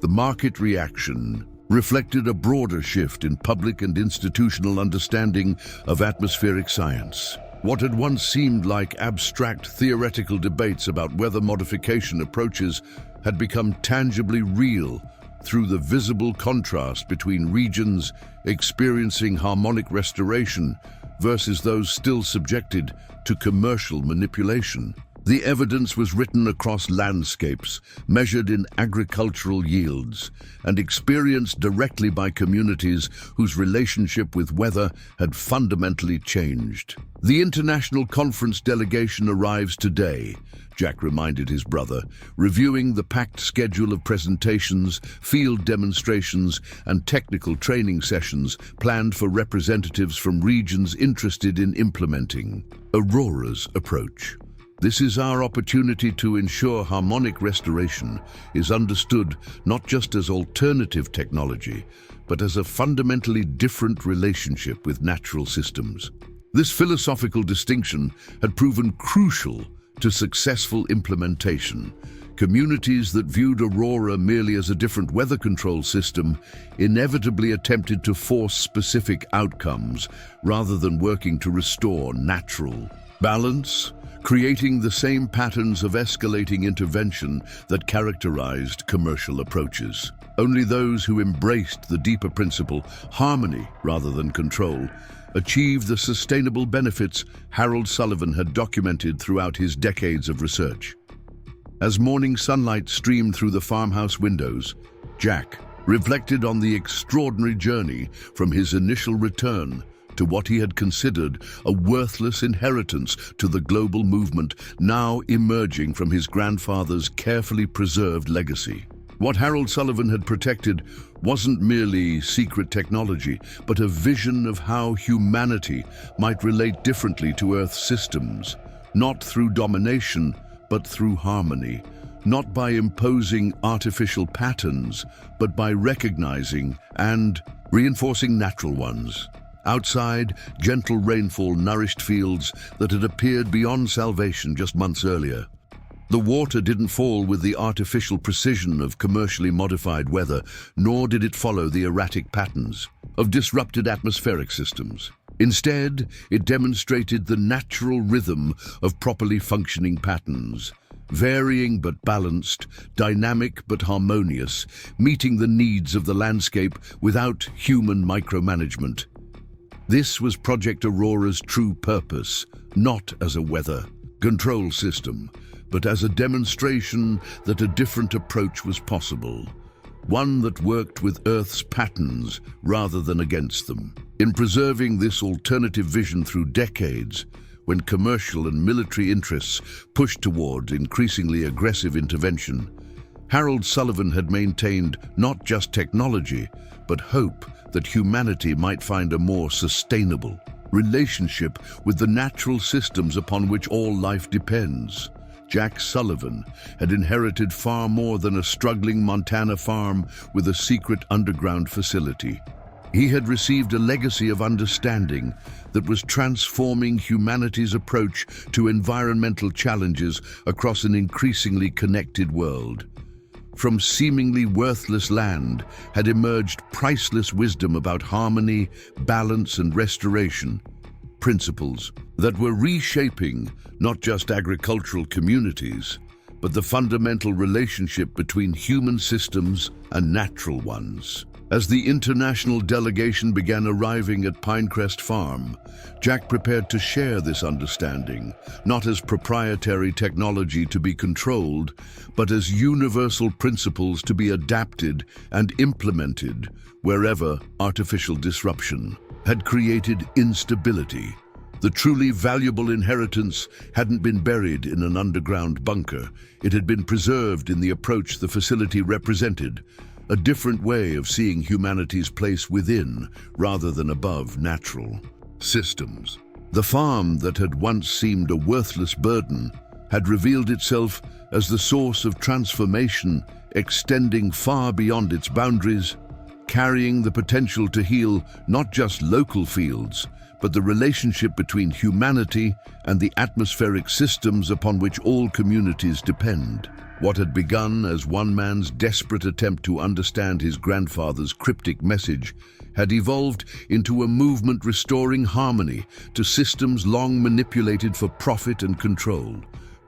Speaker 1: The market reaction reflected a broader shift in public and institutional understanding of atmospheric science. What had once seemed like abstract theoretical debates about weather modification approaches had become tangibly real through the visible contrast between regions experiencing harmonic restoration versus those still subjected to commercial manipulation. The evidence was written across landscapes, measured in agricultural yields, and experienced directly by communities whose relationship with weather had fundamentally changed. The international conference delegation arrives today, Jack reminded his brother, reviewing the packed schedule of presentations, field demonstrations, and technical training sessions planned for representatives from regions interested in implementing Aurora's approach. This is our opportunity to ensure harmonic restoration is understood not just as alternative technology, but as a fundamentally different relationship with natural systems. This philosophical distinction had proven crucial to successful implementation. Communities that viewed Aurora merely as a different weather control system inevitably attempted to force specific outcomes rather than working to restore natural balance, creating the same patterns of escalating intervention that characterized commercial approaches. Only those who embraced the deeper principle, harmony rather than control, achieved the sustainable benefits Harold Sullivan had documented throughout his decades of research. As morning sunlight streamed through the farmhouse windows, Jack reflected on the extraordinary journey from his initial return to what he had considered a worthless inheritance to the global movement now emerging from his grandfather's carefully preserved legacy. What Harold Sullivan had protected wasn't merely secret technology, but a vision of how humanity might relate differently to Earth's systems, not through domination, but through harmony, not by imposing artificial patterns, but by recognizing and reinforcing natural ones. Outside, gentle rainfall nourished fields that had appeared beyond salvation just months earlier. The water didn't fall with the artificial precision of commercially modified weather, nor did it follow the erratic patterns of disrupted atmospheric systems. Instead, it demonstrated the natural rhythm of properly functioning patterns, varying but balanced, dynamic but harmonious, meeting the needs of the landscape without human micromanagement. This was Project Aurora's true purpose, not as a weather control system, but as a demonstration that a different approach was possible, one that worked with Earth's patterns rather than against them. In preserving this alternative vision through decades, when commercial and military interests pushed toward increasingly aggressive intervention, Harold Sullivan had maintained not just technology, but hope that humanity might find a more sustainable relationship with the natural systems upon which all life depends. Jack Sullivan had inherited far more than a struggling Montana farm with a secret underground facility. He had received a legacy of understanding that was transforming humanity's approach to environmental challenges across an increasingly connected world. From seemingly worthless land had emerged priceless wisdom about harmony, balance, and restoration, principles that were reshaping not just agricultural communities, but the fundamental relationship between human systems and natural ones. As the international delegation began arriving at Pinecrest Farm, Jack prepared to share this understanding, not as proprietary technology to be controlled, but as universal principles to be adapted and implemented wherever artificial disruption had created instability. The truly valuable inheritance hadn't been buried in an underground bunker. It had been preserved in the approach the facility represented, a different way of seeing humanity's place within rather than above natural systems. The farm that had once seemed a worthless burden had revealed itself as the source of transformation, extending far beyond its boundaries, carrying the potential to heal not just local fields, but the relationship between humanity and the atmospheric systems upon which all communities depend. What had begun as one man's desperate attempt to understand his grandfather's cryptic message had evolved into a movement restoring harmony to systems long manipulated for profit and control.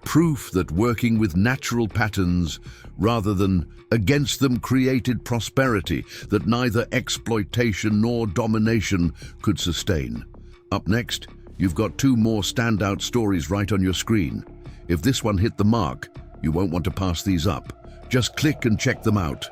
Speaker 1: Proof that working with natural patterns rather than against them created prosperity that neither exploitation nor domination could sustain. Up next, you've got two more standout stories right on your screen. If this one hit the mark, you won't want to pass these up. Just click and check them out.